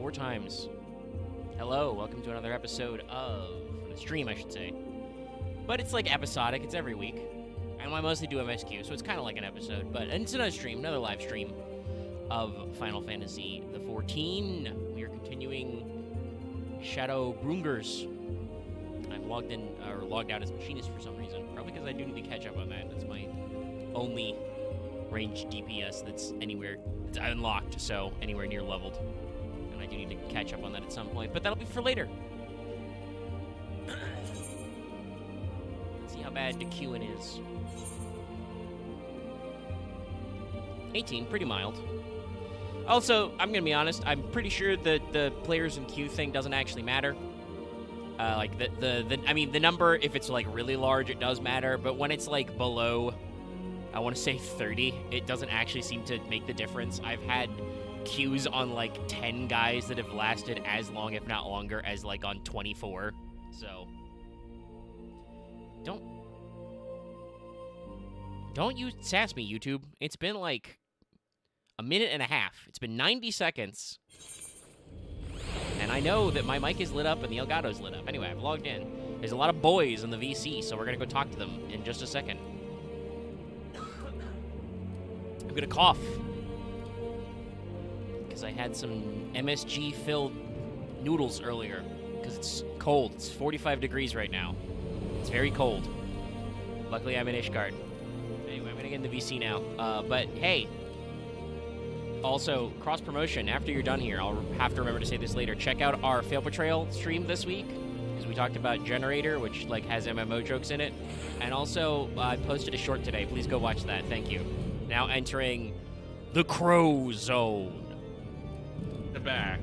4 times. Hello, welcome to another episode of the stream, I should say. But it's like episodic, it's every week. And I mostly do MSQ, so it's kind of like an episode. But it's another stream, another live stream of Final Fantasy the 14. We are continuing Shadowbringers. I've logged in, or logged out as machinist for some reason. Probably because I do need to catch up on that. That's my only ranged DPS that's anywhere, it's unlocked, so anywhere near leveled. And I do need to catch up on that at some point, but that'll be for later. Let's see how bad the queuing is. 18, pretty mild. Also, I'm gonna be honest, I'm pretty sure that the players in queue thing doesn't actually matter. Like, I mean, the number, if it's, like, really large, it does matter, but when it's, like, below, I want to say 30, it doesn't actually seem to make the difference. I've had queues on, like, 10 guys that have lasted as long, if not longer, as, like, on 24, so... Don't you sass me, YouTube. It's been, like, a minute and a half. It's been 90 seconds. And I know that my mic is lit up and the Elgato's lit up. Anyway, I've logged in. There's a lot of boys in the VC, so we're going to go talk to them in just a second. I'm going to cough. Because I had some MSG-filled noodles earlier. Because it's cold. It's 45 degrees right now. It's very cold. Luckily, I'm in Ishgard. Anyway, I'm going to get in the VC now. But, hey... Also, cross-promotion, after you're done here, I'll have to remember to say this later, check out our Fail Betrayal stream this week, because we talked about Generator, which, like, has MMO jokes in it, and also, I posted a short today. Please go watch that. Thank you. Now entering the Crow Zone. The back.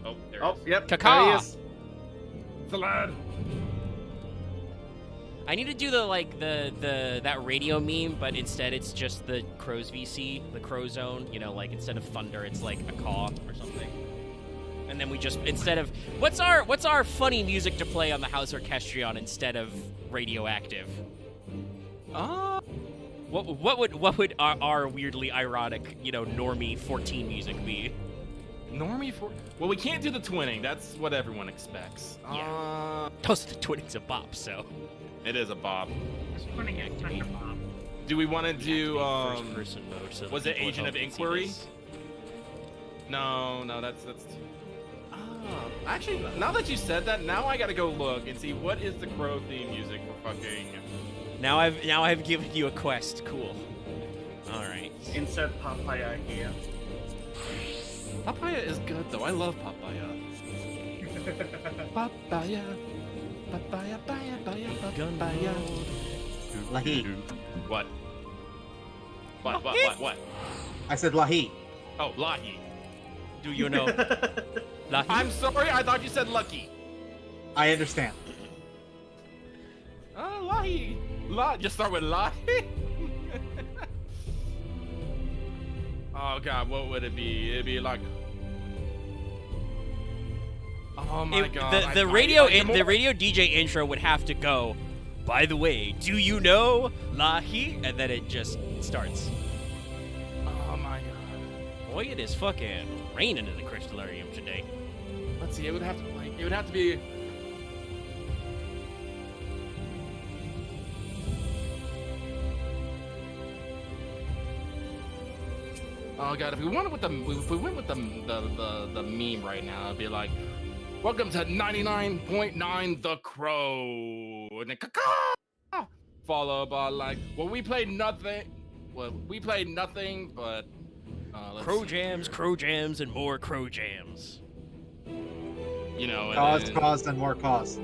Oh, there it is. Yep, Kaka! there he is. It's the lad. I need to do that radio meme, but instead it's just the Crow's VC, the Crow Zone. You know, like instead of thunder, it's like a caw or something. And then we just instead of what's our funny music to play on the House Orchestrion instead of Radioactive? What would our weirdly ironic, you know, normie 14 music be? Normie for... Well, we can't do the twinning. That's what everyone expects. Yeah. Those are the twinning's a bop, so... It is a bop. Twinning's a bop. Do we want to do, first-person mode, so was it people at Agent home of can see Inquiry? this. No, that's... Actually, now that you said that, now I gotta go look and see what is the Crow theme music for fucking... Now I've given you a quest. Cool. Alright. Insert papaya here. Papaya is good, though. I love papaya. Papaya. Papaya, papaya, papaya. Lahi. What? What? I said Lahi. Oh, Lahi. Do you know? Lahi? I'm sorry, I thought you said Lucky. I understand. Lahi. Just start with Lahi? Oh god, what would it be? It'd be like... Oh my god. The radio DJ intro would have to go, by the way, do you know Lahi? And then it just starts. Oh my god. Boy, it is fucking raining in the Crystallarium today. Let's see, it would have to be... Oh god, if we went with the meme right now, it'd be like, welcome to 99.9 The Crow, and then caca, followed by like, well, we played nothing, but let's Crow see jams, here. crow jams, and more crow jams. You know, Cause, and more cause.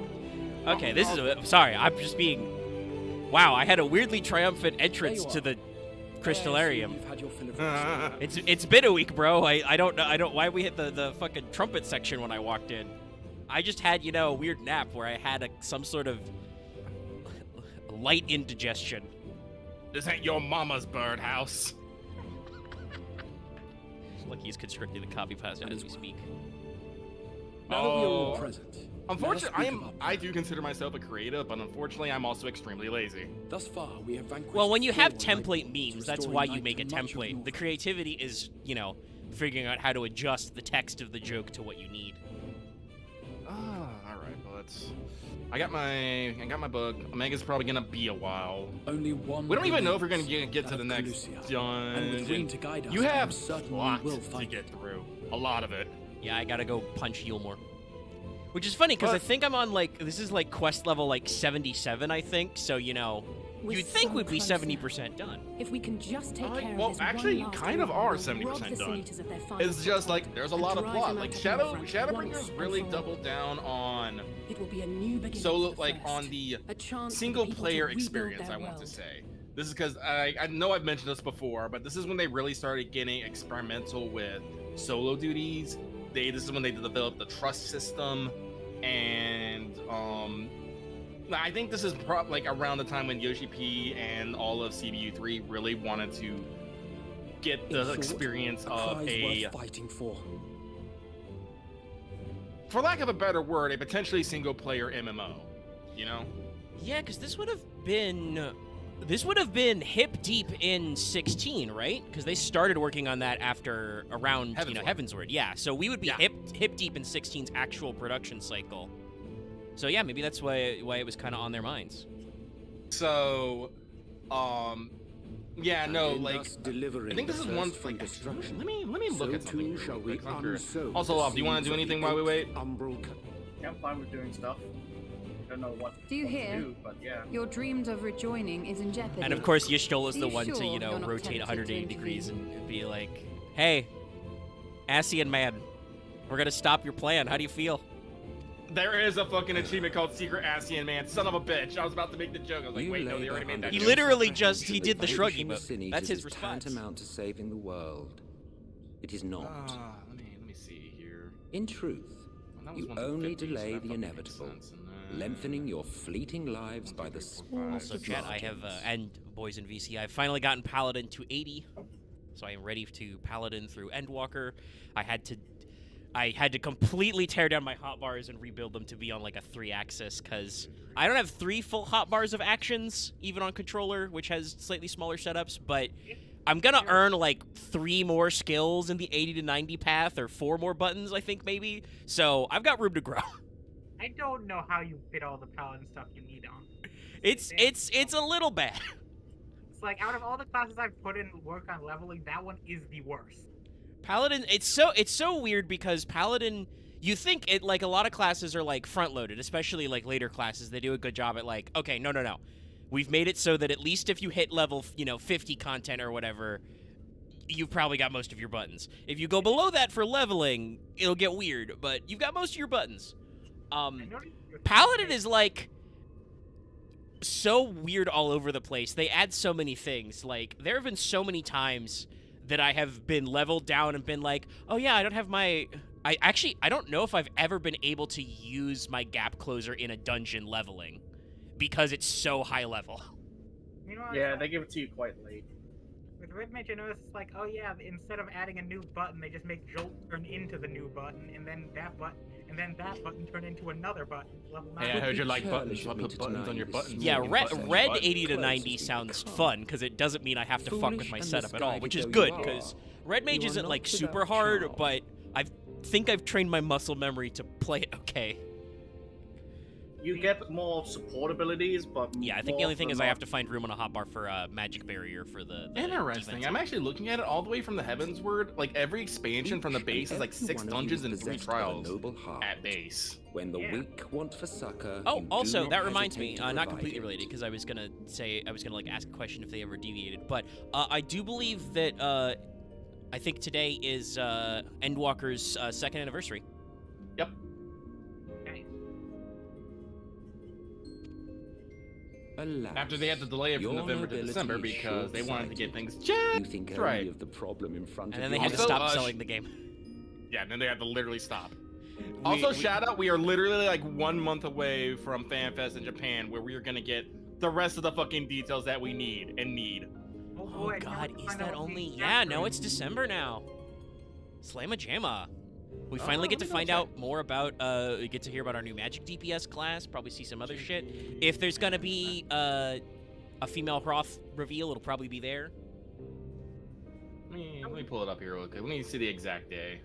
Okay, this is sorry, I'm just being. Wow, I had a weirdly triumphant entrance to the Crystallarium. It's been a week, bro. I don't know why we hit the fucking trumpet section when I walked in. I just had, you know, a weird nap where I had some sort of light indigestion. This ain't your mama's birdhouse. Lucky he's constricting the copy pasta as we speak. Now that we are all present, unfortunately, I do consider myself a creative, but unfortunately, I'm also extremely lazy. thus far we have vanquished. Well, when you have 4 template memes, that's why you make a template. The creativity is, you know, figuring out how to adjust the text of the joke to what you need. All right, but I got my book. Omega's probably gonna be a while. Only one. We don't even know if we're gonna remains, get to that the of next Calusia. And with Green dungeon. to guide us, You I am have certain a we lot will to find get it. through. A lot of it. Yeah, I gotta go punch Eulmore. Which is funny, because I But- think I'm on, like, this is, like, quest level, like, 77, I think. So, you know, We're you'd think so we'd be close 70% done. If we can just take care Well, of this actually, one last kind of war, are we'll 70% rob the done. Senators of their final It's just like supply there's a and lot of drive plot. them Like out of Shadowbringers once and really for all. doubled down on It will be a new beginning solo, for the like first. on the A chance for single the people player to rebuild experience. their I want to world. say this is because I know I've mentioned this before, but this is when they really started getting experimental with solo duties. This is when they developed the trust system, and I think this is like around the time when Yoshi P and all of CBU3 really wanted to get In the short, experience a of prize a, worth fighting for. for lack of a better word, a potentially single player MMO. You know? Yeah, because this would have been hip deep in 16, right? Because they started working on that after around Heavensward. Yeah, so we would be Yeah. hip deep in 16's actual production cycle. So yeah, maybe that's why it was kind of on their minds. So, yeah, no, And in like thus delivering I think this the is one first from like destruction. let me look So at something. too shall real we quick, 'cause I'm curious. unsow Also, the Love, do you want to seeds do of anything the while we wait? umbral Yeah, I'm fine with doing stuff. Don't know what Do you what to hear? do, but yeah. Your dreams of rejoining is in jeopardy. And of course, Yishtol is Are the you one to, sure you know, you're not rotate tempted to 180 intervene? degrees and be like, "Hey, Asian man, we're gonna stop your plan. How do you feel?" There is a fucking achievement called Secret Asian Man. Son of a bitch. I was about to make the joke. I was like, You wait, no, they labor already made that under He joke. the literally misapprehension he that did the vanquishing shruggy, the but Sin that's Eaters his is response. tantamount to saving the world. It is not. Let me see here. In truth, Well, that was you 1 to only 50, so delay that the fucking makes inevitable, sense. And then- lengthening your fleeting lives by the 1, 2, 3, 4, 5, smallest So, of chat, I have, margins. and boys in VC, I've finally gotten Paladin to 80, so I am ready to Paladin through Endwalker. I had to completely tear down my hotbars and rebuild them to be on, like, a 3-axis, because I don't have 3 full hotbars of actions, even on controller, which has slightly smaller setups, but I'm gonna earn, like, 3 more skills in the 80 to 90 path, or 4 more buttons, I think, maybe, so I've got room to grow. I don't know how you fit all the paladin stuff you need on. It's a little bad. It's like out of all the classes I've put in work on leveling, that one is the worst. Paladin, it's so weird because Paladin, you think it, like, a lot of classes are, like, front-loaded, especially, like, later classes. They do a good job at, like, okay, no. We've made it so that at least if you hit level, 50 content or whatever, you've probably got most of your buttons. If you go below that for leveling, it'll get weird, but you've got most of your buttons. I noticed Paladin is, like, so weird all over the place. They add so many things. Like, there have been so many times that I have been leveled down and been like, oh yeah, I don't have my... I don't know if I've ever been able to use my gap closer in a dungeon leveling because it's so high level. Meanwhile, Yeah, they give it to you quite late. with Red Mage, I noticed it's like, oh yeah, instead of adding a new button, they just make Jolt turn into the new button, and then that button turn into another button. Level 9. Hey, I heard you Be like buttons. careless So I of me put to buttons deny on your this buttons. Yeah, You can red, put buttons on red your buttons. 80 to Close 90 as we sounds come. fun because it doesn't mean I have to fuck with Foolish my and setup at all, misguided which is though good you are, because Red Mage you are isn't, not like, without super hard, charm. but I think I've trained my muscle memory to play it okay. You get more support abilities, but Yeah, I think the only thing is I have to find room on a hotbar for a magic barrier for the Interesting. defense. I'm actually looking at it all the way from the Heavensward. Like every expansion from the Each base is and like every 6 one of you dungeons is and 3 possessed of a trials noble heart. at base. When the Yeah. weak want for succor, Oh, you do also, not that reminds me, hesitate to not provide completely it. related, because I was gonna like ask a question if they ever deviated, but I do believe that I think today is Endwalker's 2nd anniversary. Yep. Okay. Alas, After they had to delay it from your November to nobility December is because they wanted to get short-sighted. things You just think right. only of the problem in front And of then they you. had to Also, stop sh- selling the game. Yeah, and then they had to literally stop. We- Also, we- shout out, we are literally like 1 month away from FanFest in Japan, where we are gonna get the rest of the fucking details that we need. Oh, Oh boy, I can't god, wait to is find out that what the only... exact Yeah, no, room it's December now. Slamma Jamma. We Oh, finally get let to me find double out more about, we get to hear about our new Magic DPS class, probably see some other shit. If there's gonna be, a female Hroth reveal, it'll probably be there. Let me pull it up here real quick. Let me see the exact day.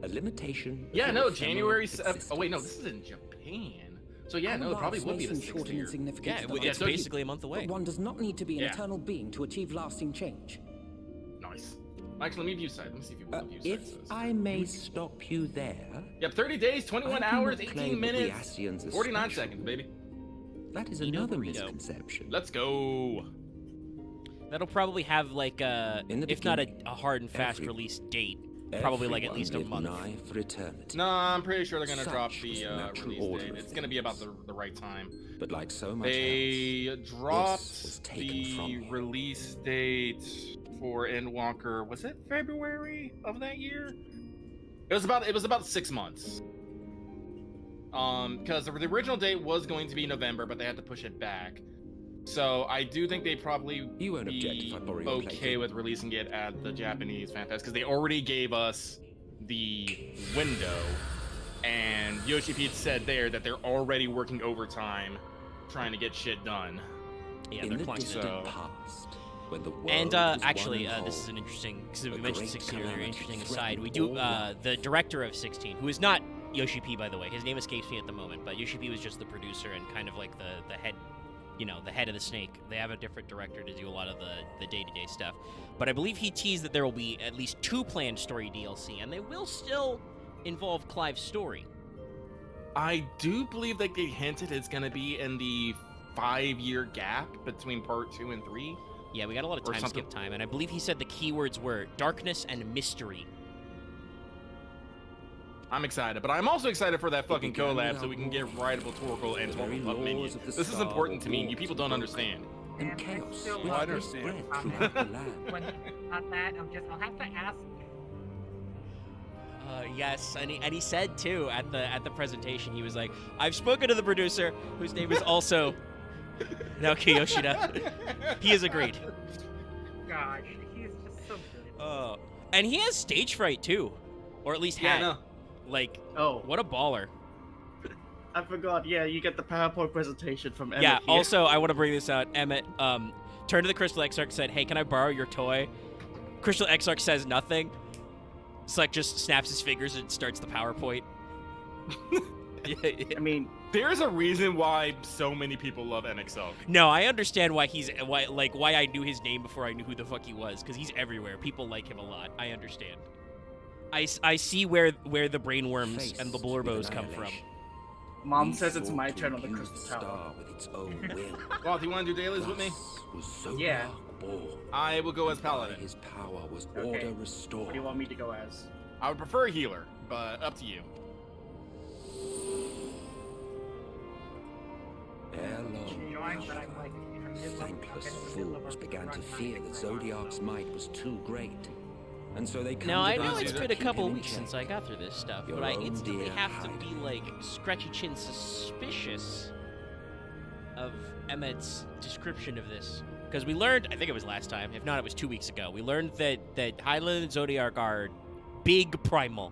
A limitation. Yeah, of no, ephemeral January. Oh wait, no, existence. this is in Japan. So yeah, no, it probably would be the 6th year. Yeah, it's so he- basically a month away. But one does not need to be an Yeah. eternal being to achieve lasting change. Nice. Actually, let me view site. Let me see if you will view If site. I may stop you there, Yep, 30 days, 21 I do hours, not 18 claim that the minutes, Asians are 49 special. seconds, baby. that is Eat a another burrito. misconception. Let's go. That'll probably have like a, In the if not a beginning, hard and fast every- release date, probably like at Everyone least a lived month. nigh for eternity. No, I'm pretty sure they're gonna Such drop was the the natural release order date. of It's gonna be about things. the right time. But like so much else, They was dropped taken the from you. release date for Endwalker. Was it February of that year? It was about 6 months. Because the original date was going to be November, but they had to push it back. So I do think they probably You won't object be if I borrow your okay plaything. with releasing it at the Japanese Fan Fest because they already gave us the window, and Yoshi Pete said there that they're already working overtime trying to get shit done. Yeah, In they're the clunking distant it. So- past, when the world And was actually, one and this is whole, an interesting, because we a mentioned great 16 earlier, calamity interesting aside. threatened We do, all life. the director of 16, who is not Yoshi P, by the way, his name escapes me at the moment, but Yoshi P was just the producer and kind of like the head, you know, the head of the snake. They have a different director to do a lot of the day-to-day stuff. But I believe he teased that there will be at least 2 planned story DLC, and they will still involve Clive's story. I do believe that they hinted it's gonna be in the 5-year gap between part 2 and 3. Yeah, we got a lot of Or time something. skip time, and I believe he said the keywords were darkness and mystery. I'm excited, but I'm also excited for that fucking began collab without so we can get war. rideable Torkoal and The very 12 laws minions. of the This is Star important to me. Wars You people were don't broken. understand. and And I chaos still swiftly love this spread comment. throughout the land. When on that, I'll have to ask. Yes, and he said too at the presentation, he was like, "I've spoken to the producer, whose name is also Naoki Yoshida. He has agreed." Gosh, he's just so good. Oh, and he has stage fright too, or at least Yeah, had. no. Like, Oh, what a baller! I forgot. Yeah, you get the PowerPoint presentation from Emmett Yeah. here. Also, I want to bring this out. Emmett turned to the Crystal Exarch and said, "Hey, can I borrow your toy?" Crystal Exarch says nothing. Slek just snaps his fingers and starts the PowerPoint. I mean, There's a reason why so many people love NXL. No, I understand why why I knew his name before I knew who the fuck he was, because he's everywhere. People like him a lot. I understand. I see where the brainworms and the Faced blurbos with come from. annihilation, Mom we says it's sought my to turn on the imbue Crystal star Tower. with its own will. Well, do you want to do dailies with me? Thus was Zodiac Yeah. born. I will go as By Paladin. his power was Okay. order restored. What do you want me to go as? I would prefer a healer, but up to you. Ere long, Join, but I'm like in the middle of thankless I'm in the middle of fools a began run to trying fear get that my Zodiac's arm. might was too great. And so they Now, I conjured know up it's to been a keep couple him in weeks check. since I got through this stuff, Your but I own instantly dear have to hide. be, like, scratchy chin suspicious of Emmett's description of this. Because we learned, I think it was last time, if not it was 2 weeks ago, we learned that Hylian and Zodiac are big primal.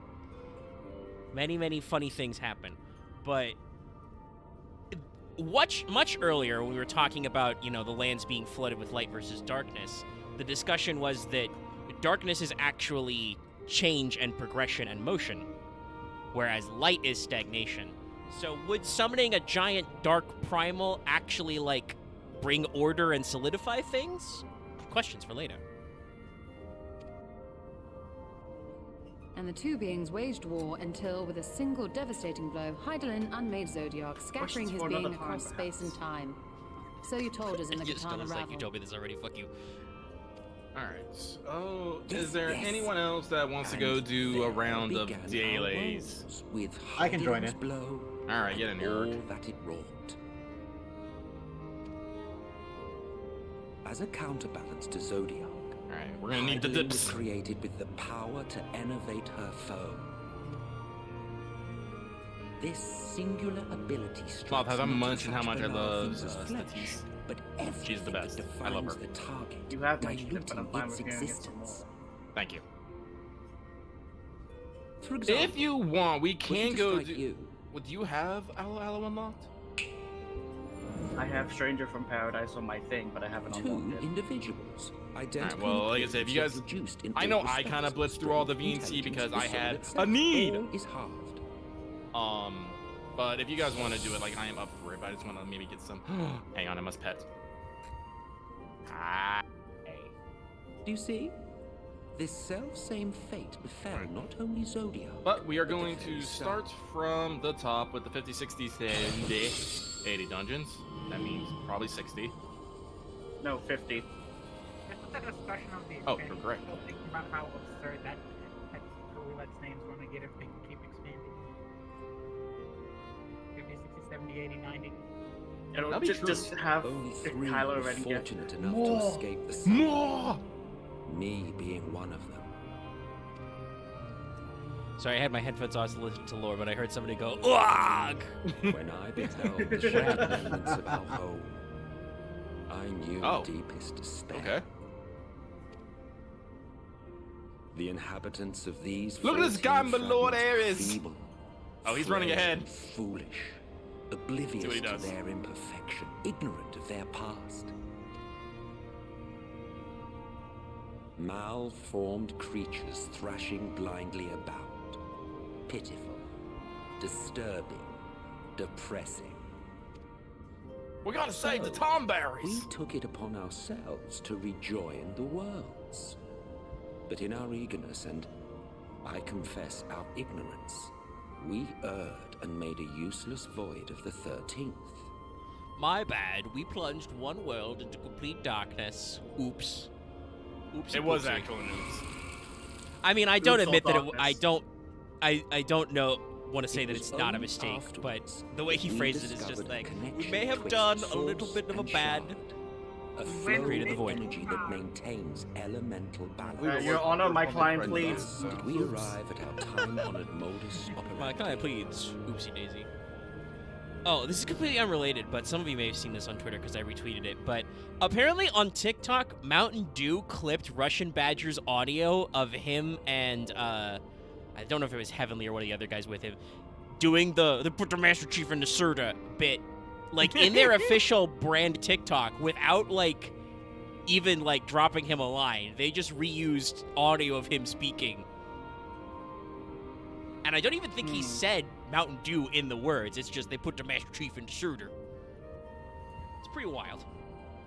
Many, many funny things happen. But much earlier, when we were talking about, you know, the lands being flooded with light versus darkness, the discussion was that darkness is actually change and progression and motion, whereas light is stagnation. So would summoning a giant dark primal actually, like, bring order and solidify things? Questions for later. And the two beings waged war until, with a single devastating blow, Hydaelyn unmade Zodiac, scattering Questions his for being another time, across space and perhaps. time. So you told us in the You still Katana was like, Ravel. you told me this already, fuck you. Alright. Oh, Yes, is there yes. anyone else that wants to And go do a there round of began our dailies? woes, with I can join Hydaelyn's in. blow Alright, get in and here. all Urk. that it wrought. As a counterbalance to Zodiac, Alright, we're gonna need the Hydaelyn was dips. created with the power to enervate her foe. This singular ability Bob, strikes have I not mentioned how such much I banal love things as flesh, Statisse? but She's the everything best. that I love defines her. the target, You have mentioned it, but I'm diluting fine its with hearing it some existence. Thank you. For example, If you want, we were can to go strike do... you, Would you have Aloe unlocked? I have Stranger from Paradise on my thing, but I haven't Two unlocked it. individuals. Alright, Identical. well, like I said, if you guys, reduced in I all know I respects. kind of blitzed through all the Strength, VNC because intelligence, I had the soul a itself, need. all is halved. But if you guys want to do it, like I am up for it. But I just want to maybe get some. Hang on, I must pet. Ah. Do you see? This self-same fate befell not only Zodiac. But we are but the going to very start stars. from the top with the 50, 60, 70, 80 dungeons. That means probably 60. No, 50. This was a discussion of the Oh, expansion. you're correct. Still thinking about how absurd that roulette's name's going to get if they can keep expanding. 50, 60, 70, 80, 90. It'll That'd be just have Only if 3 Kylo were Ren get fortunate enough More. to escape the sun. More! Me being one of them. Sorry, I had my headphones on to listen to lore, but I heard somebody go, "Ugh!" When I beheld the shattered remnants of our home, I knew Oh. deepest despair. Okay. The inhabitants of these Look at this 14 guy, my Lord fragments were Ares. feeble, Oh, he's running frail, ahead. and foolish, See what oblivious he to does. their imperfection, ignorant of their past. Malformed creatures thrashing blindly about. Pitiful, disturbing, depressing. We gotta save the So, Tomberries. We took it upon ourselves to rejoin the worlds. But in our eagerness and, I confess, our ignorance, we erred and made a useless void of the 13th. My bad. We plunged one world into complete darkness. Oops. Oopsie It was poopsie. actual news. I mean, I don't Oops, all admit that it, darkness. I don't know. Want to say It that was it's not a only mistake, but afterwards the way he we phrases it is just discovered a like, we connection may have twixt done a source little bit of a and bad. shard. A When flow created the of void. energy that maintains elemental balance. Your Honor, my client, please. Thus did we arrive at our time-honored modus My operandi. client pleads. Oopsie daisy. Oh, this is completely unrelated, but some of you may have seen this on Twitter because I retweeted it. But apparently on TikTok, Mountain Dew clipped Russian Badger's audio of him and I don't know if it was Heavenly or one of the other guys with him doing the put the Master Chief in the Surda bit, like in their official brand TikTok without like even like dropping him a line. They just reused audio of him speaking. And I don't even think he said Mountain Dew in the words. It's just they put the Master Chief in the Surda. It's pretty wild.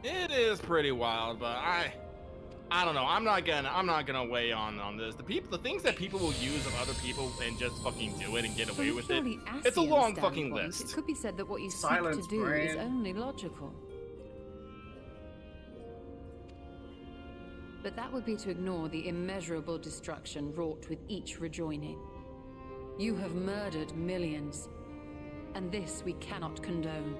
It is pretty wild, but I don't know. I'm not gonna weigh on this. The things that people will use of other people and just fucking do it and get away From a with it. purely It's a Asian long fucking standpoint, list. It could be said that what you Silence, seek to do is Bran. only logical. But that would be to ignore the immeasurable destruction wrought with each rejoining. You have murdered millions, and this we cannot condone.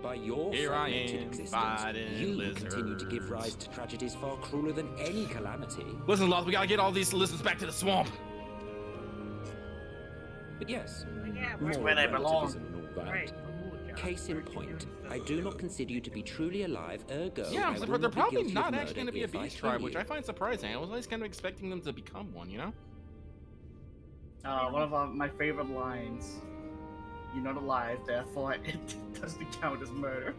By your Here I fragmented am, existence, fighting you continue to give lizards. rise to tragedies far crueler than any calamity. Listen, Loth, we gotta get all these lizards back to the swamp. But yes, Yeah, That's more where they belong. relativism and all that. right. Case in point, I do not consider you to be truly alive, ergo Yeah, I will they're not be probably guilty of not actually murder gonna be a if I beast kill tribe, which you. I find surprising. I was always kind of expecting them to become one, you know? One of my favorite lines. You're not alive, therefore it doesn't count as murder.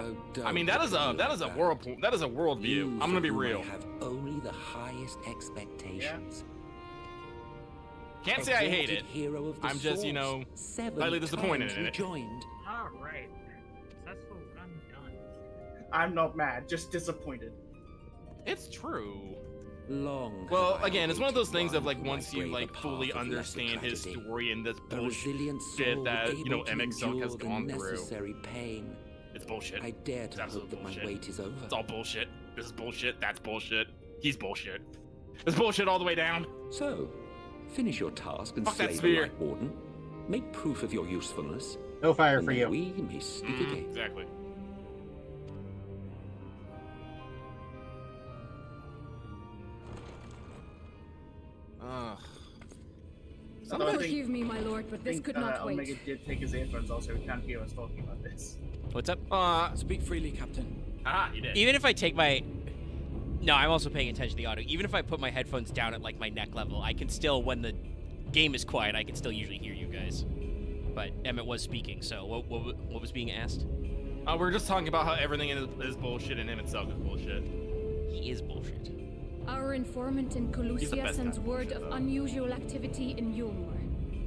Oh, I mean, that is a worldview. You I'm gonna for be whom I real. have only the highest expectations. Can't say I hate it. Exalted hero of the I'm just, you know, source, 7 slightly disappointed times in it. rejoined. All right. Successful run done. I'm not mad, just disappointed. It's true. Long. Well, have I again, it's one of those awaited things of one like who might once you brave a like path fully of lesser understand his tragedy. story and this A bullshit resilient shit soul that, you know, able to MX Silk has endure the gone through. necessary pain. It's bullshit. I dare It's to absolute hope that my bullshit. wait is over. It's all bullshit. This is bullshit. That's bullshit. He's bullshit. It's bullshit all the way down. So, finish your task and Fuck that slay the spear. Light Warden. Make proof of your usefulness. No fire and for then you. we may speak again. Exactly. Ugh. Although I think- Forgive me, my lord, but I this think, could not Omega wait. did take his earphones also, he can't hear us talking about this. What's up? Speak freely, Captain. You did. Even if I take my... No, I'm also paying attention to the audio. Even if I put my headphones down at like my neck level, I can still, when the game is quiet, I can still usually hear you guys. but Emmett was speaking. So what was being asked? We're just talking about how everything is bullshit and him itself is bullshit. He is bullshit. Our informant in He's the Colusia best sends kind of word bullshit, of though. unusual activity in Eulmore.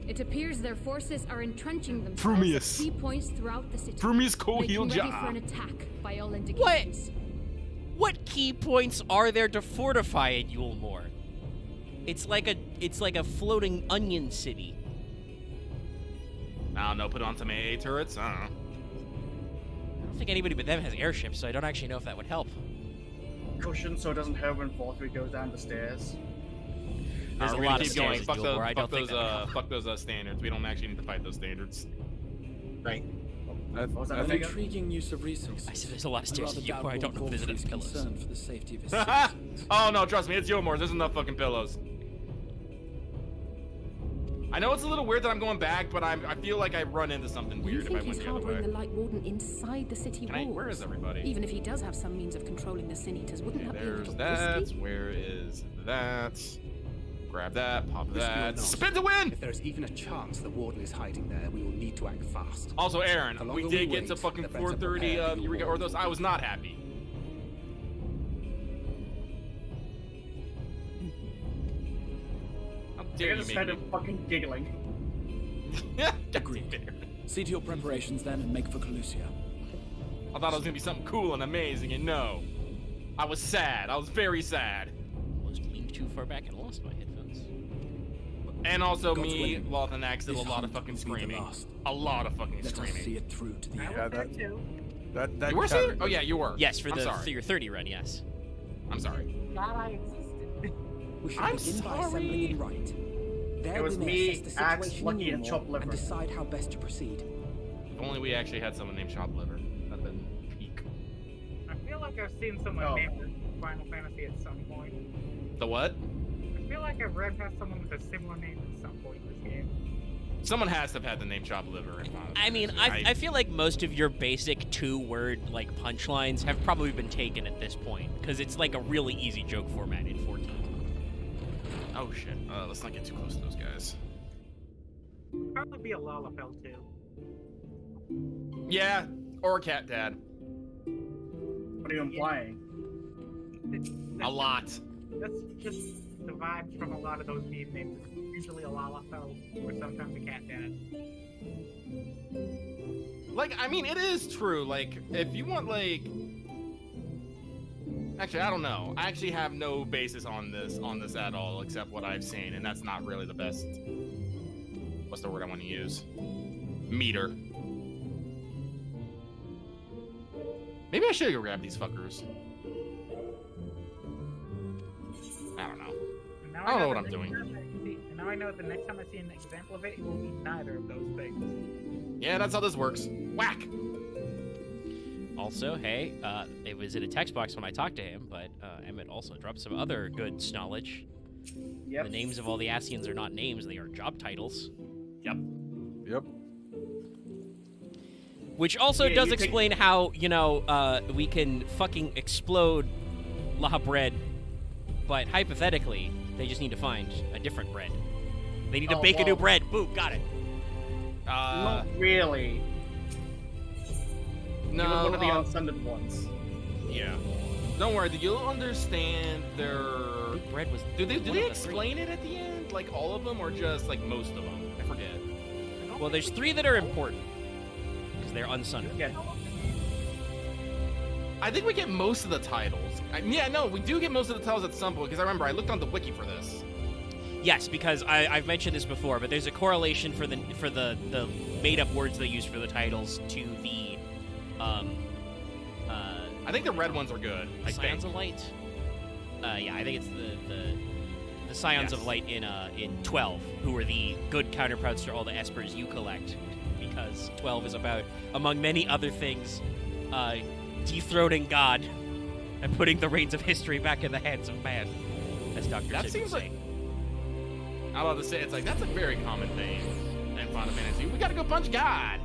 It appears their forces are entrenching themselves Frumius. at key points throughout the city. Frumius Cole making healed ready ya. for an attack by all indications. What key points are there to fortify at Eulmore? It's like a floating onion city. I don't know, put on some AA turrets? I don't know. I don't think anybody but them has airships, so I don't actually know if that would help. Cushion so it doesn't hurt when 4-3 goes down the stairs. There's a we're lot gonna of keep going. stairs Fuck at those, Eulmore. I don't think that would help. fuck those standards. We don't actually need to fight those standards. Right. What was that, An Omega? intriguing use of resources. I said there's a lot of I stairs rather at doubt Eulmore. I don't know if there's enough Wolf's pillows. concern for the safety of his citizens. Oh no, trust me, it's Eulmore. There's enough fucking pillows. I know it's a little weird that I'm going back, but I feel like I run into something You weird if I think went he's the other harboring way. the Light Warden inside the city walls? Where is everybody? Even if he does have some means of controlling the Sin Eaters, wouldn't that be a There's little that. risky? Where is that? Grab that. Pop Risky or that. not. Spin to win! If there is even a chance the warden is hiding there, we will need to act fast. Also, Aaron, The we longer did we get to wait, fucking the better 4:30 prepared of we Eureka will Orthos. I was not happy. How dare You're you just make kind me... of fucking giggling. Agreed. See to your preparations then and make for Colusia. I thought it was gonna be something cool and amazing, and no. I was sad. I was very sad. Almost leaned too far back and lost my headphones. And also God's me, willing, Loth and Axe did a this lot of hunt fucking will be the screaming. last. A lot of fucking Let us see screaming. it through to the I end. was there too. That You were saying? Oh yeah, you were. Yes, for I'm sorry. your 30 run. Yes. I'm sorry. God, I existed. We should I'm begin by sorry. assembling in right. There It was we may me, assess the Axe, situation Lucky, in and Eulmore Chop Liver. and decide how best to proceed. If only we actually had someone named Shop Liver. That'd been peak. I feel like I've seen someone Oh. named Final Fantasy at some point. The what? I feel like I've read past someone with a similar name at some point in this game. Someone has to have had the name Shop Liver in Final I mean, Fantasy. I feel like most of your basic 2-word like punchlines have probably been taken at this point because it's like a really easy joke format in 14. Oh shit. Let's not get too close to those guys. Probably be a Lalafell too. Yeah, or Cat Dad. What are you implying? A lot. That's just the vibes from a lot of those meme names. It's usually a Lalafell or sometimes a Cat Dad. Like, I mean, it is true. Like, if you want, like... Actually, I don't know. I actually have no basis on this at all, except what I've seen, and that's not really the best... What's the word I want to use? Meter. Maybe I should go grab these fuckers. I don't know. And now I don't know the what I'm next doing. time and now I know the next time I see an example of it, it will be neither of those things. Yeah, that's how this works. Whack! Also, hey, it was in a text box when I talked to him, but Emmett also dropped some other good knowledge. Yep. The names of all the Ascians are not names; they are job titles. Yep. Yep. Which also Yeah, does you take- explain how, we can fucking explode La Bread, but hypothetically, they just need to find a different bread. They need to Oh, bake a new well. bread. Boom, got it. Not really. No, He was one of the unsunned ones. yeah. Don't worry, you'll understand their... Bread was. Do they one of the explain it at the end? Like, all of them, or just, like, most of them? I forget. I don't Well, there's think 3 that are important because they're unsunned. Yeah. I think we get most of the titles. Yeah, no, we do get most of the titles at some point, because I remember I looked on the wiki for this. Yes, because I've mentioned this before, but there's a correlation for the made-up words they use for the titles to the I think the red ones are good. I think. Scions of Light. Yeah, I think it's the Scions Yes. of Light in 12, who are the good counterparts to all the espers you collect, because 12 is about, among many other things, dethroning God and putting the reins of history back in the hands of man, as Dr. That Sid seems would like... say. I'm about to say, it's like, that's a very common thing in Final Fantasy. We gotta go punch God!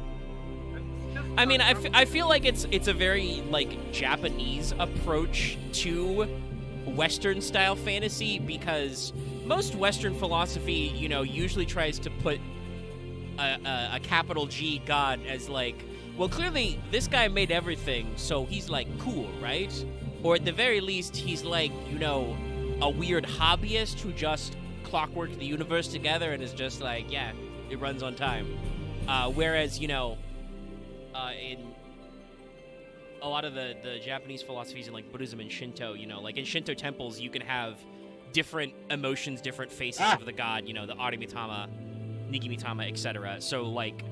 I mean, I feel like it's a very, like, Japanese approach to Western-style fantasy, because most Western philosophy, usually tries to put a capital G god as like, well, clearly this guy made everything, so he's like cool, right? Or at the very least, he's like, you know, a weird hobbyist who just clockworked the universe together and is just like, yeah, it runs on time. Whereas, you know, in a lot of the Japanese philosophies in like Buddhism and Shinto, you know, like in Shinto temples, you can have different emotions, different faces of the god, you know, the Arimitama, Nigimitama, etc. So, like,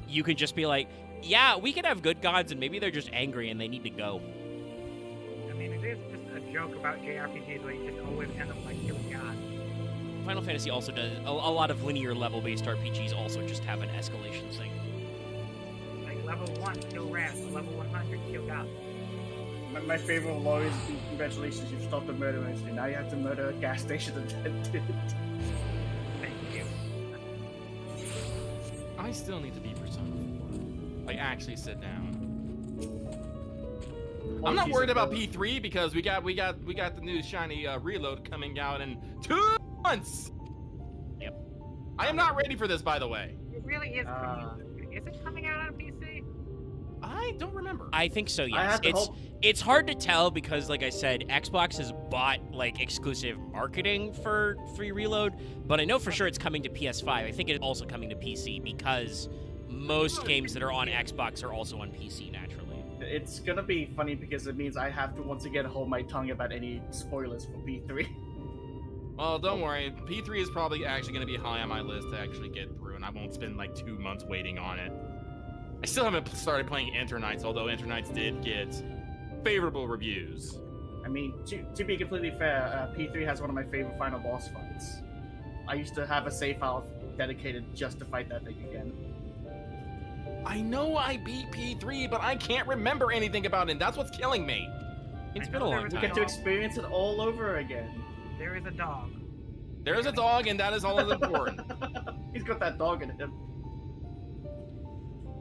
you can just be like, yeah, we can have good gods, and maybe they're just angry and they need to go. I mean, it is just a joke about JRPGs where you just always end up like killing gods. Final Fantasy also does a lot of linear level-based RPGs also just have an escalation thing. Like level 1, kill rats. Level 100, kill gods. My favorite will always be, congratulations, you've stopped the murder industry. Now you have to murder a gas station attendant. Thank you. I still need to beat Persona 4. Like, actually sit down. I'm not worried about P3 because we got the new shiny reload coming out in 2 months. Yep. I am not ready for this, by the way. It really is coming. Is it coming out on PC? I don't remember. I think so, yes. It's hard to tell because, like I said, Xbox has bought like exclusive marketing for Free Reload, but I know for sure it's coming to PS5. I think it's also coming to PC because most games that are on Xbox are also on PC naturally. It's gonna be funny because it means I have to once again hold my tongue about any spoilers for P3. Well, don't worry. P3 is probably actually going to be high on my list to actually get through, and I won't spend like 2 months waiting on it. I still haven't started playing Enter Knights, although Enter Knights did get favorable reviews. I mean, to be completely fair, P3 has one of my favorite final boss fights. I used to have a save file dedicated just to fight that thing again. I know I beat P3, but I can't remember anything about it. That's what's killing me. It's been a long You time. get to experience it all over again. There is a dog. There is a dog, and that is all that's important. He's got that dog in him.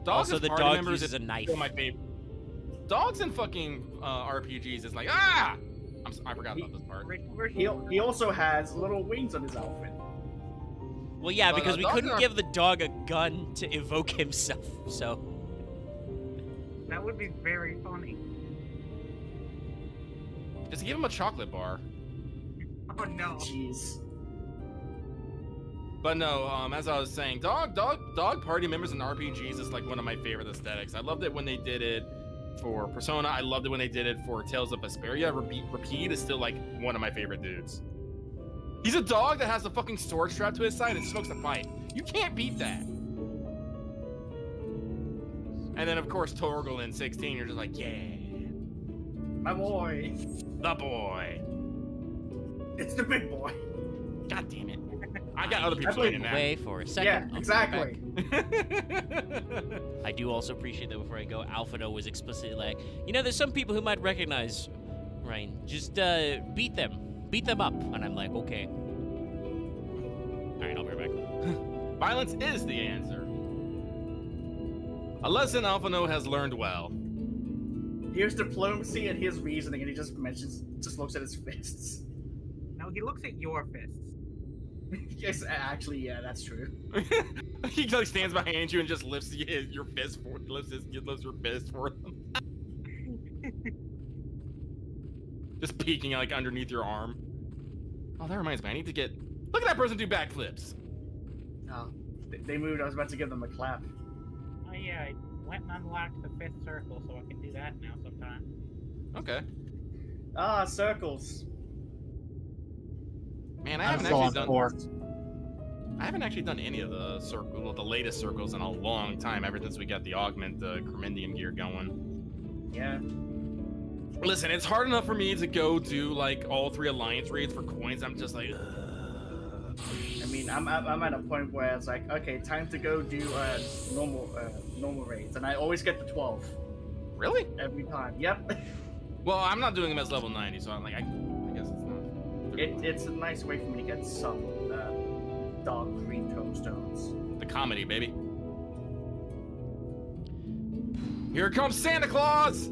Dogs Also, as the party dog members uses is a knife. still my favorite. Dogs in fucking RPGs is like, ah! I forgot about this part. He also has little wings on his outfit. Well, yeah, But, because we dogs couldn't are- give the dog a gun to evoke himself, so... That would be very funny. Just give him a chocolate bar. Oh no. Jeez. But no, as I was saying, dog party members in RPGs is like one of my favorite aesthetics. I loved it when they did it for Persona. I loved it when they did it for Tales of Vesperia. Repeat is still like one of my favorite dudes. He's a dog that has a fucking sword strapped to his side and smokes a pipe. You can't beat that. And then of course Torgal in 16, you're just like, yeah, My boy. the boy. It's the big boy. God damn it. I got other people playing that. Away for a second. Yeah, I'll be exactly. right back. I do also appreciate that before I go, Alphado was explicitly like, you know, there's some people who might recognize Ryan. Just beat them. Beat them up. And I'm like, okay. Alright, I'll be right back. Violence is the answer. A lesson Alphano has learned well. Here's diplomacy and here's reasoning, and he just looks at his fists. No, he looks at your fists. Yes, actually, yeah, that's true. He like stands behind you and just lifts your fist for lifts your fist for them. Just peeking like underneath your arm. Oh, that reminds me. I need to get. Look at that person do backflips. Oh, they moved. I was about to give them a clap. Oh yeah, I went and unlocked the 5th circle, so I can do that now sometime. Okay. Ah, circles. Man, I haven't actually done any of the latest circles in a long time. Ever since we got the augment, the Cormendian gear going. Yeah. Listen, it's hard enough for me to go do like all 3 alliance raids for coins. I'm just like, ugh. I mean, I'm at a point where it's like, okay, time to go do normal raids, and I always get the 12 Really? every time. Yep. Well, I'm not doing them as level 90, so I'm like, I guess it's not. It's a nice way for me to get some dark green tomestones. The comedy, baby. Here comes Santa Claus!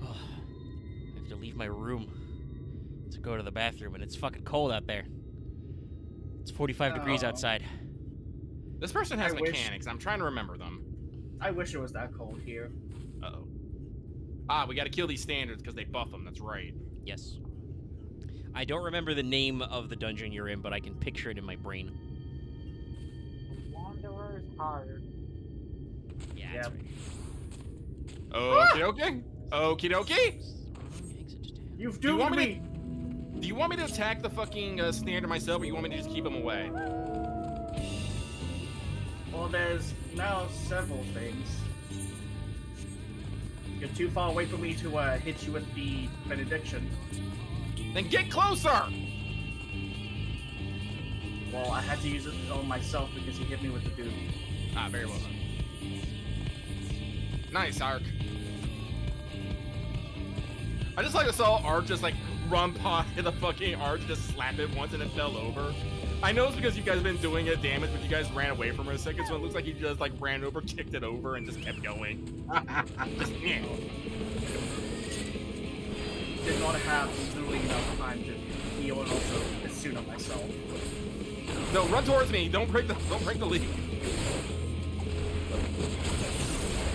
I have to leave my room to go to the bathroom, and it's fucking cold out there. It's 45 degrees outside. This person has I wish- mechanics. I'm trying to remember them. I wish it was that cold here. Uh-oh. Ah, we gotta kill these standards because they buff them. That's right. Yes. I don't remember the name of the dungeon you're in, but I can picture it in my brain. Wanderer's Hard. Yeah, Yep. Okie dokie. Okie dokie. You've Do you doomed want me me! Do you want me to attack the fucking standard myself, or you want me to just keep them away? Well, there's now several things. You're too far away for me to hit you with the benediction. Then get closer! Well, I had to use it on myself because he hit me with the doom. Ah, very well done. Nice, Ark. I just like I saw Ark just like run past the fucking arch, just slap it once and it fell over. I know it's because you guys have been doing it damage, but you guys ran away from it a second, so it looks like you just like ran over, kicked it over, and just kept going. Just, yeah. Did not have literally enough time to heal and also suit up myself. No, run towards me. Don't break the lead.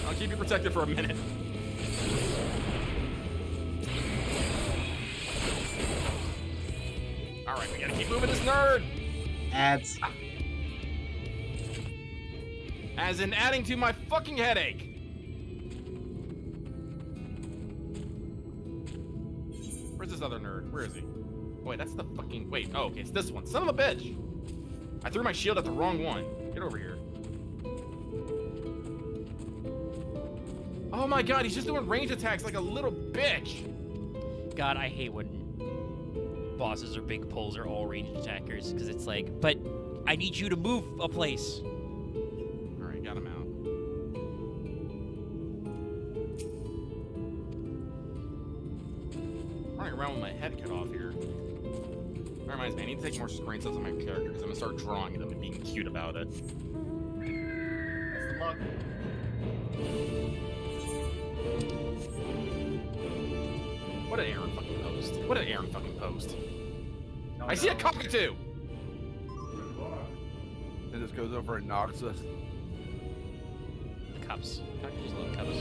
I'll keep you protected for a minute. All right, we gotta keep moving this nerd. Ads. As in adding to my fucking headache. Where's this other nerd? Where is he? Wait, that's the fucking... Wait, oh, okay, it's this one. Son of a bitch! I threw my shield at the wrong one. Get over here. Oh my god, he's just doing range attacks like a little bitch! God, I hate when bosses or big pulls are all ranged attackers, because it's like, but I need you to move a place. Alright, got him out. Running around with my head cut off here. That reminds me, I need to take more screenshots of my character because I'm gonna start drawing them and being cute about it. That's the luck. What an Aaron fucking post. What an Aaron fucking post. No, I see a no. cockatoo! It just goes over and knocks us. The cups. Cockatoos love cups.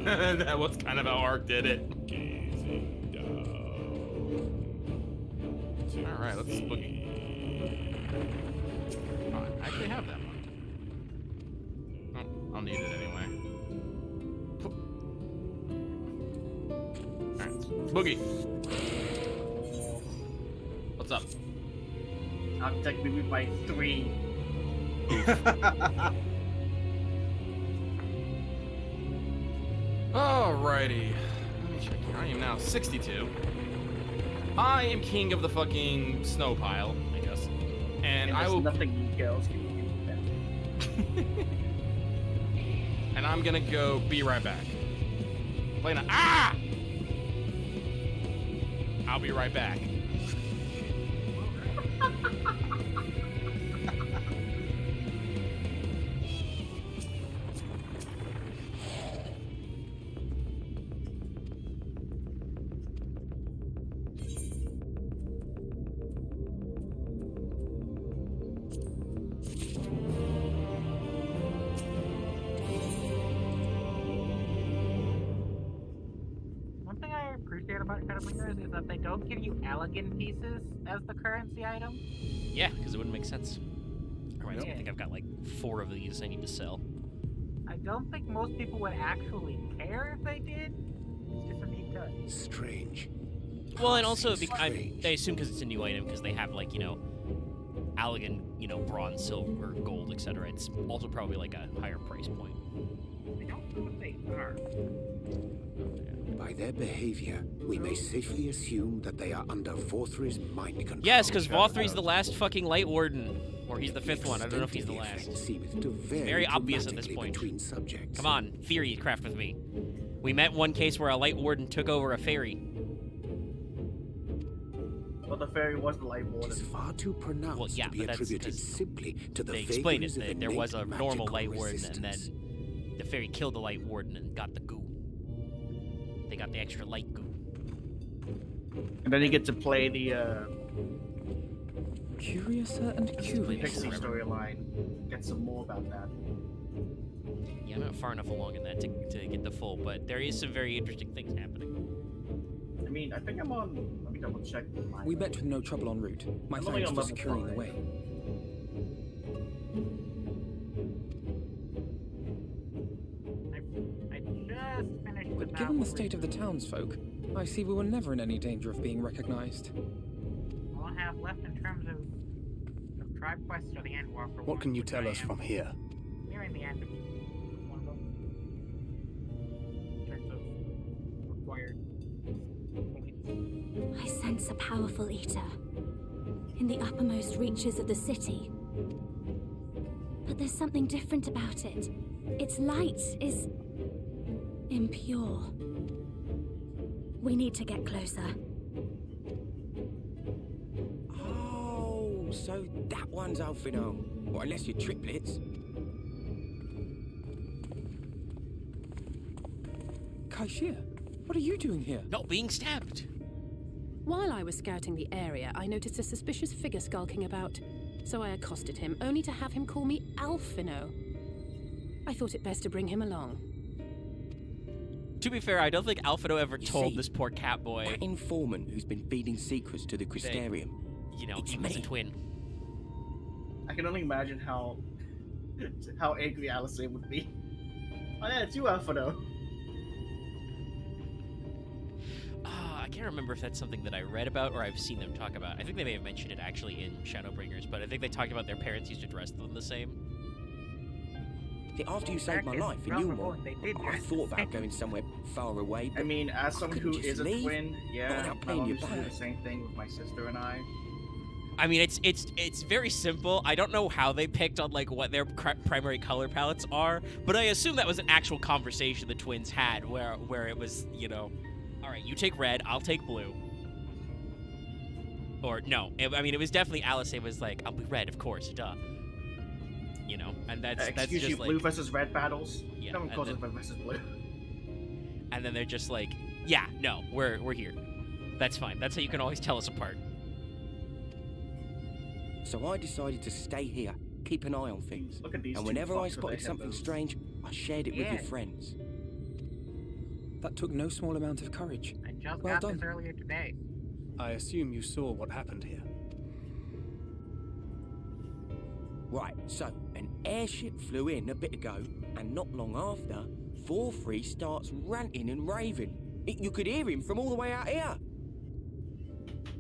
That was kind of how Ark did it. Alright, let's boogie. Oh, I actually have that one. Oh, I'll need it anyway. Alright, boogie. What's up? I'll take me by 3. Alrighty. Let me check here. I am now 62. I am king of the fucking snow pile, I guess. And I there's will... nothing you girls can do. And I'm gonna go be right back. Lena, ah! I'll be right back. One thing I appreciate about Shadowbringers is that they don't give you elegant pieces as the currency item. Yeah, because it wouldn't make sense. Alright, so I Yeah. think I've got like 4 of these I need to sell. I don't think most people would actually care if they did. It's just a neat touch. Strange. Well, and also, Passing strange. they assume because it's a new item, because they have, like, you know, Allegan, you know, bronze, silver, gold, etc. It's also probably like a higher price point. They don't know what they are. By their behavior, we may safely assume that they are under Vorthri's mind control. Yes, because Vothri's the last fucking Light Warden. Or he's the 5th one. I don't know if he's the Extent of last. effect seemeth to vary Very obvious at this dramatically point. between subjects. Come on, theory craft with me. We met one case where a Light Warden took over a fairy. Well, the fairy was the light It warden. is far too pronounced Well, yeah, to be but that's attributed 'cause simply to the They explained vagaries it. of There was a innate normal magical Light Warden, and resistance. then the fairy killed the Light Warden and got the goo. They got the extra light goo. And then you get to play the Curiouser and curiouser. Pixie storyline. Get some more about that. Yeah, I'm not far enough along in that to get the full, but there is some very interesting things happening. I mean, I think I'm on. Let me double check. We met with no trouble en route. My I'm only thanks on for level securing the 5. way. I just finished with But that given the one. state of the townsfolk, I see we were never in any danger of being recognized. All I have left in terms of tribe quests or the end walker. What can you tell us from here? Nearing the end of one of them. In terms of required points. I sense a powerful eater in the uppermost reaches of the city. But there's something different about it. Its light is impure. We need to get closer. Oh, so that one's Alfino. Or unless you're triplets. Kaishir, what are you doing here? No, being stabbed. While I was scouting the area, I noticed a suspicious figure skulking about. So I accosted him, only to have him call me Alfino. I thought it best to bring him along. To be fair, I don't think Alfredo ever You told see, this poor cat boy That informant who's been feeding secrets to the Crystarium. you know, It's he was a me. twin. I can only imagine how angry Alice would be. Oh yeah, it's you, Alfredo. I can't remember if that's something that I read about or I've seen them talk about. I think they may have mentioned it actually in Shadowbringers, but I think they talked about their parents used to dress them the same. See, after you saved my life in Eulmore, I thought about going somewhere far away. I mean, as someone who couldn't is a just leave, twin, not yeah, without my paying mom you used to do the back. same thing with my sister and I. I mean, it's very simple. I don't know how they picked on like what their primary color palettes are, but I assume that was an actual conversation the twins had where it was, you know, all right, you take red, I'll take blue. Or no, I mean, it was definitely Alice. It was like, I'll be red, of course, duh. You know, and that's Excuse just you, like blue versus red battles. Yeah, No one and calls then- it red versus blue. and then they're just like, yeah, no, we're here. That's fine. That's how you can always tell us apart. So I decided to stay here, keep an eye on things. Look at these And two whenever I fucks with spotted their something hippos. strange, I shared it with Yeah. your friends. That took no small amount of courage. I just Well got done. this earlier today. I assume you saw what happened here. Right, so an airship flew in a bit ago, and not long after, 4-3 starts ranting and raving. You could hear him from all the way out here.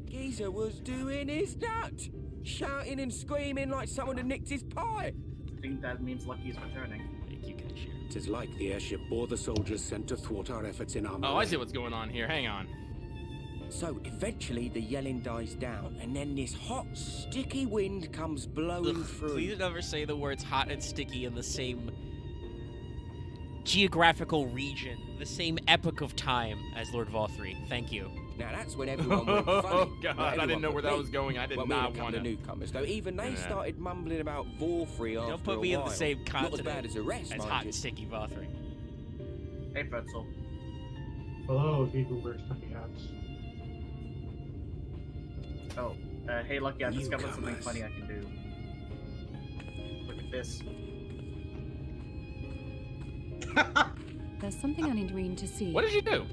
Geezer was doing his nut, shouting and screaming like someone had nicked his pie. I think that means Lucky is returning. Thank you, Kaishir. It is like the airship bore the soldiers sent to thwart our efforts in our Oh, I see what's going on here. Hang on. So eventually the yelling dies down, and then this hot, sticky wind comes blowing Ugh, through. please never say the words hot and sticky in the same geographical region, the same epoch of time as Lord Valthree. Thank you. Now that's when everyone went funny. Oh Not God, I everyone didn't know but where that me. was going. I did Well, me and a not couple want of to. newcomers, though. Even they Yeah. started mumbling about Vorfrey after Don't put a me in while. the same Not as continent bad as the rest, as mind hot you. and sticky Valthree. Hey, Pretzel. Hello, people wear stuffy hats. Oh, hey, Lucky, I've discovered something Newcomers. funny I can do. Look at this. There's something I need Reen to see. What did you do?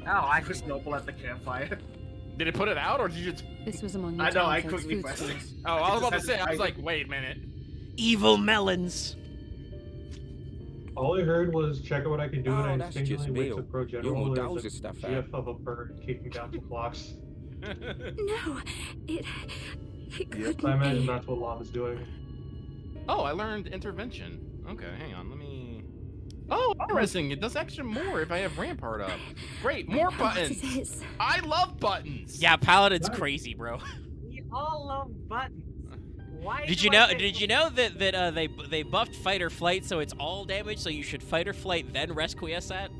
Oh, I just noble at the campfire. Did it put it out, or did you just? This was among the I know, I townfolk's quickly food pressed it. stores. Oh, I was about to just say. had I was to- like, wait a minute. Evil melons. All I heard was check out what I can do, Oh, and I that's just instinctively went real. to Pro You're General. more There's dolls a and stuff, GF of a bird kicking down some blocks. No, it couldn't I imagine be. that's what Lava's doing. Oh, I learned intervention. Okay, hang on. Let me. Oh, interesting. It does extra more if I have Rampart up. Great, more What buttons. it is. I love buttons. Yeah, Paladin's crazy, bro. We all love buttons. Why Did do you I know? get- Did you know that they buffed fight or flight, so it's all damage. So you should fight or flight then rest quiescent.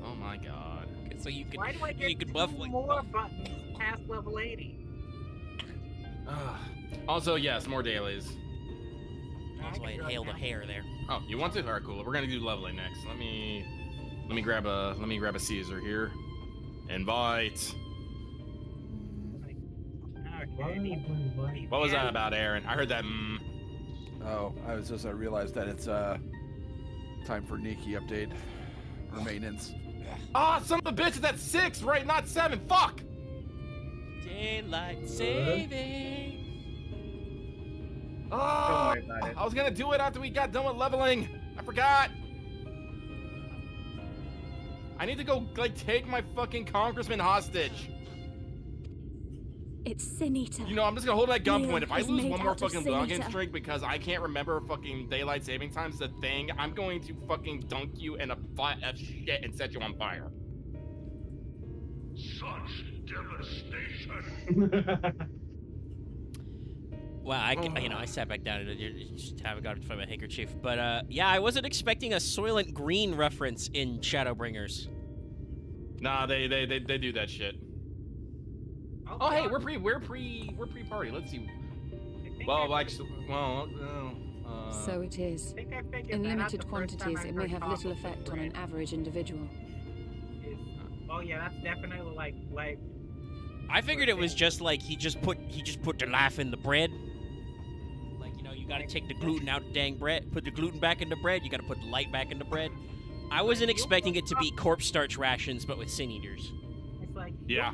Oh my God. So you can Why do I get you can two buff like more buttons past level 80? Also, yes, more dailies. That's why I inhaled a hair there. Oh, you want to? All right, cool. We're gonna do leveling next. Let me grab a Caesar here. Invite. Okay, What was that about, Aaron? I heard that. Oh, I realized that it's time for Nikki update or maintenance. Ah, son of a bitch! It's at 6, right? Not 7. Fuck. Daylight saving. Oh, Don't worry about it. I was gonna do it after we got done with leveling. I forgot. I need to go like take my fucking congressman hostage. It's Sin Eater. You know, I'm just gonna hold that gunpoint. Leon If I is lose made one more out of fucking Sin login Eater. streak because I can't remember fucking daylight saving times the thing, I'm going to fucking dunk you in a vat of shit and set you on fire. Such devastation. Well, I sat back down and just haven't got to find my handkerchief. But yeah, I wasn't expecting a Soylent Green reference in Shadowbringers. Nah, they do that shit. Oh hey, we're pre-party. Let's see. Well, actually, So it is. I think I figured In that out limited the first time quantities, I it may heard have talk little of the effect on an bread. average individual. Oh yeah, that's definitely like. I figured it was just like he just put the life in the bread. Like, you know, you gotta take the gluten out of dang bread, put the gluten back in the bread. You gotta put the light back in the bread. I wasn't expecting it to be corpse starch rations, but with sin eaters. It's like Yeah.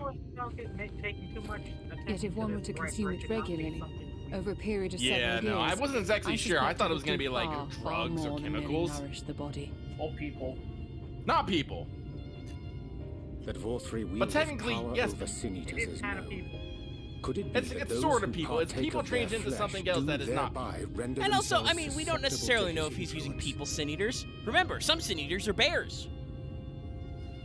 taking too much attention Yet if one were to consume it regularly, over a period of Yeah, several years, no, I wasn't exactly sure. I suspect thought it was would gonna do be like far, far drugs or more than merely chemicals. nourish the body. All people. Not people. That Vorthree But wields technically, power yes. over Sin Eaters It is is kind of known. people. Could it be It's that it's those sort who of people. It's partake people of their changed into flesh something else do that is not. thereby render And also, I themselves mean, we don't susceptible necessarily to know his if he's using influence? people sin eaters. Remember, some sin eaters are bears.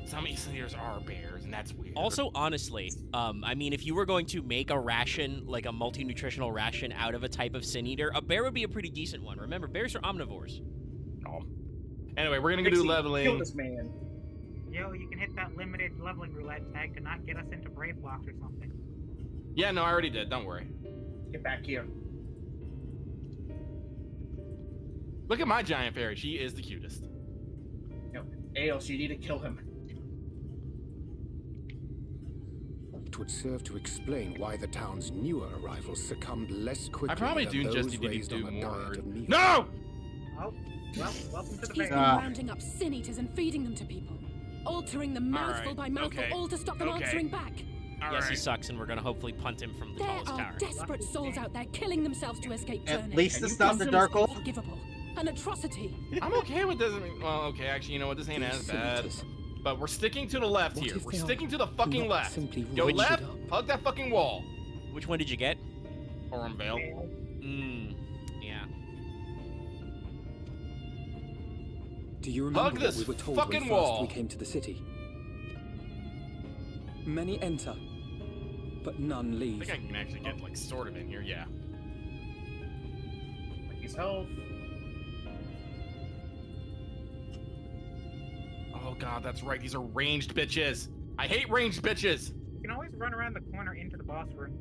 Some eaters are bears, and that's weird. Also, honestly, I mean, if you were going to make a ration, like a multi-nutritional ration out of a type of sin eater, a bear would be a pretty decent one. Remember, bears are omnivores. Oh. Anyway, we're gonna go do Kill leveling. this man. Yo, you can hit that limited leveling roulette tag to not get us into brave blocks or something. Yeah, no, I already did. Don't worry. Get back here. Look at my giant fairy. She is the cutest. No, Aos, you need to kill him. It would serve to explain why the town's newer arrivals succumbed less quickly I probably than do those just need to raised do on a more. diet of meat. No! Oh, well, welcome to the He's base. been rounding up sin eaters and feeding them to people, altering them mouthful right, by mouthful, okay, all to stop them okay. answering back. Yes, he sucks, and we're gonna hopefully punt him from the There tallest are tower. desperate souls out there killing themselves to escape At journey. least it's not the Dark Old. Unforgivable. An atrocity. I'm okay with this. Well, okay, actually, you know what? This ain't as bad. But we're sticking to the left What here. if We're they are sticking to the fucking not left. simply Go rigid left, up? hug that fucking wall. Which one did you get? Orum Vale. Yeah. Do you remember Hug what this we were told fucking when wall. first we came to the city? Many enter, but none I leave. think I can actually get, like, sort of in here, yeah. Like his health. Oh god, that's right. These are ranged bitches. I hate ranged bitches. You can always run around the corner into the boss room.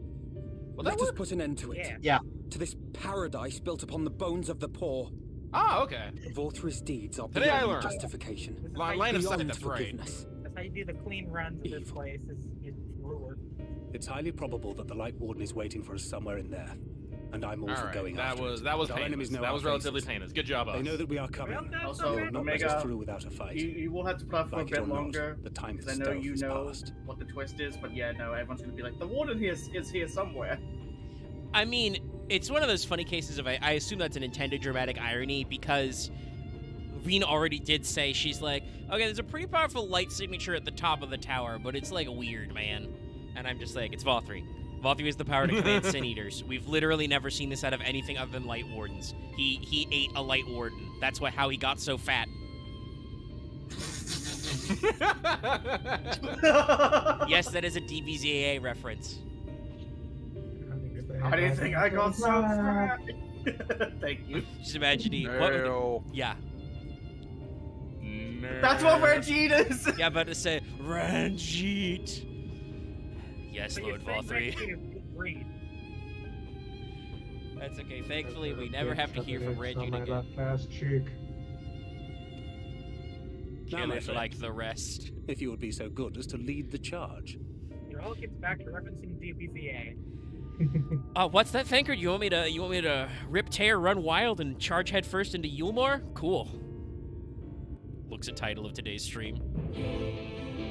Well, Let that us work. put an end to it. Yeah. To this paradise built upon the bones of the poor. Ah, okay. Vorthry's deeds are Today I beyond learned. justification. This is Line how of you, sight, Beyond that's right. forgiveness. that's how you do the clean runs of this place. Is lure. It's highly probable that the Light Warden is waiting for us somewhere in there, and I'm all for Alright, going that after was it. that was But our painless. enemies know That our was relatively faces. painless. Good job, us. They know that we are coming. Well, that's Also, okay. Not let Omega, us through without a fight. You will have to put up for Like a it or bit not, longer. the time for Because I know stealth you is know past. what the twist is, but yeah, no, everyone's gonna be like, the warden is here somewhere. I mean, it's one of those funny cases of I assume that's an intended dramatic irony because Rena already did say she's like, okay, there's a pretty powerful light signature at the top of the tower, but it's like weird, man. And I'm just like, it's Vothry. Vothry has the power to command sin eaters. We've literally never seen this out of anything other than light wardens. He ate a light warden. That's how he got so fat. Yes, that is a DBZAA reference. How do you think I got so fat? Thank you. Just imagine yeah. That's what Ranjit is! Yeah, I'm about to say, Ranjit. Yes, But you're Lord saying Vothry. Ranjit is good breed. That's okay. Thankfully, we never have to hear from Reggie on my again. left ass cheek. Now, Kill my it friend, like the rest. if you would be so good as to lead the charge. It all gets back to referencing DBZA. What's that, Thankard? You want me to rip, tear, run wild, and charge headfirst into Eulmore? Cool. Looks at title of today's stream.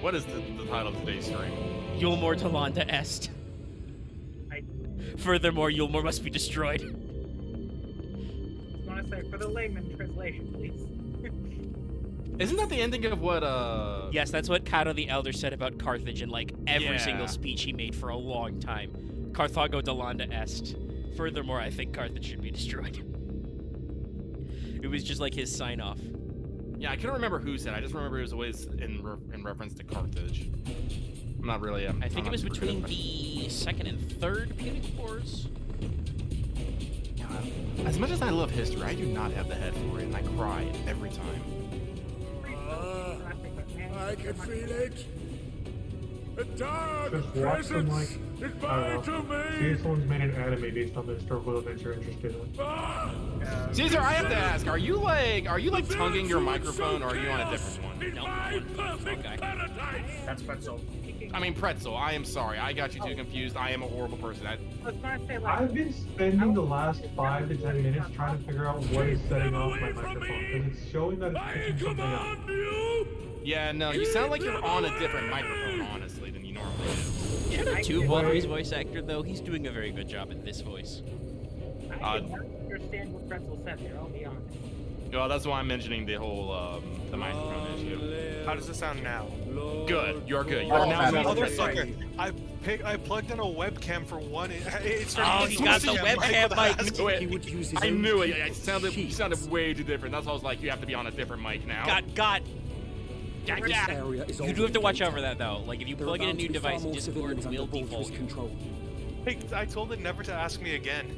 What is the title of today's stream? Eulmore Delanda Est. Furthermore, Eulmore must be destroyed. I just want to say, for the layman translation, please. Isn't that the ending of what, Yes, that's what Cato the Elder said about Carthage in, like, every Yeah. single speech he made for a long time. Carthago Delanda Est. Furthermore, I think Carthage should be destroyed. It was just like his sign-off. Yeah, I couldn't remember who said. I just remember it was always in reference to Carthage. I'm not really. I think it was between the second and third Punic Wars. As much as I love history, I do not have the head for it, and I cry every time. I can feel it. A dark Just watch some, like, is I don't know. See if someone's made an anime based on the historical events you're interested in. Caesar, I have to ask: Are you like tonguing your microphone, or are you on a different one? No, okay. That's Pretzel. I mean Pretzel. I am sorry. I got you too confused. I am a horrible person. I was gonna say, like, I've been spending the last 5 to 10 minutes trying to figure out what is setting off my microphone, because it's showing that it's picking something up. Yeah, no, you sound like you're on a different microphone, honestly, than you normally do. Shout out to Wolverine's voice actor, though. He's doing a very good job at this voice. I did not understand what Pretzel said there, I'll be honest. Well, that's why I'm mentioning the whole the microphone issue. How does it sound now? Good. You're good. You're now. Motherfucker! I plugged in a webcam for one. It started he got the webcam mic. He would use his I knew it. You sounded way too different. That's why I was like, you have to be on a different mic now. You do have to watch over that, though. Like, if you plug in a new device, Discord will default. Hey, I told it never to ask me again.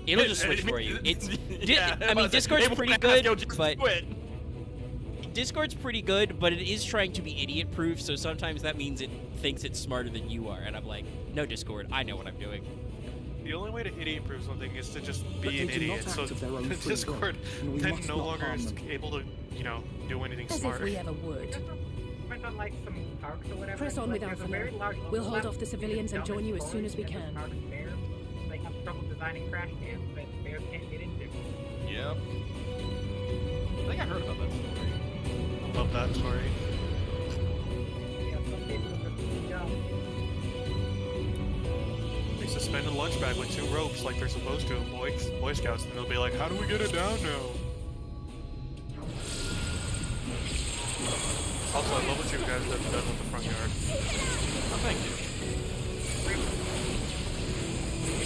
It'll just switch for you. I mean, Discord's pretty good, but Discord's pretty good, but it is trying to be idiot-proof. So sometimes that means it thinks it's smarter than you are, and I'm like, no, Discord, I know what I'm doing. The only way to idiot-prove something is to just be an idiot. So Discord then no longer is able to, do anything smart. As if we ever would. Went on, like, some parks or whatever. Press on with Alpha. We'll hold off the civilians and join you as soon as we can. They have trouble designing crash cams that bears can't get into. Yep. I think I heard about that story. Love that story. Yeah, some people just They suspend a lunch bag with 2 ropes like they're supposed to, Boy Scouts, and they'll be like, how do we get it down now? Also, I love what you guys have done with the front yard. Oh, thank you.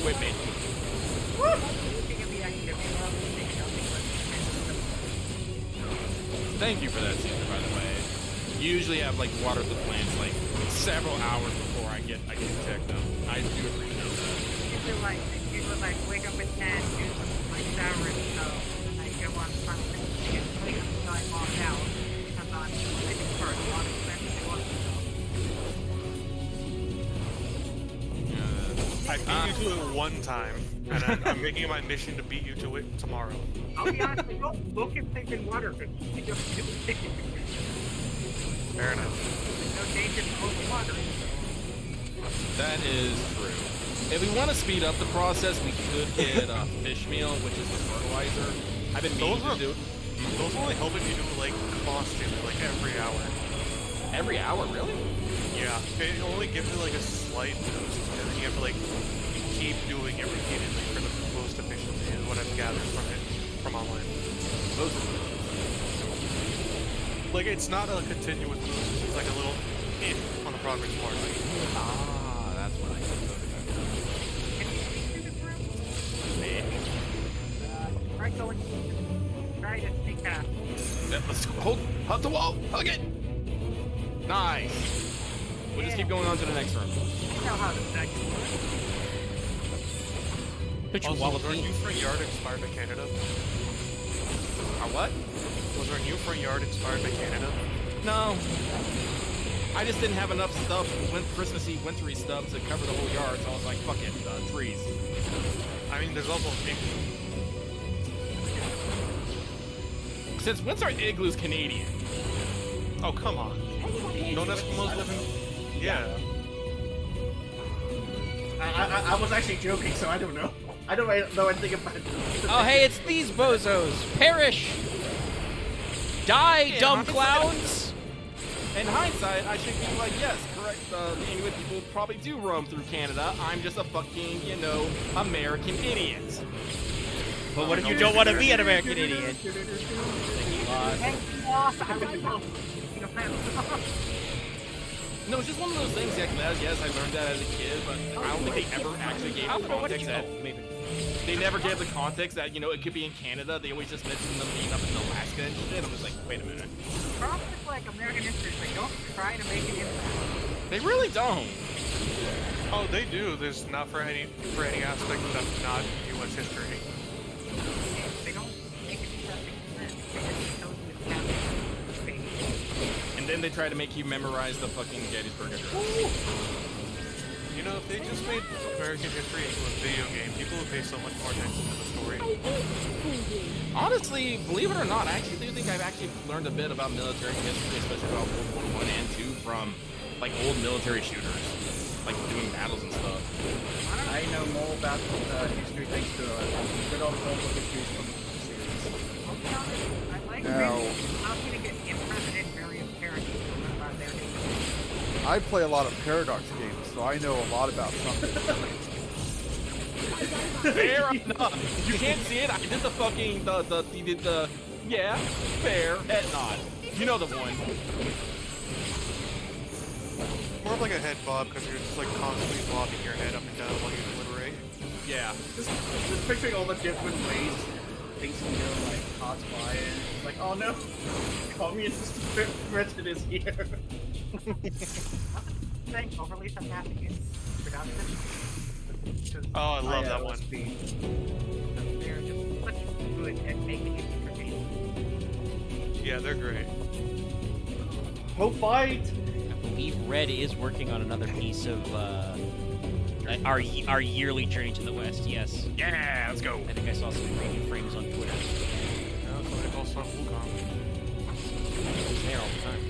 Wait, mate. Thank you for that, Caesar, by the way. Usually I have, like, water the plants, like, several hours before I get to check them. I do appreciate that. You would, like, wake up at 10, do some, like, shower and stuff, and I go on front of the and clean up the time off out, and on, I think for a lot of expensive work I beat you to it one time, and I'm making it my mission to beat you to it tomorrow. I'll be honest, don't look at things in water, because you just do it. Fair enough. There's no danger to overwatering. That is true. If we want to speed up the process, we could get fish meal, which is the fertilizer. I've been meaning to do. Those only help if you do, like, constantly, like, every hour. Every hour, really? Yeah. It only gives it, like, a slight boost, and then you have to, like, keep doing it repeatedly for the most efficiency, is what I've gathered from online. Like, it's not a continuous boost, it's like a little on the progress bar. That's what I can do. Try going, try to sneak past. Let's hug the wall, hug it. Nice. We'll just keep going on to the next room. You know how the next Also, was our new front yard inspired by Canada? Our what? Was our new front yard inspired by Canada? No. I just didn't have enough stuff, Christmassy, wintry stuff to cover the whole yard, so I was like, fuck it, trees. I mean, there's also Since when's our igloo's Canadian? Oh, come on. Don't Eskimos live in... Yeah. I was actually joking, so I don't know. I don't know anything about it. Oh, hey, it's these bozos. Perish. Die, dumb clowns. In hindsight, I should be like, yes, correct. The Inuit people probably do roam through Canada. I'm just a fucking, American idiot. But what if you don't want to be an American idiot? No, it's just one of those things. Yes, I learned that as a kid, but I don't think they ever actually gave the context that. They never gave the context that it could be in Canada. They always just mentioned them being up in Alaska and shit. I'm just like, wait a minute. The problem is like American history, they don't try to make it impact. They really don't. Oh, they do. There's not for any aspect that's not U.S. history. They don't make it interesting. And then they try to make you memorize the fucking Gettysburg Address. You know, if they just made American history into a video game, people would pay so much more attention to the story. Honestly, believe it or not, I actually do think I've actually learned a bit about military history, especially about World War I and II, from like old military shooters, like doing battles and stuff. I know more about history thanks to good old World histories from the series. I like how can you get in-president various characters about their history. I play a lot of Paradox games, so I know a lot about something. Fair enough. You can't see it. I did the fucking fair head nod. You know the one. More of like a head bob because you're just like constantly bobbing your head up and down while you deliberate. Yeah. Just picturing all the different ways things can go, like cards flying. Like, oh no, communist president is here. Saying overly sarcastic in production. Oh, I love that one. They're just such good at making it entertaining. Yeah, they're great. Go fight! I believe Red is working on another piece of our yearly journey to the West. Yes. Yeah, let's go. I think I saw some preview frames on Twitter. Yeah, that's what I call some Wukong. He's there all the time.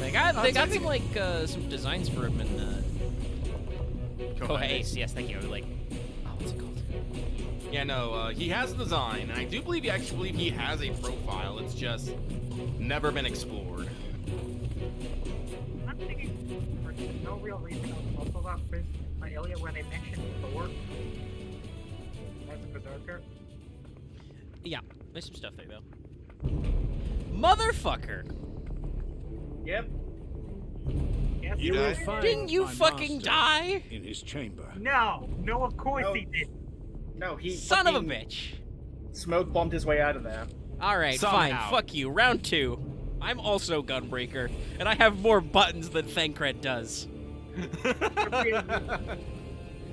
They got some like some designs for him in Kohace. Yes, thank you. Like, oh, what's it called? Yeah, no, he has a design, and I do believe he has a profile. It's just never been explored. I'm thinking there's no real reason also about Ilya where they mentioned Thor as a berserker. Yeah, there's some stuff there though. Motherfucker. Yep. Yes, You will find Didn't you my fucking master die? in his chamber. No, of course he did. No, he Son of a bitch. Smoke bombed his way out of there. All right, fine. Fuck you. Round 2. I'm also Gunbreaker, and I have more buttons than Thancred does.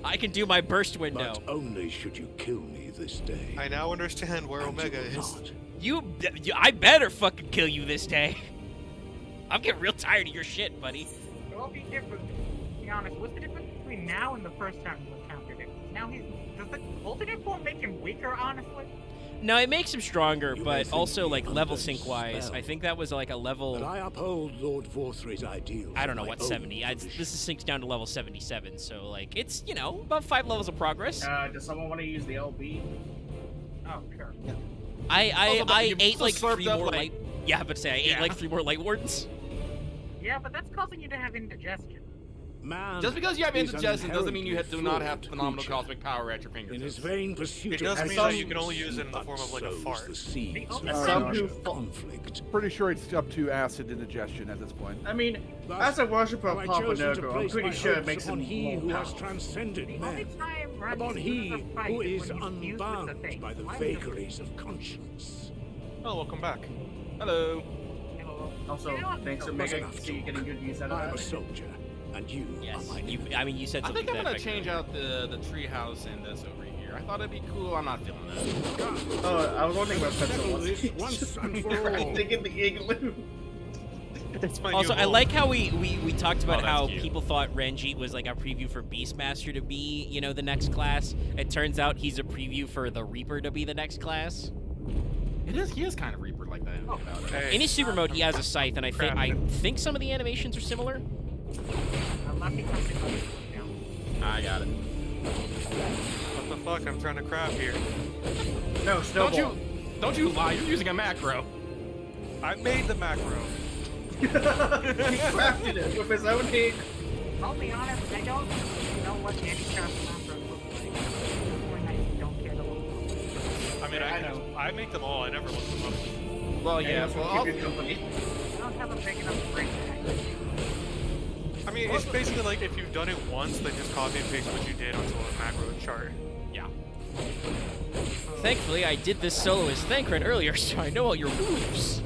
I can do my burst window. But only should you kill me this day. I now understand where Omega is. I better fucking kill you this day. I'm getting real tired of your shit, buddy. It'll be different. To be honest, what's the difference between now and the first time you encountered him? Now does the alternate form make him weaker, honestly? No, it makes him stronger, but also like level sync wise, I think that was like a level. But I uphold Lord Vorthry's ideals. I don't know what 70. This is synced down to level 77, so like it's about 5 levels of progress. Does someone want to use the LB? Oh sure. Yeah. I ate like 3 more like... light. Yeah, but say I ate like 3 more light wardens. Yeah, but that's causing you to have indigestion. Man, just because you have indigestion doesn't mean you do not have phenomenal cosmic power at your fingertips. In his vain pursuit, it does mean that you can only use it in the form of like a fart. The seeds of conflict. Pretty sure it's up to acid indigestion at this point. I mean, as a worshipper of Papa Nogo, I'm pretty sure it makes him he more who has powerful. transcended man, upon he who is unbound by the vagaries of conscience. Oh, welcome back. Hello. Also, thanks to Mega getting good use out of that. I'm a soldier, and you are my you said I something. think I'm gonna change out the treehouse and this over here. I thought it'd be cool. I'm not feeling that. Oh, I was wondering what pencil was. Once and for all. I'm thinking the igloo. It's my Also, new I home. like how we talked about Oh, that's how cute. people thought Renji was like a preview for Beastmaster to be, the next class. It turns out he's a preview for the Reaper to be the next class. He is kind of Reaper like that. Oh, hey, In his super mode, he has a scythe, and I crafting. think some of the animations are similar. I got it. What the fuck? I'm trying to craft here. No, snowball. Don't you lie. You're using a macro. I made the macro. He crafted it with his own hand. I'll be honest, I don't know what the Anycraft macro looks like. I don't care to look. I mean, I make them all. I never look them up. Well, yeah. Well, Well, keep your company. I don't have a big enough brain to actually. I mean, it's basically like if you've done it once, then just copy and paste what you did onto a macro chart. yeah. Thankfully, I did this solo as Thancred earlier, so I know all your moves.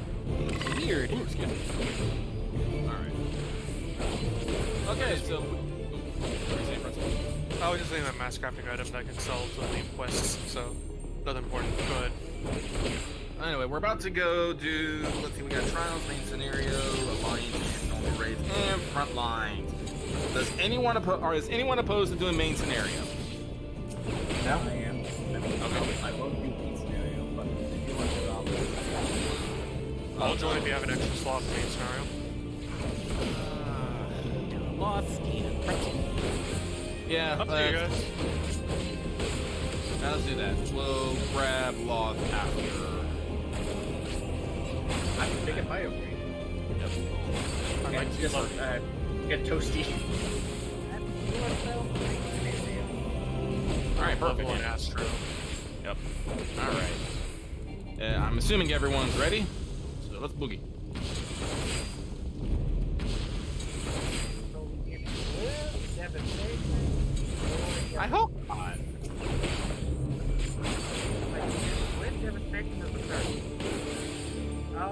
Weird. Ooh, excuse me. All right. Okay, so. I was just saying that mass crafting item that can sell to leave quests, so nothing important. Go ahead. Anyway, we're about to go do. Let's see, we got trials, main scenario, alliance, normal raids, and front lines. Is anyone opposed to doing main scenario? No, I am. Okay. I won't do main scenario, but if you want to, I'll join if you have an extra slot for main scenario. Lost and pretzel. Yeah, Up to you guys. now let's do that. We'll grab Loth after. I can take a bio break. Yep. Okay, just get toasty. All right, perfect. Level 1 Astro. Yep. All right. I'm assuming everyone's ready, so let's boogie. I hope not.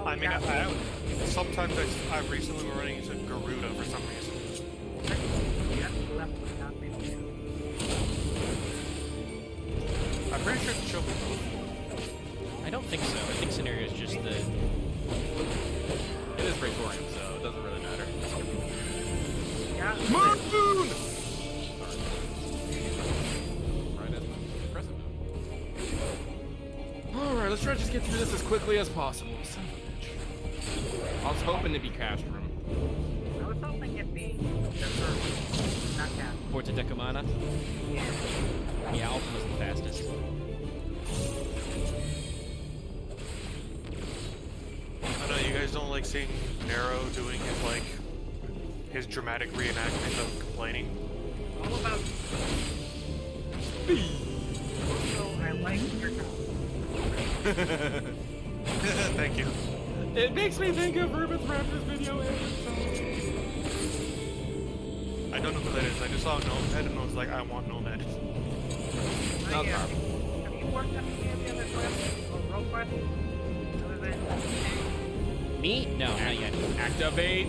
I mean, sometimes I've recently been running into Garuda for some reason. I'm pretty sure it's Chocobo. I don't think so. I think scenario is just the. It is Praetorium, so it doesn't really matter. Moon! Right as crescent moon. Alright, let's try to just get through this as quickly as possible. Son of a bitch. I was hoping to be cast room. I was hoping it'd be not that. Porta Decumana? Yeah, Ultima's the fastest. I know you guys don't like seeing Nero doing his dramatic reenactment of complaining. All about also, I like your Thank you. It makes me think of Ruben's Raptors video every I don't know who that is. I just saw Gnome Head and I was like, I want Gnome Head. time. Have you worked on any of the other quests or role quests? Other than Me? No, not yet. Activate.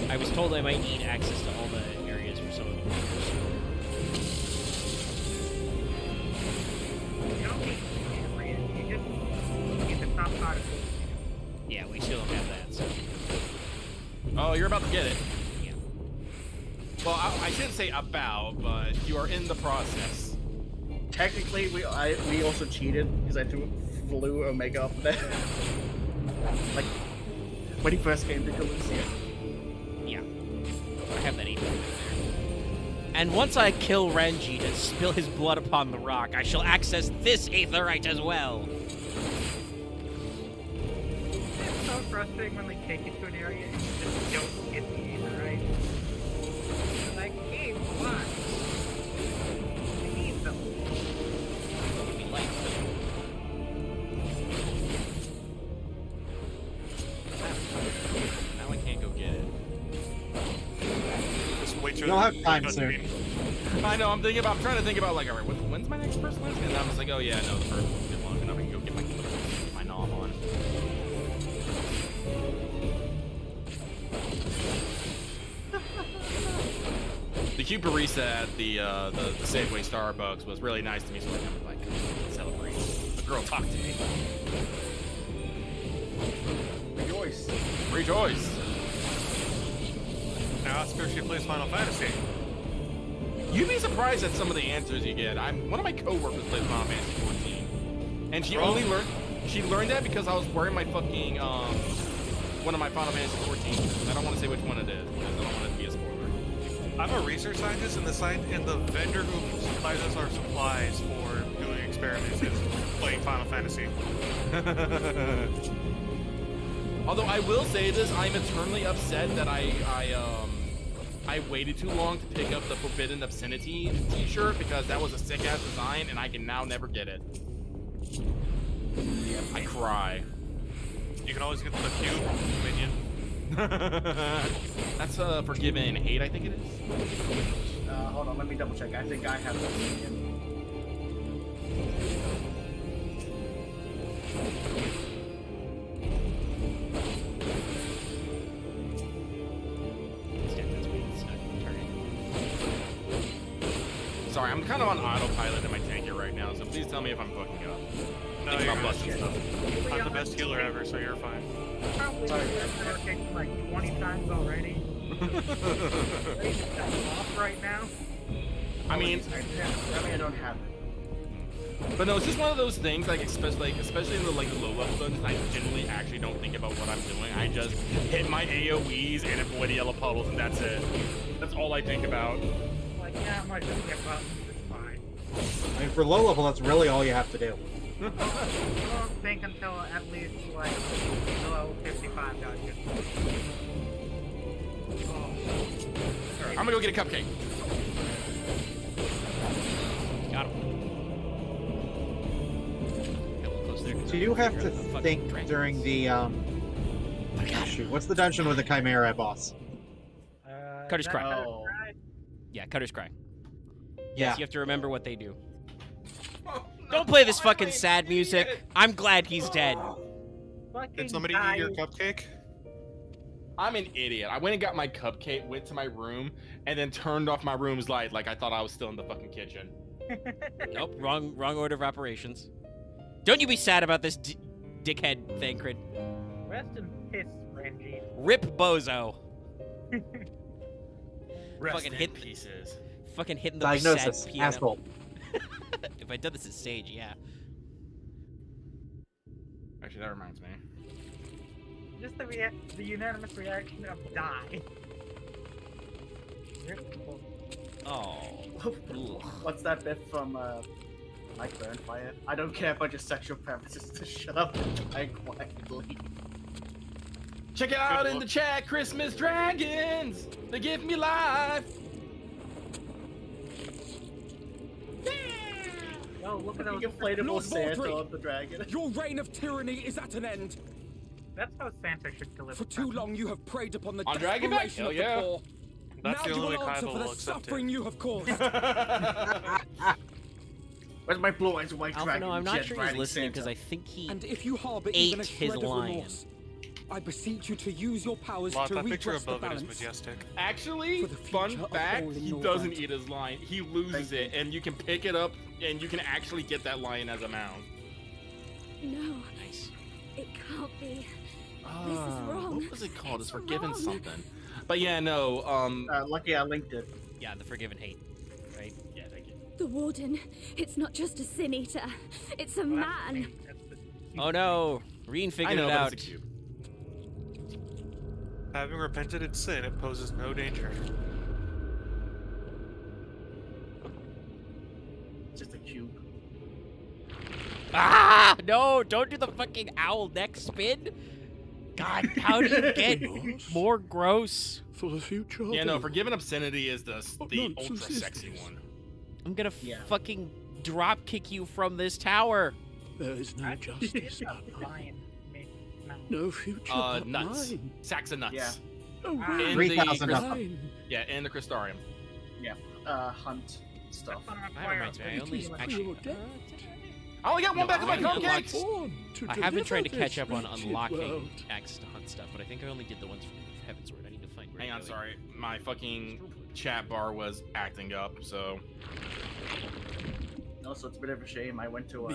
I was told I might need access to all the areas for some of them. you don't need you just need the top part of it. Yeah, we still don't have that, so. Oh, you're about to get it. Yeah. Well, I shouldn't say about, but you are in the process. Technically, we also cheated because I flew Omega up there. Like when he first came to Calusia. Yeah. I have that 8 there. And once I kill Renji to spill his blood upon the rock, I shall access this aetherite as well. It's so frustrating when they take you to an area and you just don't get the aetherite. You're like, hey, why? I need them. Give me light. Now I can't go get it. Just wait till You don't have time, done sir. eating. I know. I'm trying to think about like, all right, when's my next first list? And I'm just like, oh yeah, no, the first one's been long enough. I can go get my nom on. The cute barista at the Safeway Starbucks was really nice to me, so I kind of like celebrate. The girl talked to me. Rejoice. Rejoice. Oscar, she plays Final Fantasy. You'd be surprised at some of the answers you get. One of my coworkers plays Final Fantasy 14, and she learned that because I was wearing my fucking one of my Final Fantasy 14. I don't want to say which one it is because I don't want it to be a spoiler. I'm a research scientist, and the vendor who supplies us our supplies for doing experiments is playing Final Fantasy. Although I will say this, I'm eternally upset that I waited too long to pick up the Forbidden Obscenity t-shirt because that was a sick-ass design and I can now never get it. I cry. You can always get the cube minion. That's Forgiven Hate, I think it is. Hold on, let me double check. I think I have that minion. Sorry, I'm kind of on autopilot in my tank here right now, so please tell me if I'm fucking up. No, you're good. I'm the best healer ever, so you're fine. Probably working like 20 times already. Off right now. I mean, I don't have it. But no, it's just one of those things, like especially in the the low level dungeons, I generally actually don't think about what I'm doing. I just hit my AoEs and avoid the yellow puddles, and that's it. That's all I think about. Like, yeah, I might just get buttons, it's fine. I mean, for low level, that's really all you have to do. I won't think until at least, like, below 55 dungeons. I'm gonna go get a cupcake. Got him. So you have to think during the shoot, what's the dungeon with the Chimera boss? Cutter's Cry. Oh. Yeah, Cutter's Cry. Yeah. Yes, you have to remember what they do. Don't play this fucking sad music. I'm glad he's dead. Did somebody eat your cupcake? I'm an idiot. I went and got my cupcake, went to my room, and then turned off my room's light like I thought I was still in the fucking kitchen. Nope, wrong order of operations. Don't you be sad about this dickhead Thancred. Rest in piss, Renji. Rip Bozo. Rest in pieces. Fucking hitting the Diagnosis, sad piano. asshole. If I'd done this at stage, yeah. Actually, that reminds me. Just the unanimous reaction of die. Oh. What's that bit from Mike Baronfire? I don't care about your sexual preferences, to shut up and die quietly. Check it out in the chat, Christmas Dragons! They give me life! Oh, look at those inflatable Lord Santa Baldry. of the dragon. Your reign of tyranny is at an end. That's how Santa should deliver. For too long you have preyed upon the On Dragon Back? desperation Hell of yeah. the poor. That's now the you only will way answer Kaiba for the will accept suffering it. you have caused. Where's my blue eyes white Alpha, dragon? no, I'm not jet sure he's riding listening Santa? because I think he And if you harbor ate even a his shred of lion. remorse, I beseech you to use your powers Lot, to that picture redress the above it is balance. majestic. Actually, For the fun future of fact, all in he your doesn't right. eat his lion. He loses it, and you can pick it up, and you can actually get that lion as a mount. No. Nice. It can't be. This is wrong. What was it called? It's It's Forgiven wrong. something. But yeah, no, lucky I linked it. Yeah, the Forgiven Hate, right? Yeah, thank you. The Warden. It's not just a sin eater. It's a man. Oh no, Reen I figured know, it but out. it's a cube. Having repented in sin, it poses no danger. It's just a cube. Ah! No, don't do the fucking owl neck spin. God, how do you get more gross? For the future. Yeah, no, Forgiven Obscenity is the nonsense ultra is sexy this? one. I'm gonna fucking drop kick you from this tower. There is no justice. Lion. No future but Nuts. mine. Sacks of nuts. Yeah. Oh, In 3,000 the of them. mine. Yeah, in the Crystarium. Yeah. Hunt stuff. That reminds me, I only actually. I only got one back of my I only cupcakes! Born to I have been trying to deliver catch up on this unlocking wretched world. Axe to Hunt stuff, but I think I only did the ones from Heavensward. I need to find where Hang to on, go. sorry. My fucking chat bar was acting up, so. Also, it's a bit of a shame. I went to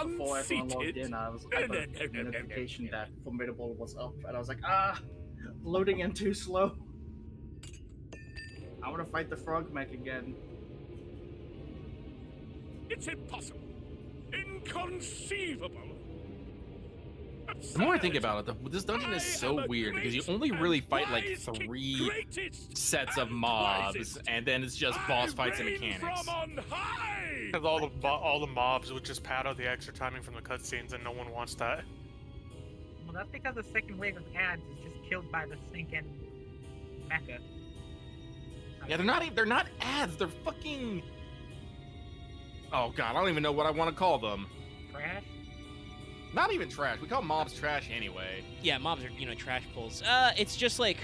before everyone logged in, I got a notification that Formidable was up, and I was like, loading in too slow. I want to fight the frog mech again. It's impossible. Inconceivable. The more I think about it, this dungeon is so weird because you only really fight like 3 sets of mobs, and then it's just boss fights and mechanics. And all the mobs would just pad out the extra timing from the cutscenes, and no one wants that. Well, that's because the second wave of ads is just killed by the stinking mecha. Yeah, they're not ads. They're fucking. Oh god, I don't even know what I want to call them. Trash? Not even trash. We call mobs trash anyway. Yeah, mobs are, trash pulls. It's just like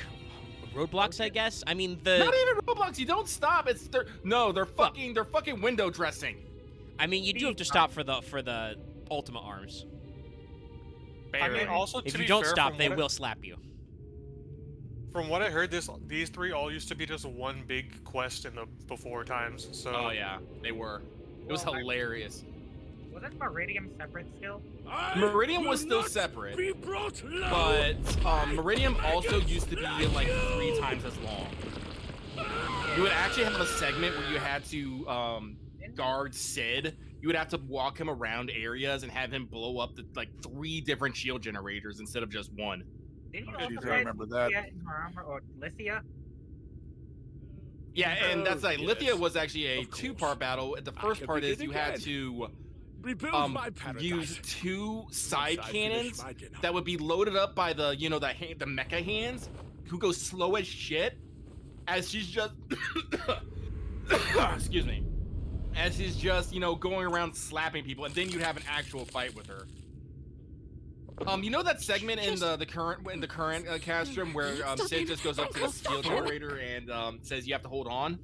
roadblocks, I guess. I mean, the Not even roadblocks. You don't stop. They're fucking window dressing. I mean, you do have to stop for the ultimate arms. I mean, also, if to you be don't fair, stop, they will slap you. From what I heard, these 3 all used to be just one big quest in the before times. So. Oh yeah, they were. It was hilarious. Wasn't Meridian separate still? Meridian was still separate, but Meridian also used to be like 3 times as long. You would actually have a segment where you had to guard Sid. You would have to walk him around areas and have him blow up the 3 different shield generators instead of just 1. Didn't you Oh, also geez, I guys remember that. Lithia in her armor, or Lithia? Yeah, and that's like Lithia was actually a 2-part battle. The first part is you had to use 2 side cannons that would be loaded up by the the mecha hands, who go slow as shit, as she's just excuse me, as she's just going around slapping people, and then you'd have an actual fight with her. You know that segment in the current castrum where Sid just goes up to the steel generator and says you have to hold on?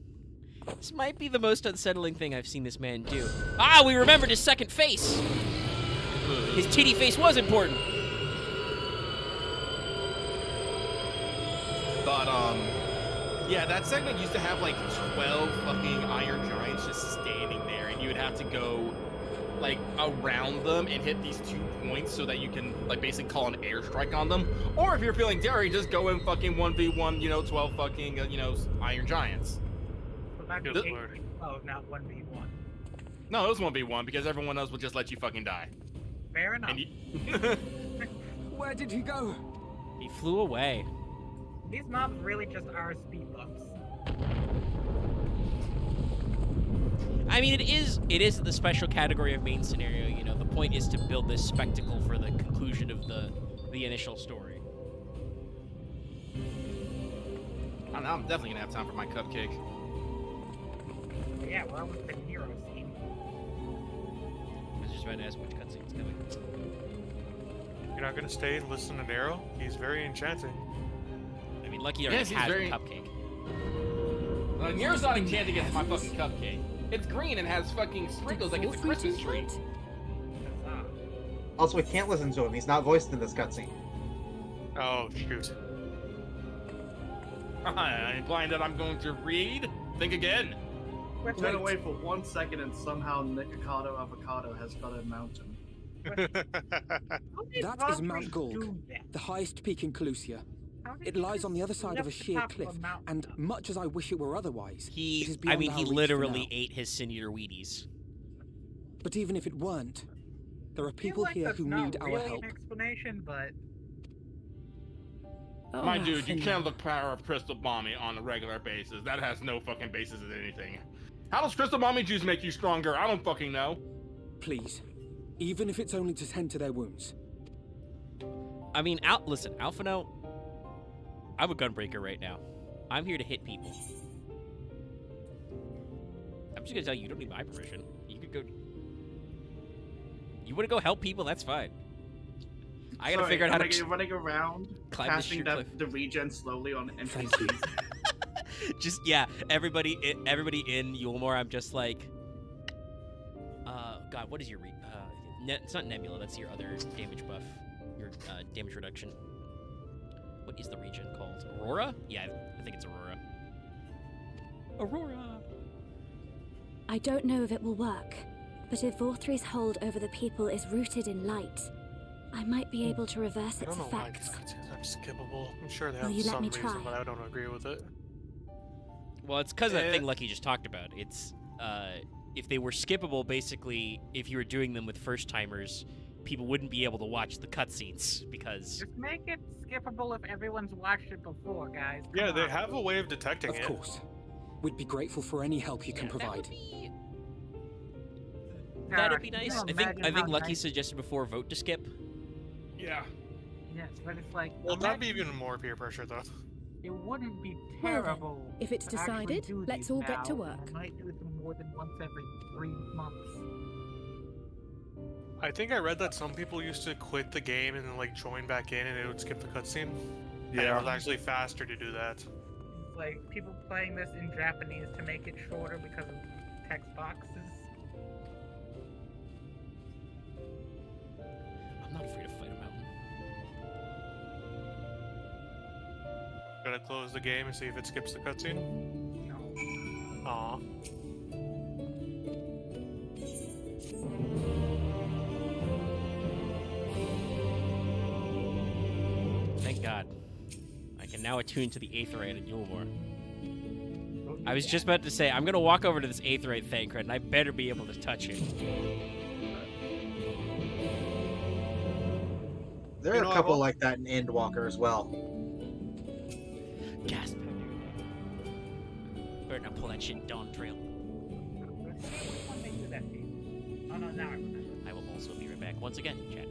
This might be the most unsettling thing I've seen this man do. Ah, we remembered his second face. His titty face was important. But yeah, that segment used to have like 12 fucking iron giants just standing there, and you would have to go around them and hit these 2 points so that you can basically call an airstrike on them. Or if you're feeling daring, just go in fucking 1v1, 12 fucking iron giants. So back to not 1v1. No, it was 1v1 because everyone else would just let you fucking die. Fair enough. Where did he go? He flew away. These mobs really just are speed bumps. I mean, it is the special category of main scenario. The point is to build this spectacle for the conclusion of the initial story. I don't know, I'm definitely gonna have time for my cupcake. Yeah, we're almost at Nero scene. I was just about to ask which cutscene's coming. You're not gonna stay and listen to Nero? He's very enchanting. I mean, lucky you already has the cupcake. Nero's not enchanting against my fucking cupcake. It's green and has fucking sprinkles like it's a Christmas tree. Also, we can't listen to him. He's not voiced in this cutscene. Oh, shoot. Implying that I'm going to read? Think again. We're going to wait for 1 second and somehow Nikocado Avocado has got a mountain. That is Mount Gorg, the highest peak in Calusia. It lies on the other side of a sheer cliff, and much as I wish it were otherwise, it is beyond our he reach literally for now. ate his senior Wheaties. But even if it weren't, there are people here who need our help. An explanation, but my dude, you can't look power of Crystal Mommy on a regular basis. That has no fucking basis in anything. How does Crystal Mommy juice make you stronger? I don't fucking know. Please, even if it's only to tend to their wounds. I mean, listen, Alphino, I'm a gunbreaker right now. I'm here to hit people. I'm just gonna tell you, you don't need my permission. You could go. You want to go help people? That's fine. I gotta figure out how to. You're running around, casting the regen slowly on NPCs. Just everybody in Eulmore. I'm just like, God, what is your it's not Nebula. That's your other damage buff, your damage reduction. What is the region called? Aurora? Yeah, I think it's Aurora. Aurora! I don't know if it will work, but if Vorthri's hold over the people is rooted in light, I might be able to reverse its effects. I'm skippable. I'm sure they Will have you let some me reason, try? but I don't agree with it. Well, it's because of that thing Lucky just talked about. It's if they were skippable, basically, if you were doing them with first-timers, people wouldn't be able to watch the cutscenes because... Just make it skippable if everyone's watched it before, guys. Yeah, they have a way of detecting it. Of course. We'd be grateful for any help you can provide. That'd be nice. I think Lucky suggested before vote to skip. Yeah. Yes, but it's like... Well, that'd be even more peer pressure, though. It wouldn't be terrible. Well, if it's decided, let's all get to work. I might do it more than once every 3 months. I think I read that some people used to quit the game and then like join back in and it would skip the cutscene. Yeah. And it was actually faster to do that. It's like people playing this in Japanese to make it shorter because of text boxes. I'm not afraid to fight a mountain. Gotta close the game and see if it skips the cutscene? No. Aw. Thank God. I can now attune to the Aetheryte in Eulmore. I was just about to say, I'm gonna walk over to this Aetheryte Thancred, and I better be able to touch it. There are a couple like that in Endwalker as well. Gasp. Better not pull that shit in Dawn Trail. Oh no, now I remember. I will also be right back once again, chat.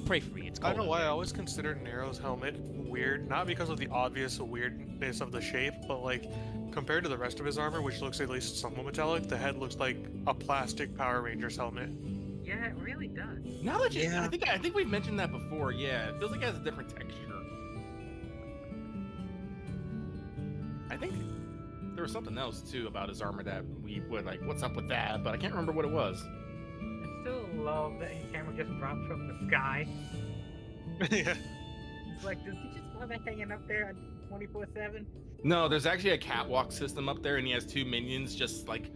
Pray for me, it's cold. I don't know why I always considered Nero's helmet weird, not because of the obvious weirdness of the shape, but like compared to the rest of his armor, which looks at least somewhat metallic, the head looks like a plastic Power Rangers helmet. Yeah, it really does. Now that you, I think we've mentioned that before. Yeah, it feels like it has a different texture. I think there was something else too about his armor that we would like. What's up with that? But I can't remember what it was. I still love that his camera just drops from the sky. Yeah. It's like, does he just have it hanging up there 24/7? No, there's actually a catwalk system up there, and he has 2 minions just like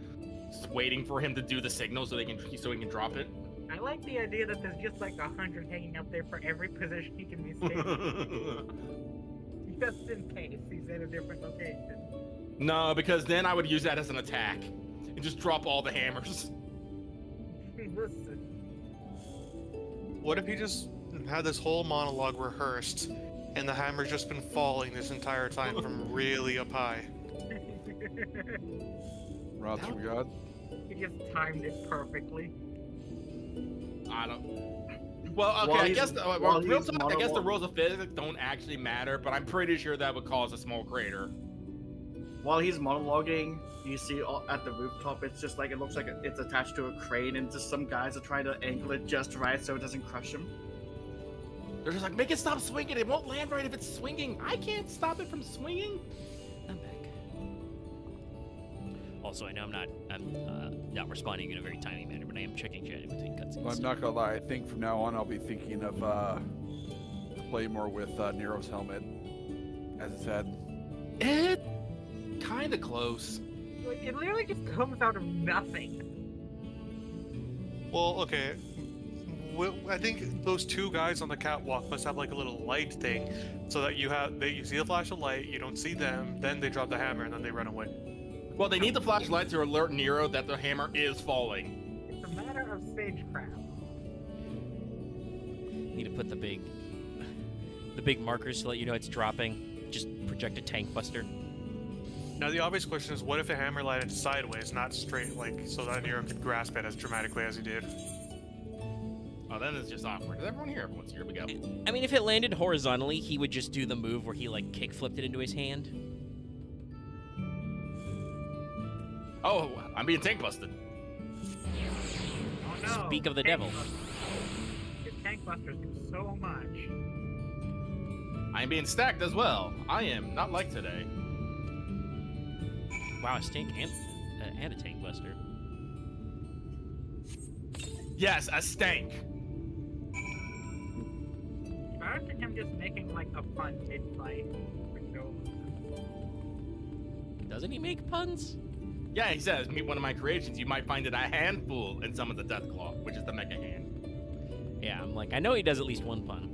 waiting for him to do the signal so he can drop it. I like the idea that there's just like 100 hanging up there for every position he can be staying. Just in case he's at a different location. No, because then I would use that as an attack and just drop all the hammers. Listen. What if he just had this whole monologue rehearsed and the hammer's just been falling this entire time from really up high? Wrath of God. He just timed it perfectly. I don't. Well, okay, I guess the rules of physics don't actually matter, but I'm pretty sure that would cause a small crater. While he's monologuing, you see at the rooftop, it's just like, it looks like it's attached to a crane, and just some guys are trying to angle it just right so it doesn't crush him. They're just like, make it stop swinging. It won't land right if it's swinging. I can't stop it from swinging. I'm back. Also, I know I'm not responding in a very timely manner, but I am checking chat in between cutscenes. Well, I'm not gonna lie. I think from now on I'll be thinking of play more with Nero's helmet as his head. It kind of close. It literally just comes out of nothing. Well, okay. I think those 2 guys on the catwalk must have like a little light thing, so that you see the flash of light, you don't see them, then they drop the hammer, and then they run away. Well, they need the flashlight to alert Nero that the hammer is falling. It's a matter of stagecraft. Need to put the big markers to let you know it's dropping. Just project a tank buster. Now the obvious question is, what if a hammer landed sideways, not straight, like so that Nero could grasp it as dramatically as he did? Oh, then it's just awkward. Is everyone here? Everyone's here. We go. I mean, if it landed horizontally, he would just do the move where he like kick flipped it into his hand. Oh, I'm being tank busted. Oh no! Speak of the devil. His tank busters do so much. I'm being stacked as well. I am not like today. Wow, a stink and a tank buster. Yes, a stank. Imagine him just making like a fun mid-fight. Doesn't he make puns? Yeah, he says, meet one of my creations. You might find it a handful in some of the Deathclaw, which is the mecha hand. Yeah, I'm like, I know he does at least one pun.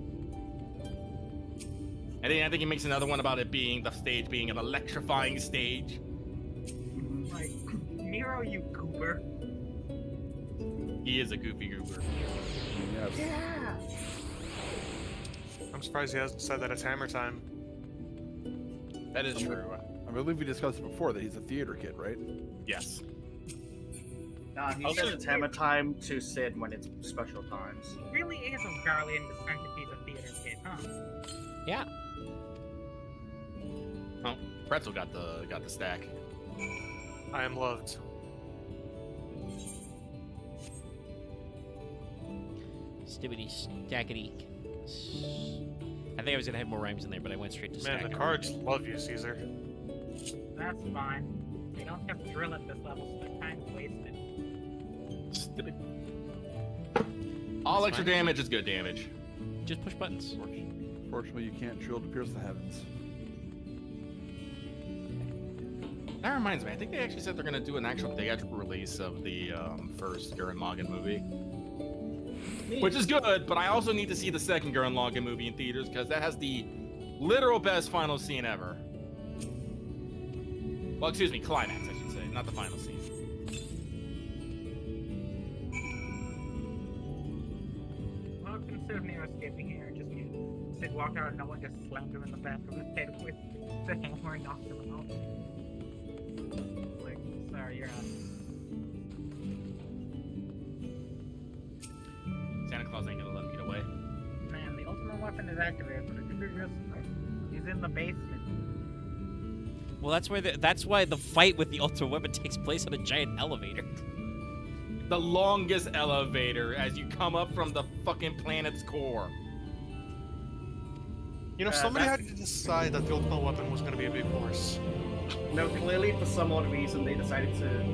And then I think he makes another one about it being the stage being an electrifying stage. Like, Nero, you goober. He is a goofy goober. Yes. Yeah. I'm surprised he hasn't said that it's hammer time. That is true. I believe we discussed it before that he's a theater kid, right? Yes. Nah, he says it's hammer time to Sid when it's special times. He really is a Garly in the sense if he's a theater kid, huh? Yeah. Oh, Pretzel got the stack. I am loved. Stibbity stackety. I think I was gonna have more rhymes in there, but I went straight to stack. Man, the cards love you, Caesar. That's fine. We don't have to drill at this level, so the time's wasted. Stupid. All extra damage is good damage. Just push buttons. Fortunately, you can't drill to pierce the heavens. That reminds me, I think they actually said they're going to do an actual theatrical release of the first Gurren Lagann movie. Which is good, but I also need to see the second Gurren Lagann movie in theaters because that has the literal best final scene ever. Well, excuse me, climax, I should say, not the final scene. Well, instead of Nero escaping here, just Sid walk out and no one just slammed him in the back of his head with the hammer and knocked him out. Like, sorry, you're out. Santa Claus ain't gonna let him get away. Man, the ultimate weapon is activated, but he's in the basement. Well, that's why the fight with the ultimate weapon takes place on a giant elevator. The longest elevator as you come up from the fucking planet's core. You know, somebody had to decide that the ultimate weapon was going to be a big force. No, clearly for some odd reason they decided to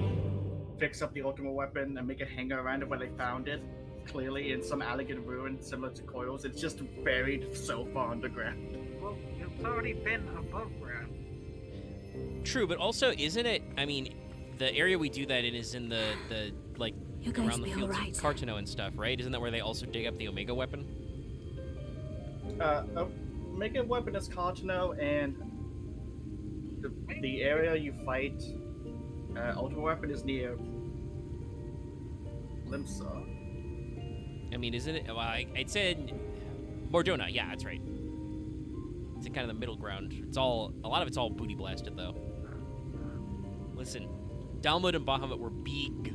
fix up the ultimate weapon and make a hangar around it where they found it. Clearly in some elegant ruin similar to Coil's. It's just buried so far underground. Well, it's already been above ground. True, but also, isn't it? I mean, the area we do that in is in the like around the fields of Cartano and stuff, right? Isn't that where they also dig up the Omega weapon? Omega weapon is Cartano, and the area you fight ultimate weapon is near Limsa. I mean, isn't it? Well, I'd say Mordona. Yeah, that's right. It's in kind of the middle ground. It's all a lot of it's all booty blasted though. Listen, Dalmud and Bahamut were big.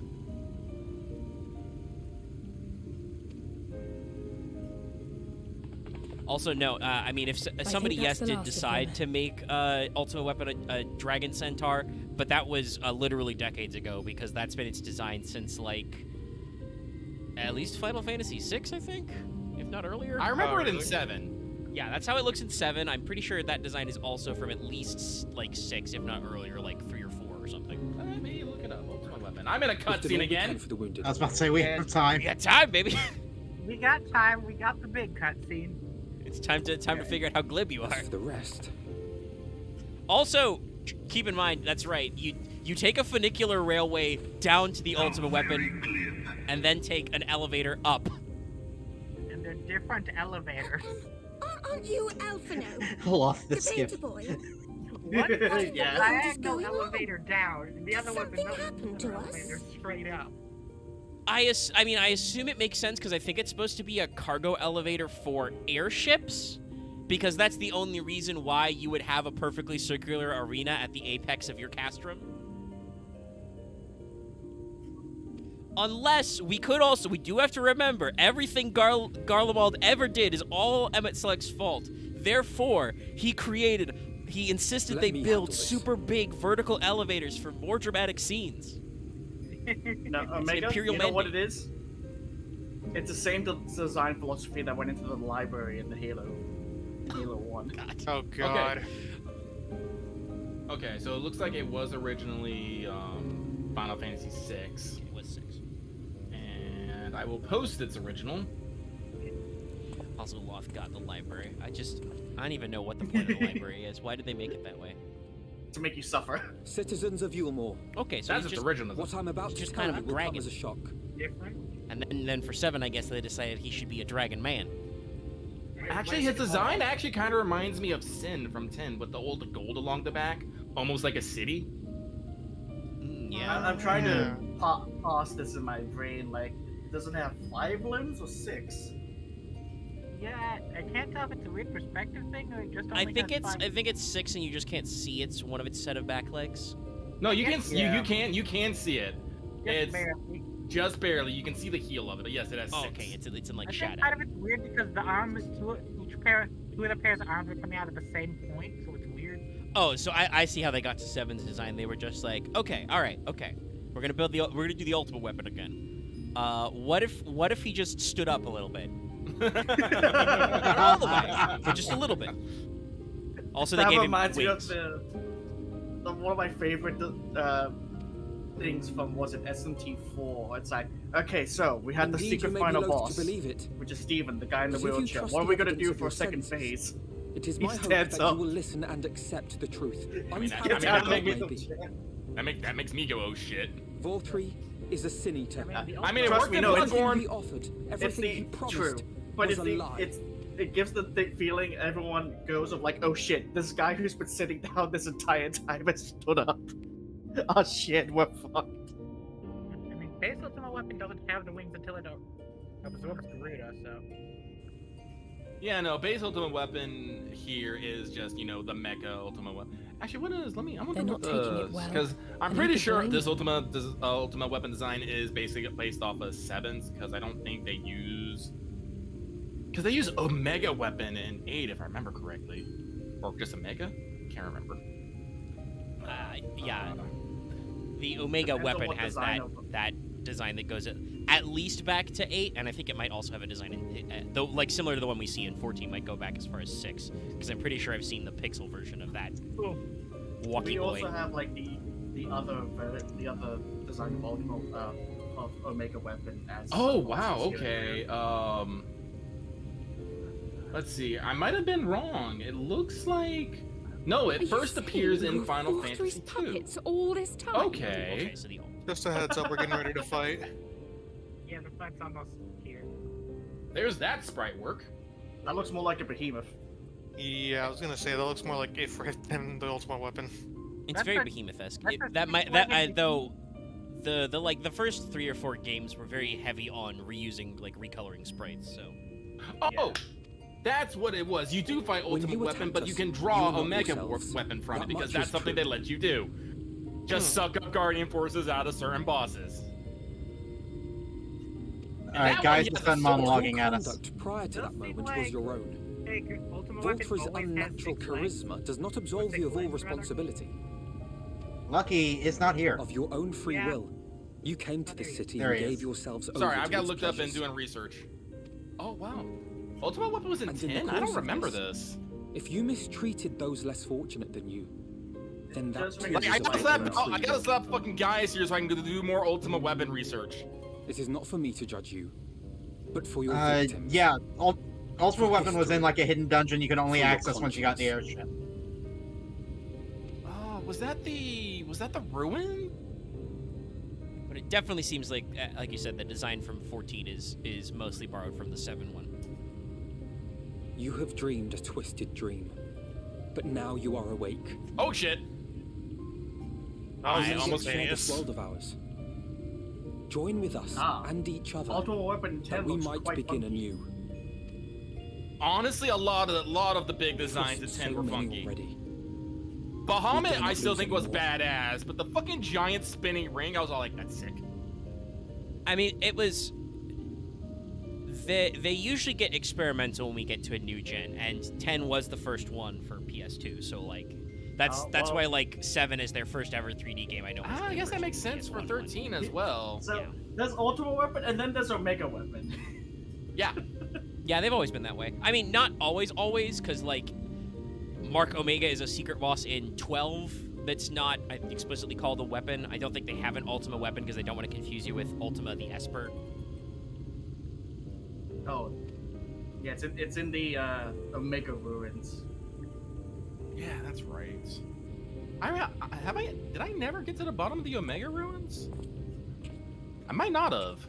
Also, no. I mean, if somebody did decide to make Ultimate Weapon a Dragon Centaur, but that was literally decades ago because that's been its design since like at least Final Fantasy VI, I think, if not earlier. I remember it in 7. Yeah, that's how it looks in 7. I'm pretty sure that design is also from at least like 6, if not earlier, like 3 or 4 or something. Let me look it up. Ultimate Weapon. I'm in a cutscene again. I was about to say we have time. We got time, baby. We got time. We got the big cutscene. It's time to figure out how glib you are. For the rest. Also, keep in mind, that's right. You take a funicular railway down to the ultimate weapon, and then take an elevator up. And they're different elevators. Aren't you Alphino? Lost the skip. Boy. One was Yeah. diagonal elevator down, and the other Something was happened to us. elevator straight up. I assume it makes sense because I think it's supposed to be a cargo elevator for airships, because that's the only reason why you would have a perfectly circular arena at the apex of your castrum. Unless, we do have to remember, everything Garlemald ever did is all Emmett Select's fault. Therefore, he insisted they build super big vertical elevators for more dramatic scenes. No, Omega, Imperial you know what it mandate. is? It's the same design philosophy that went into the library in the Halo 1. God. Oh god. Okay, so it looks like it was originally Final Fantasy VI. It was 6. And I will post its original. Also, Loth got the library. I don't even know what the point of the library is. Why did they make it that way? To make you suffer. Citizens of Eulmore. Okay, so that's it's its just original. What I'm about to just tell kind of you a will come dragon. as a shock. Different? And then for 7, I guess they decided he should be a dragon man. Actually, his design actually kind of reminds me of Sin from 10 with the old gold along the back, almost like a city. Yeah. I'm trying to pass this in my brain. Like, does it have 5 limbs or 6? Yeah, I can't tell if it's a weird perspective thing or just. I think it's 6, and you just can't see it's one of its set of back legs. No, you can you can see it. It's barely. just barely. You can see the heel of it. But yes, it has 6. Okay, it's in like I shadow. think part of it's weird because the arms, two of the pairs of arms are coming out at the same point, so it's weird. Oh, so I see how they got to 7's design. They were just like, okay, all right, okay, we're gonna do the ultimate weapon again. What if he just stood up a little bit? Not all the way, but just a little bit. Also, they that gave him reminds me wings. of one of my favorite things from, was it SMT4? It's like, okay, so we had the secret final boss, which is Steven, the guy in the wheelchair. What are we gonna do for a second phase? It is my hope that you will listen and accept the truth. That makes me go, oh shit. Vortri is a sin eater. I mean, it worked in Bloodborne. Everything he promised but was a lie. It gives the feeling everyone goes of like, oh shit, this guy who's been sitting down this entire time has stood up. Oh shit, we're fucked. I mean, base ultimate weapon doesn't have the wings until it absorbs Garuda, so. Yeah, no, base ultimate weapon here is just, the mecha ultimate weapon. Actually, what is? I'm gonna look at this because I'm pretty sure this ultimate weapon design is basically based off of 7's, because I don't think they use Omega weapon in 8 if I remember correctly, or just Omega. Can't remember. Yeah, the Omega weapon has that design that goes at least back to 8, and I think it might also have a design though, like similar to the one we see in 14, might go back as far as 6, because I'm pretty sure I've seen the pixel version of that. Walking we also away. have like the other design of Omega weapon as. Oh wow, okay. Let's see. I might have been wrong. It looks like it first appears in Final Fantasy II. All this time. Okay. So just a heads up, we're getting ready to fight. Yeah, the fight's almost here. There's that sprite work. That looks more like a behemoth. Yeah, I was gonna say that looks more like Ifrit than the ultimate weapon. It's very behemoth-esque. The first 3 or 4 games were very heavy on reusing, like, recoloring sprites, so. Oh, yeah. That's what it was. You do fight ultimate weapon, but you can draw Omega weapon from it, because that's something they let you do. Just suck up Guardian forces out of certain bosses. Alright, guys, just done monologuing at us. Prior to that moment was your own. Voltra's unnatural charisma does not absolve you of all responsibility. Lucky is not here. Of your own free will, you came to the city and gave yourselves over. Sorry, I've got looked up and doing research. Oh wow, Ultimate Weapon was in 10. I don't remember this. If you mistreated those less fortunate than you, then that too I gotta stop fucking guys here so I can do more Ultimate Weapon research. It is not for me to judge you, but for your victims. Yeah, Ultimate Weapon was in like a hidden dungeon you could only access once you got the airship. Oh, was that the ruin? But it definitely seems like you said, the design from 14 is mostly borrowed from the 7 one. You have dreamed a twisted dream, but now you are awake. Oh shit! I almost share this world of ours. Join with us and each other, that we might begin anew. Honestly, a lot of the big designs at 10 were funky. Bahamut, I still think was badass, but the fucking giant spinning ring, I was all like, that's sick. I mean, it was. They usually get experimental when we get to a new gen, and 10 was the first one for PS2, so like. That's why like 7 is their first ever 3D game. I know. I guess that makes sense for 13 as well. So there's Ultimate Weapon and then there's Omega Weapon. Yeah. Yeah, they've always been that way. I mean, not always, because like Mark Omega is a secret boss in 12 that's not explicitly called a weapon. I don't think they have an Ultimate Weapon because they don't want to confuse you with Ultima the Esper. Oh, yeah, it's in the Omega Ruins. Yeah, that's right. Did I never get to the bottom of the Omega Ruins? I might not have.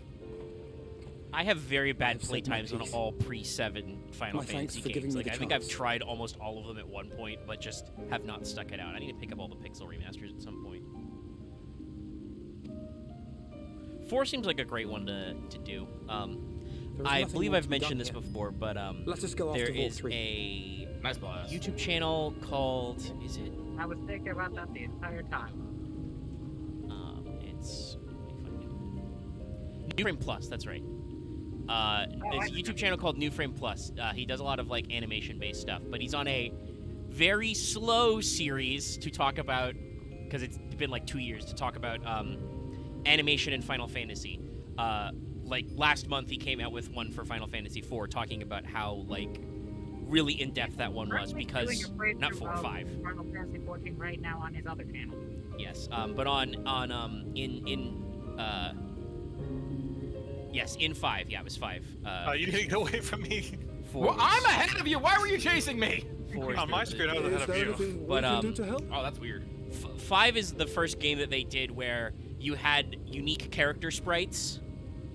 I have very bad playtimes on all pre-7 Final Fantasy games. Like, I think I've tried almost all of them at one point, but just have not stuck it out. I need to pick up all the Pixel remasters at some point. 4 seems like a great one to do. I believe I've mentioned this before, but Let's just go there after is a YouTube channel called, is it? I was thinking about that the entire time. It's New Frame Plus, that's right. There's a YouTube channel called New Frame Plus. He does a lot of like animation-based stuff, but he's on a very slow series to talk about, because it's been like 2 years, to talk about animation in Final Fantasy. Like last month he came out with one for Final Fantasy IV, talking about how like really in-depth that one was, because not 4, 5. Final Fantasy 14 right now on his other channel. Yes, but yes, in 5. Yeah, it was 5. You didn't get away from me. 4 well, I'm ahead of you. Why were you chasing me? 4 on my screen, I was ahead of you. But oh, that's weird. 5 is the first game that they did where you had unique character sprites.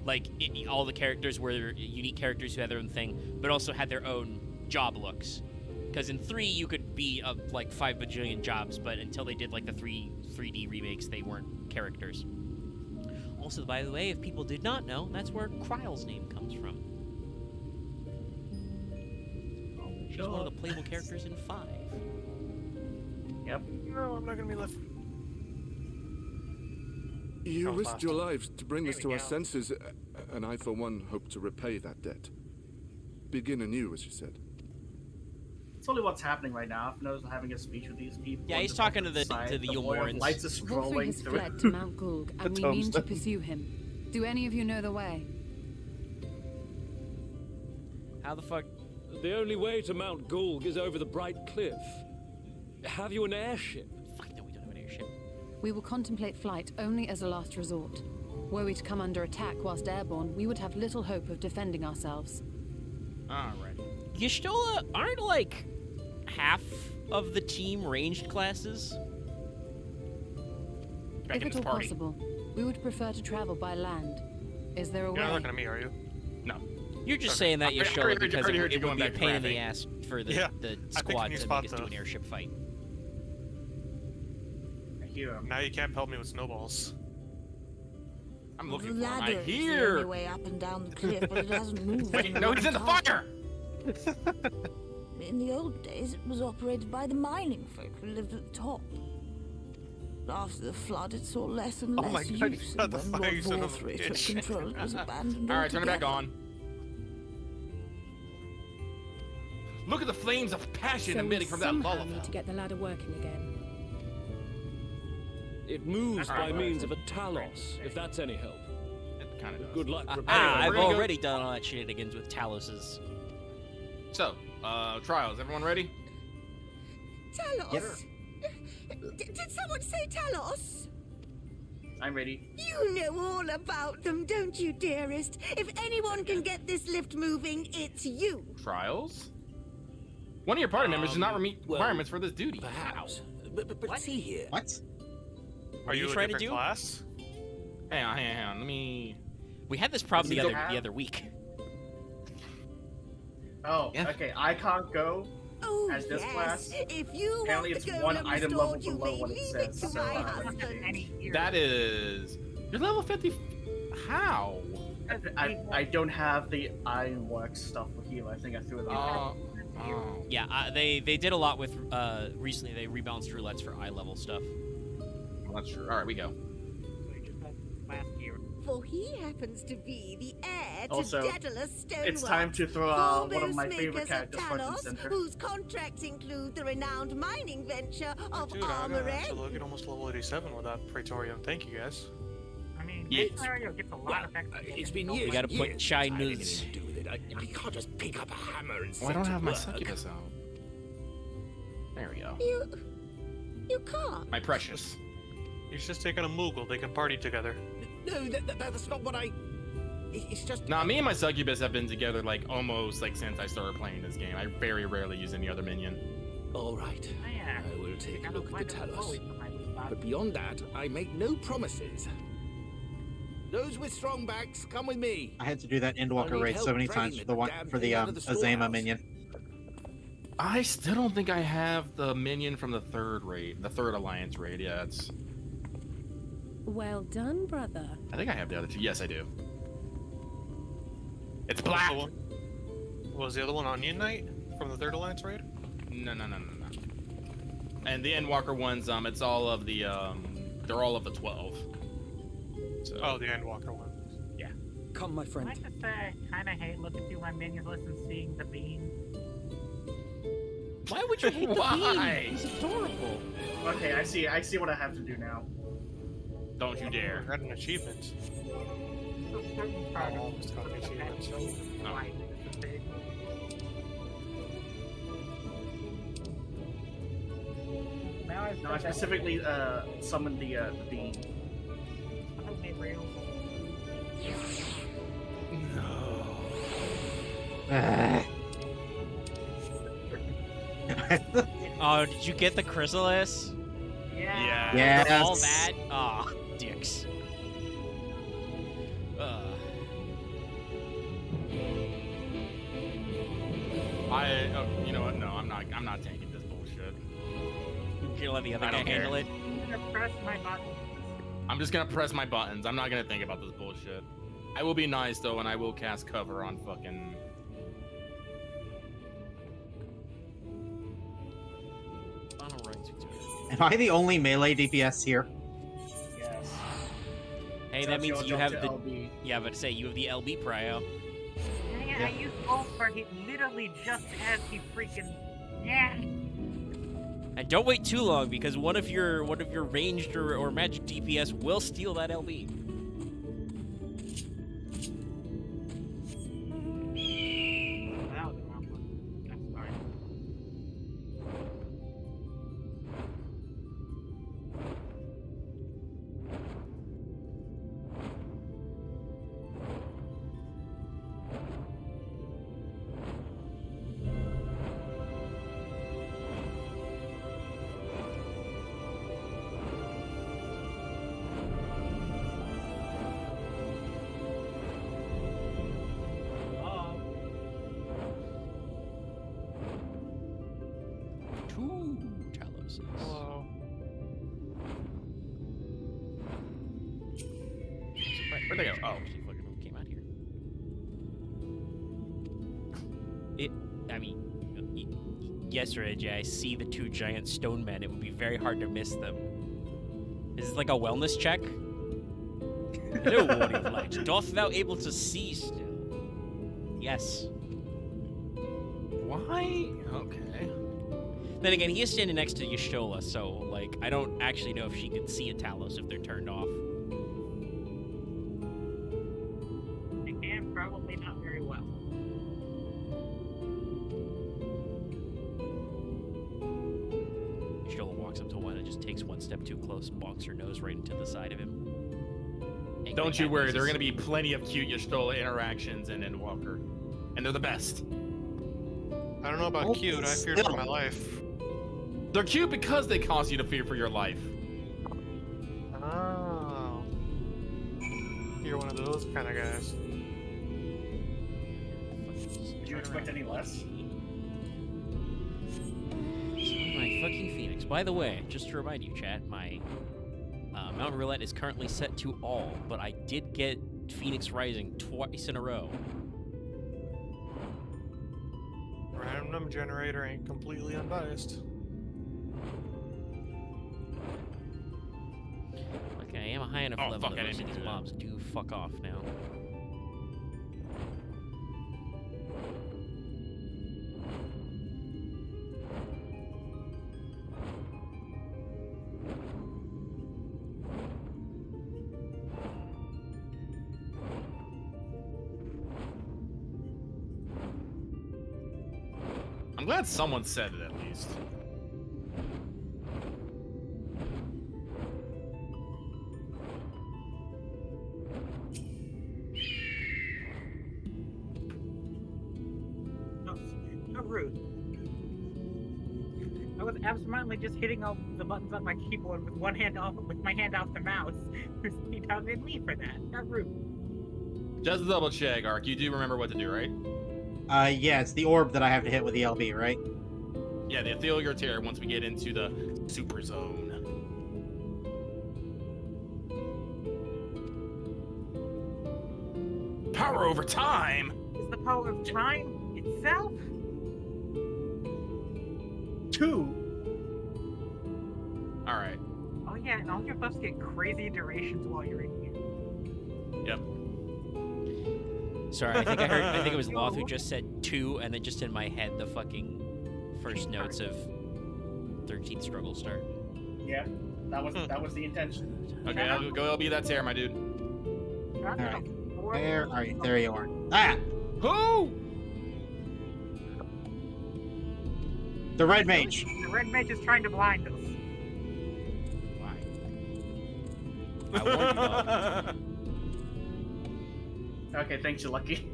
Like all the characters were unique characters who had their own thing, but also had their own job looks. Because in 3 you could be like 5 bajillion jobs, but until they did like the 3D remakes, they weren't characters. Also, by the way, if people did not know, that's where Kryle's name comes from. She's one of the playable characters in 5. Yep. No, I'm not gonna be left. You risked your lives to bring us to our senses, and I, for one, hope to repay that debt. Begin anew, as you said. It's only what's happening right now. Alfino's having a speech with these people. Yeah, he's talking to the Eulmore. Lights are scrolling has through. fled to Mount Gulg, and we mean to pursue him. Do any of you know the way? How the fuck? The only way to Mount Gulg is over the Bright Cliff. Have you an airship? Fuck no, we don't have an airship. We will contemplate flight only as a last resort. Were we to come under attack whilst airborne, we would have little hope of defending ourselves. Alright. You still aren't like half of the team ranged classes? If at all possible, we would prefer to travel by land. Is there a way? You're not looking at me, are you? No. You're just saying that, Yashola, because it would be a pain in the ass for the squad to make us do an airship fight. Now you can't pelt me with snowballs. I'm looking the for him. ladder I is the hear. only way up and down the cliff, but it hasn't moved. Wait, no, he's in the fire! In the old days, it was operated by the mining folk who lived at the top. After the flood, it saw less and less use, and when Lord Vorthry took control, it was abandoned Alright, turn it back altogether. on. Look at the flames of passion emitting from that lullaby. Need to get the ladder working again. It moves by means of a Talos, if that's any help. It kind of does. Good luck. I've already done all that shenanigans with Taloses. So, trials. Everyone ready? Talos? Yes. Did someone say Talos? I'm ready. You know all about them, don't you, dearest? If anyone can get this lift moving, it's you. Trials? One of your party members does not meet requirements for this duty. Perhaps. But see here. What? Are you trying to do? Class? Hang on. Let me. We had this problem the other week. Oh, okay. I can't go as this class. If you apparently want it's one item level below what it says. So, that is. You're level 50. How? I don't have the Ironworks stuff with you. I think I threw it out. Yeah, they did a lot with recently. They rebalanced roulettes for eye level stuff. Well, that's true. All right, we go. For he happens to be the heir to Also, Daedalus Stoneworks, it's time to throw out one of my foremost favorite makers characters front and Talos, center. whose contracts include the renowned mining venture of Dude, I Armor got to look at almost level 87 with that Praetorium. Thank you, guys. I mean, Yeah. this scenario gets a lot of XP. It's been years. We gotta put Chinese. To do with it. I can't just pick up a hammer and Oh, I don't set have to my work. succubus out. There we go. You can't. My precious. He's just taking a Moogle. They can party together. No, that's not what I... It's just... Nah, me and my succubus have been together like almost like since I started playing this game. I very rarely use any other minion. All right. Yeah. I will take a look at the Talos. But beyond that, I make no promises. Those with strong backs, come with me. I had to do that Endwalker raid so many times for the Azema minion. I still don't think I have the minion from the third Alliance raid. Yeah, it's. Well done, brother. I think I have the other two. Yes, I do. It's black. Was the other one Onion Knight from the third Alliance raid? No. And the Endwalker ones, it's all of the, they're all of the 12. So. Oh, the Endwalker ones. Yeah. Come, my friend. I just say, kind of hate looking through my minion list and seeing the bean. Why would you hate the bean? He's adorable. Okay, I see what I have to do now. Don't you dare. Got an achievement. No, I specifically summoned the bean. Okay, real. Oh, did you get the chrysalis? Yeah. Yes. All that? Aw, dicks. You know what? No, I'm not taking this bullshit. You can let the other guy handle it. I'm gonna press my buttons. I'm just gonna press my buttons. I'm not gonna think about this bullshit. I will be nice though, and I will cast cover on fucking. Am I the only melee DPS here? Yes. Hey, So that means you have the. LB. Yeah, but say you have the LB prio. Yeah, I used Ulfar literally just as he freaking. Yeah. And don't wait too long because one of your ranged or magic DPS will steal that LB. That was the wrong one. I'm sorry. Two Taloses. Hello. Where'd they go? Oh. She fucking came out here. Yesterday, Jay, I see the two giant stone men. It would be very hard to miss them. Is this like a wellness check? Hello, Warning of Light. Doth thou able to see still? Yes. Why? Okay. Then again, he is standing next to Y'shtola, so, like, I don't actually know if she could see a Talos if they're turned off. I can, probably not very well. Y'shtola walks up to one and just takes one step too close and bonks her nose right into the side of him. Don't you worry, there are going to be plenty of cute Y'shtola interactions in Endwalker. And they're the best. I don't know about cute, I feared for my life. They're cute because they cause you to fear for your life. Oh. You're one of those kind of guys. Did you expect any less? My fucking Phoenix. By the way, just to remind you, chat, my Mountain Roulette is currently set to all, but I did get Phoenix Rising twice in a row. Random generator ain't completely unbiased. Okay, I am a high enough level that most of these mobs do fuck off now. I'm glad someone said it at least. No rude. I was absentmindedly just hitting all the buttons on my keyboard with my hand off the mouse. He targeted me for that. Not rude. Just to double check, Ark, you do remember what to do, right? Yeah, it's the orb that I have to hit with the LB, right? Yeah, the ethereal tear once we get into the super zone. Power over time? Is the power of time itself? 2. Alright. Oh yeah, and all your buffs get crazy durations while you're in here. Yep. Sorry, I think it was Loth who just said 2, and then just in my head the fucking first notes of 13th struggle start. Yeah, that was the intention. Okay, I'll go LB that tear, my dude. Alright. Alright, there you are. Ah! Who? The red mage. The red mage is trying to blind us. I warned you all. Okay, thanks, you lucky.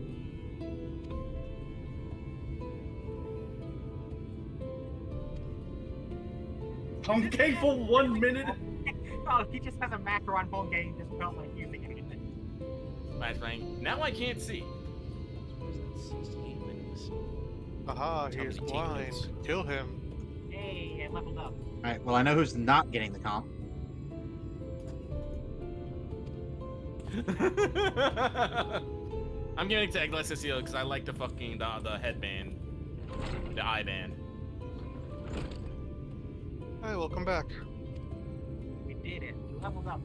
Home game for 1 minute. Oh, he just has a macro on home game. Just felt like using it. Flashbang. Now I can't see. Aha, he is blind. Kill him. Hey, I leveled up. Alright, well, I know who's not getting the comp. I'm giving it to Egglesio because I like the fucking the headband, the eye band. Hi, welcome back. We did it. We leveled up.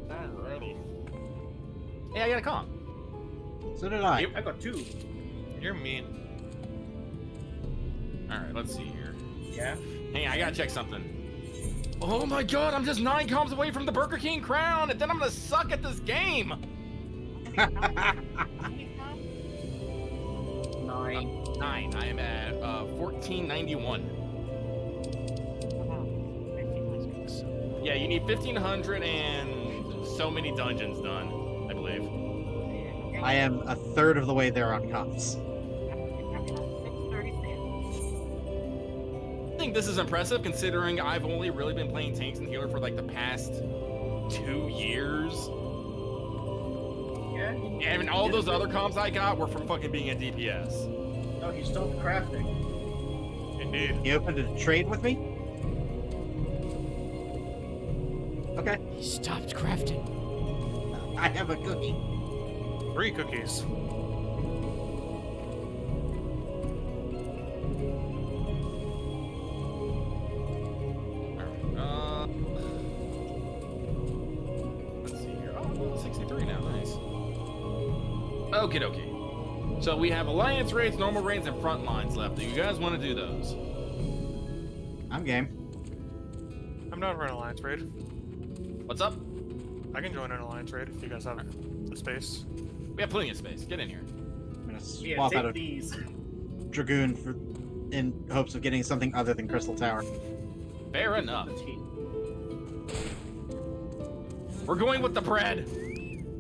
Alrighty. Hey, I got a comp. So did I. I got 2. You're mean. Alright, let's see here. Yeah. Hey, I gotta check something. Oh my god, I'm just 9 comps away from the Burger King crown, and then I'm gonna suck at this game. 9. 9. I am at 1491. Yeah, you need 1500 and so many dungeons done, I believe. I am a third of the way there on comps. I think this is impressive considering I've only really been playing tanks and healer for like the past 2 years. Yeah. And all those other comps I got were from fucking being a DPS. Oh, you stopped crafting. Indeed. You open to trade with me? Okay. He stopped crafting. I have a cookie. 3 cookies. Let's see here. Oh, I'm level 63 now. Nice. Okie dokie. So we have alliance raids, normal raids, and front lines left. Do you guys want to do those? I'm game. I'm down for an alliance raid. What's up? I can join an alliance raid if you guys have the space. We have plenty of space. Get in here. I'm gonna swap out of these. Dragoon in hopes of getting something other than Crystal Tower. Fair enough. We're going with the bread.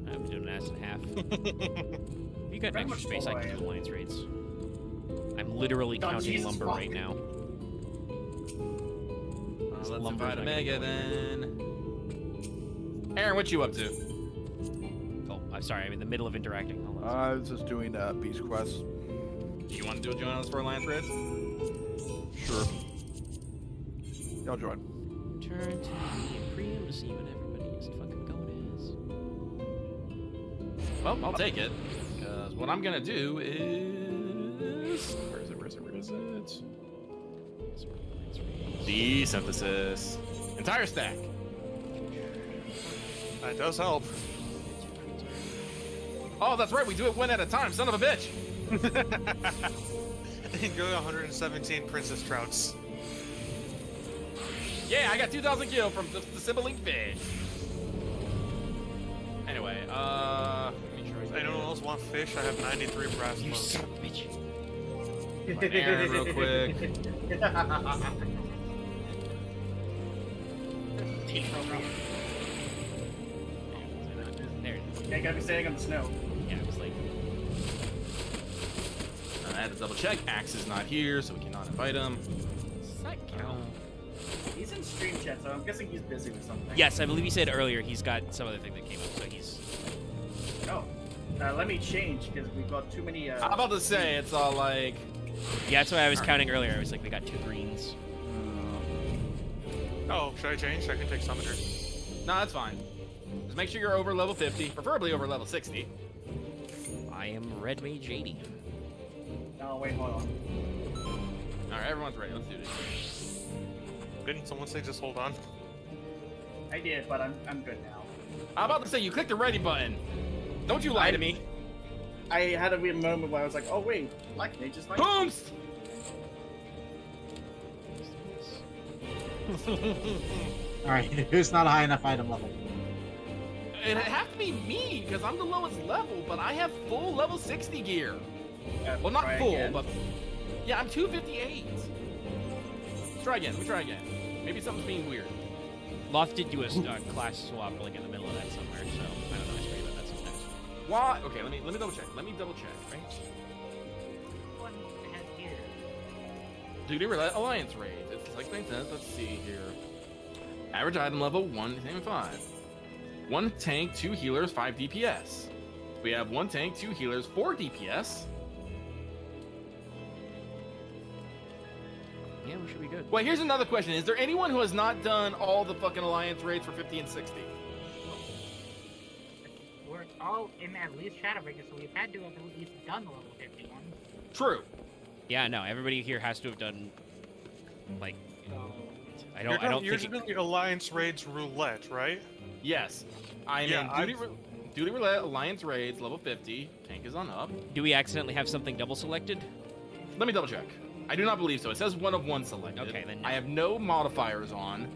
I'm doing an ass and a half. If you got extra space, I can do alliance raids. I'm literally counting lumber right now. Let's invite Omega then. Aaron, what you up to? Oh, I'm sorry. I'm in the middle of interacting. Hold on. I was just doing Beast Quest. Do you want to join us for Alliance Raid? Sure. I'll join. Turn to the Imperium to see what everybody is fucking going as. Well, I'll take it. Because what I'm going to do is... Where is it? Desynthesis. Entire stack. That does help. Oh, that's right. We do it one at a time. Son of a bitch. You can go to 117 Princess Trouts. Yeah, I got 2,000 kills from the sibling fish. Anyway, make sure anyone else want fish? I have 93 brass You bones. son of a bitch. My Aaron real quick. There it is. Yeah, gotta be staying on the snow. Yeah, it was like... I had to double check. Axe is not here, so we cannot invite him. that count? He's in stream chat, so I'm guessing he's busy with something. Yes, I believe he said earlier he's got some other thing that came up, so he's... Oh. Let me change, because we've got too many... I'm about to say, it's all like... Yeah, that's why I was counting earlier. I was like, we got 2 greens. Oh, should I change? I can take Summoner. No, that's fine. Just make sure you're over level 50, preferably over level 60. I am Red Mage 80. No, wait, hold on. Alright, everyone's ready. Let's do this. Didn't someone say just hold on? I did, but I'm good now. I'm about to say, you clicked the ready button. Don't you lie to me. I had a weird moment where I was like, oh wait, Black Mage is like... Booms! Alright, who's not a high enough item level? It'd have to be me, because I'm the lowest level, but I have full level 60 gear. Well, not full, again. But... Yeah, I'm 258. Let's try again. Let me try again. Maybe something's being weird. Loth did do a class swap like in the middle of that somewhere, so I don't know. I was about that sometimes. Why? Okay, let me double check. Let me double check. Right? What has here? Duty Alliance raid. It's like makes sense. Let's see here. Average item level 175. 1 tank, 2 healers, 5 DPS. We have 1 tank, 2 healers, 4 DPS. Yeah, we should be good. Wait, here's another question. Is there anyone who has not done all the fucking Alliance raids for 50 and 60? We're all in at least Shadowbringers, so we've had to have at least done the level 50 ones. True. Yeah, no, everybody here has to have done, like, I don't You're think... doing the Alliance Raids roulette, right? Yes. I'm in Duty Roulette, Alliance raids, level 50. Tank is on up. Do we accidentally have something double selected? Let me double check. I do not believe so. It says 1 of 1 selected. Okay, then no. I have no modifiers on.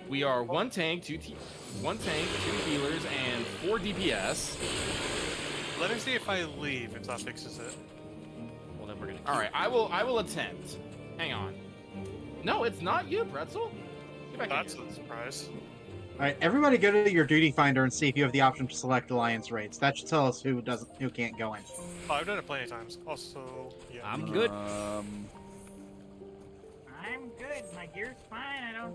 We are 1 tank, 2 healers, and 4 DPS. Let me see if I leave, if that fixes it. Well, then we're gonna... All right, I will attempt. Hang on. No, it's not you, Pretzel. Get back That's in here. a surprise. Alright, everybody go to your duty finder and see if you have the option to select alliance raids. That should tell us who can't go in. Oh, I've done it plenty of times. Also, yeah. I'm good. I'm good. My gear's fine. I don't...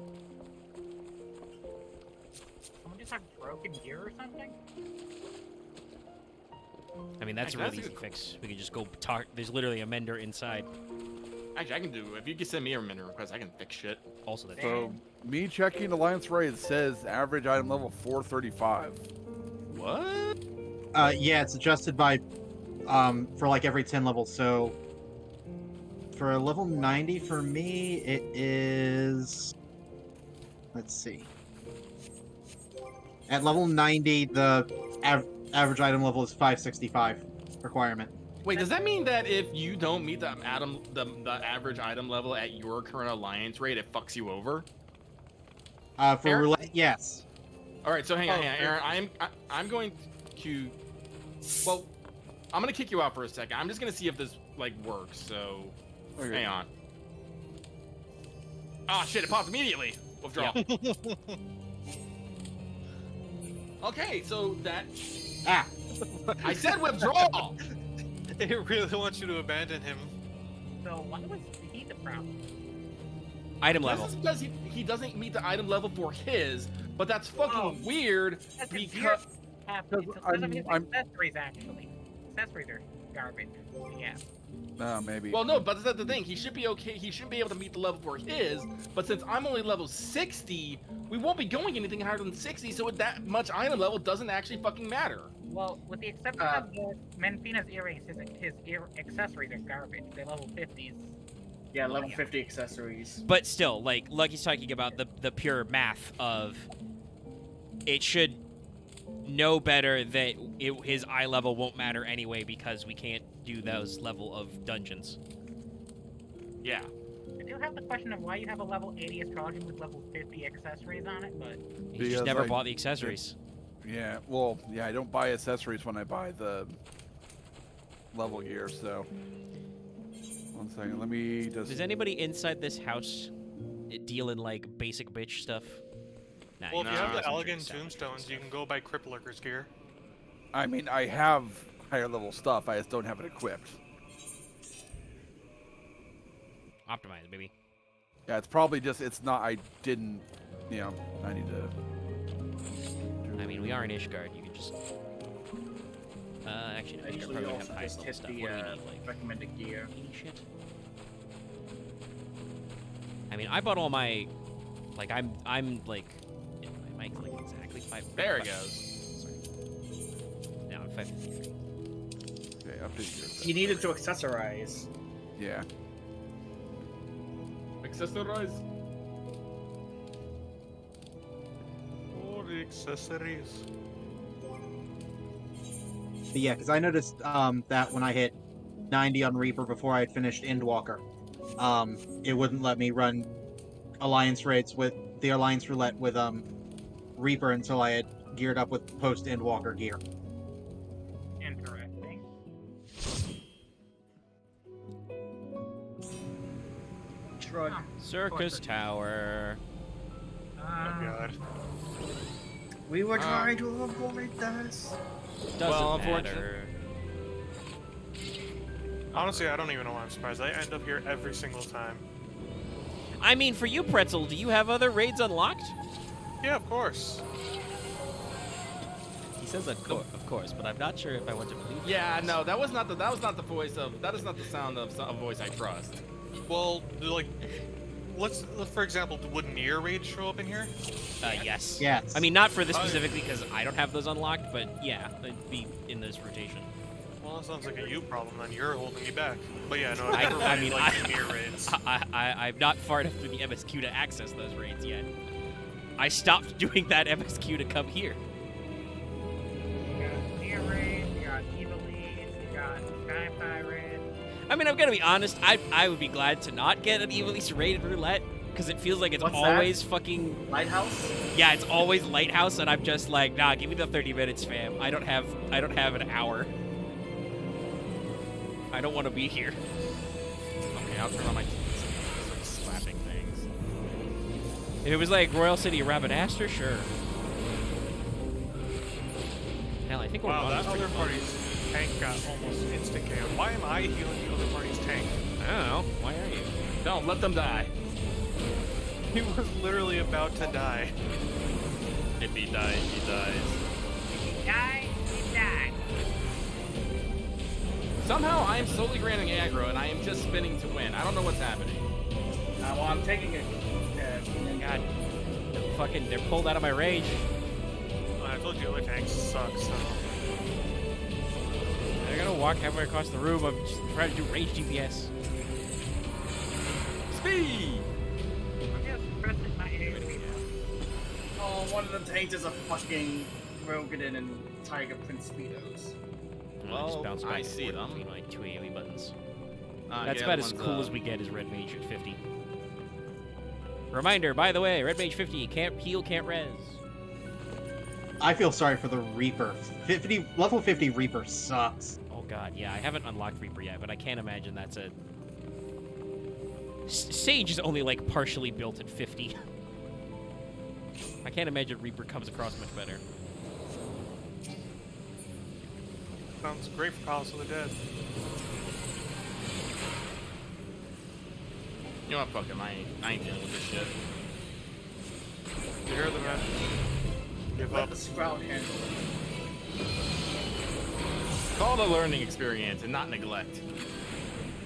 Someone just have broken gear or something? I mean, that's a really easy fix. We can just go talk. There's literally a mender inside. Actually, I can do. If you can send me a mender request, I can fix shit. Also, that's So, me checking Alliance raids says average item level 435. What? Yeah, it's adjusted by, for like every 10 levels. So, for a level 90 for me, it is. Let's see. At level 90, the average item level is 565 requirement. Wait, does that mean that if you don't meet the average item level at your current alliance rate, it fucks you over? For roulette, yes. All right, so hang on, Aaron. I'm going to. Well, I'm gonna kick you out for a second. I'm just gonna see if this like works. So, hang on. Ah, shit! It popped immediately. Withdraw. Yeah. Okay, so that. I said withdraw. It really wants you to abandon him. So why was he the problem? Item level. This is because he doesn't meet the item level for his, but that's fucking weird because accessories actually. Accessories are garbage. Yeah. Maybe. Well, no, but that's the thing. He should be okay. He shouldn't be able to meet the level for his. But since I'm only level 60, we won't be going anything higher than 60. So that much item level doesn't actually fucking matter. Well, with the exception of Menfina's earrings, his accessories are garbage. They're level 50s. Yeah, level 50 accessories. But still, like Lucky's talking about the pure math of it should know better that his eye level won't matter anyway because we can't do those level of dungeons. Yeah. I do have the question of why you have a level 80 astrology with level 50 accessories on it, but you just never bought the accessories. Yeah, well, yeah, I don't buy accessories when I buy the level gear, so. 1 second, let me just... Does anybody inside this house deal in, like, basic bitch stuff? Nah, well, if you have the elegant tombstones, you can go buy Cripplurker's gear. I mean, I have higher level stuff, I just don't have it equipped. Optimize, baby. Yeah, it's probably just, it's not, I didn't, you know, I need to... I mean, we are in Ishgard. You can just... actually, no, Ishgard probably have high just level hit stuff. the What do we need, like... recommended gear. Shit. I mean, I bought all my... Like, I'm like... Yeah, my mic's like exactly 5... There it goes. Sorry. Now I'm 553. Okay, update your... You needed to accessorize. Yeah. Accessorize. Oh, the accessories. But yeah, because I noticed that when I hit 90 on Reaper before I had finished Endwalker, it wouldn't let me run Alliance raids with the Alliance Roulette with Reaper until I had geared up with post Endwalker gear. Interesting. Shrug. Circus Tower. Oh god. We were trying to avoid this. Doesn't matter. Honestly, I don't even know why I'm surprised. I end up here every single time. I mean, for you, Pretzel, do you have other raids unlocked? Yeah, of course. He says of course, but I'm not sure if I want to believe. Yeah, no, that was not the voice of, that is not the sound of a voice I trust. Well, like, for example, would Nier raids show up in here? Yes. Yes. I mean, not for this specifically because I don't have those unlocked, but yeah, they'd be in this rotation. Well, that sounds like a you problem, then you're holding me back. But yeah, no, I mean, Nier raids. I'm not far enough through the MSQ to access those raids yet. I stopped doing that MSQ to come here. You got Nier raids, you got Evil Lead, you got Sky Pirate. I mean, I'm gonna be honest. I would be glad to not get an Evil East rated roulette because it feels like it's always fucking Lighthouse. Yeah, it's always Lighthouse, and I'm just like, nah, give me the 30 minutes, fam. I don't have an hour. I don't want to be here. Okay, I'll turn on my slapping things. If it was like Royal City Rabbitaster, sure. Hell, I think we're wow, on that this other pretty party's tank got almost insta KO. Why am I healing the other party's tank? I don't know. Why are you? Don't let them die. He was literally about to die. If he dies, he dies. He died, he died. Somehow I am slowly granting aggro and I am just spinning to win. I don't know what's happening. Well, I'm taking it. God, they're pulled out of my range. I told you other tanks suck, so. I gotta walk halfway across the room. I'm just trying to do range DPS. Speed! Oh, one of the tanks is a fucking Rogadin and Tiger Prince Speedos. Well, just bounce back I and see forth them. between my two AoE buttons. yeah, That's about as cool as we get as Red Mage at 50. Reminder, by the way, Red Mage 50, can't heal, can't res. I feel sorry for the Reaper. Level 50 Reaper sucks. Oh god, yeah, I haven't unlocked Reaper yet, but I can't imagine that's a... Sage is only, like, partially built at 50. I can't imagine Reaper comes across much better. Sounds great for Palace of the Dead. You know what, fuck him, I ain't dealing with this shit. You hear the man? Give Let up. the Sprout handle it. Call it a learning experience and not neglect.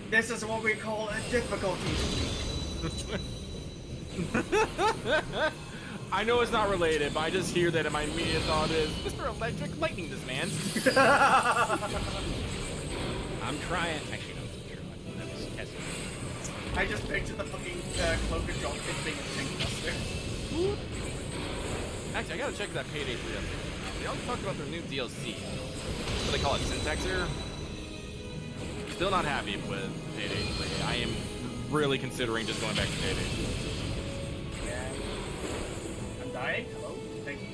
This is what we call a difficulty streak. I know it's not related, but I just hear that and my immediate thought is, Mr. Electric, lightning this man. I'm trying. Actually, no, that was Kessie. I just pictured the fucking cloak and dropkick being a tank buster. Actually, I gotta check that Payday 3 update. They also talked about their new DLC. What do they call it, Syntax Error? Still not happy with Payday 3. I am really considering just going back to Payday. Yeah. I'm dying? Hello? Thank you.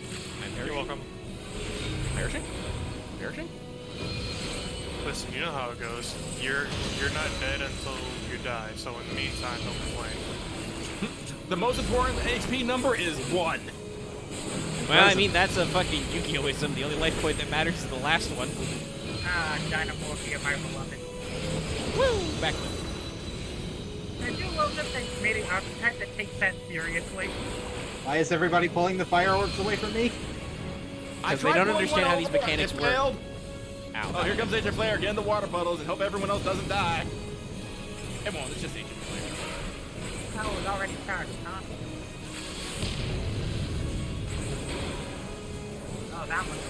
You're welcome. Perishing? Perishing? Listen, you know how it goes. You're not dead until you die, so in the meantime, don't complain. The most important HP number is 1. Well, I mean, that's a fucking Yu-Gi-Oh-ism. The only life point that matters is the last one. Ah, Dynamorphia, my beloved. Woo! Back. I do love that they made an architect that takes that seriously. Why is everybody pulling the fireworks away from me? Because they don't understand how these mechanics work. Ow. Oh, here comes Agent Flare. Get in the water puddles and hope everyone else doesn't die. It won't. It's just Agent Flare. Oh, it's already started, huh? Oh, that one's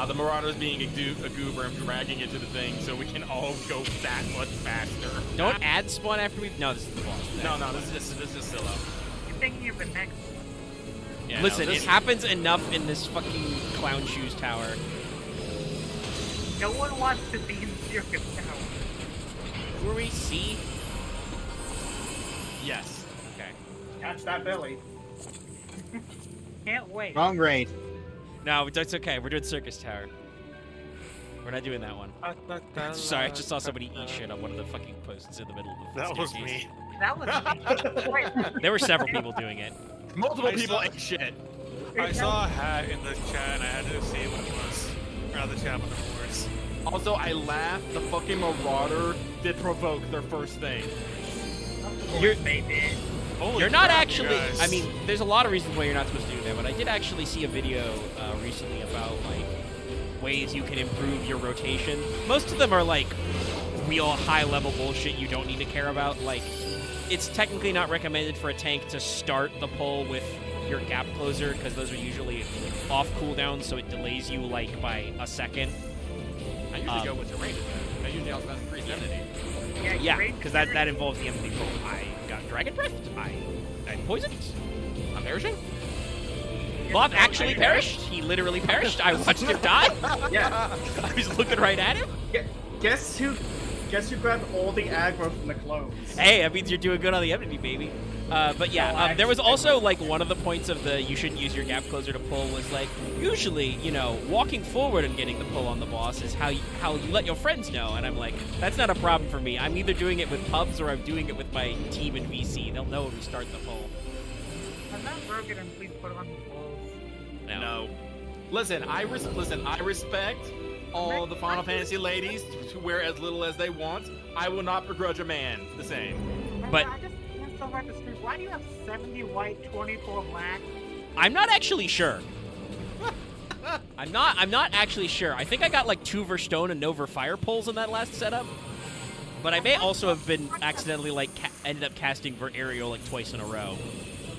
the Marauder's being a goober and dragging it to the thing so we can all go that much faster. Don't add spawn after we... No, this is the boss. No, this is just Scylla. You're thinking of the next one. Yeah, listen, it happens enough in this fucking clown shoes tower. No one wants to be in Circus Tower. Who are we? C? Yes. Okay. Catch that belly. Can't wait. Wrong raid. No, it's okay. We're doing Circus Tower. We're not doing that one. Sorry, I just saw somebody eat shit on one of the fucking posts in the middle of the That was staircase. me. That was me. Wait. There were several people doing it. Multiple people ate shit. I saw a hat in the chat and I had to see what it was. Or the chat with the words. Also, I laughed. The fucking Marauder did provoke their first thing. You're not actually. I mean, there's a lot of reasons why you're not supposed to do that, but I did actually see a video recently about like ways you can improve your rotation. Most of them are like real high-level bullshit you don't need to care about. Like, it's technically not recommended for a tank to start the pull with your gap closer because those are usually off cooldown, so it delays you like by a second. I usually go with the range attack. I usually also have increased enmity. Yeah, because that involves the enmity pull. I got Dragon Breath. I poisoned. I'm perishing. Bob actually perished. He literally perished. I watched him die. Yeah. I was looking right at him. Guess who grabbed all the aggro from the clothes? Hey, that means you're doing good on the enmity, baby. But yeah, there was also like one of the points of the you shouldn't use your gap closer to pull was like usually, you know, walking forward and getting the pull on the boss is how you let your friends know. And I'm like, that's not a problem for me. I'm either doing it with pubs or I'm doing it with my team in VC. They'll know when we start the pull. I'm not broken and please put on the clothes. No. Listen, I respect all the Final Fantasy ladies to wear as little as they want. I will not begrudge a man the same. But why do you have 70 white, 24 black? I'm not actually sure. I'm not actually sure. I think I got like 2 Verstone and no Verfire pulls in that last setup. But I may also have been accidentally like ended up casting Ver-Aerial like twice in a row.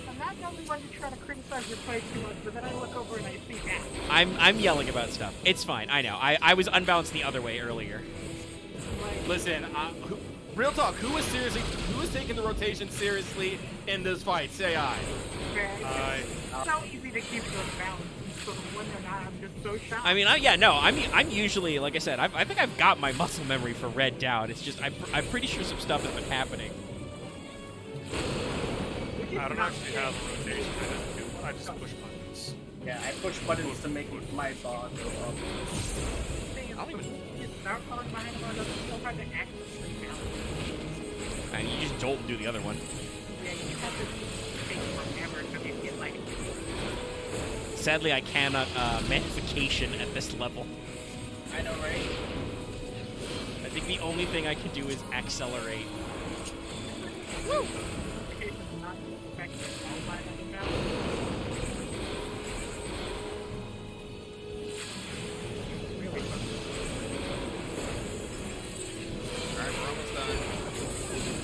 I'm not the only one to try to criticize your play too much, but then I look over and I see that. I'm yelling about stuff. It's fine. I know. I was unbalanced the other way earlier. Listen, real talk. Who is taking the rotation seriously in this fight? Say aye. It's so easy to keep those balanced. So when they're not, I'm just so shocked. I mean, I'm usually, like I said, I think I've got my muscle memory for red down. It's just I'm pretty sure some stuff has been happening. I don't actually have a rotation. I just push buttons. Yeah, I push buttons to make my bot go up. And you just jolt and do the other one. Sadly, I cannot magnification at this level. I know, right? I think the only thing I can do is accelerate. Woo!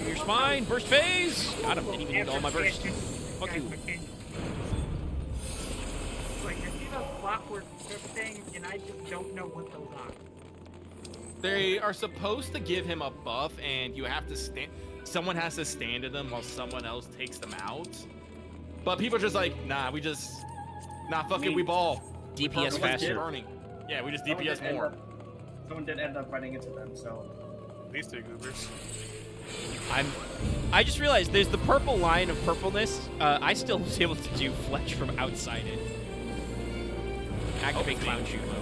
Your spine, burst phase! God, I didn't even need all my burst. Fuck you. Like, I see those clockwork things, and I just don't know what those are. They are supposed to give him a buff, and you have to stand. Someone has to stand to them while someone else takes them out. But people are just like, nah, fuck it, we ball. DPS faster. Burning. Yeah, we just DPS more. Someone did end up running into them, so. These 2 goobers. I just realized there's the purple line of purpleness. I still was able to do Fletch from outside it. Activate clown shoot mode.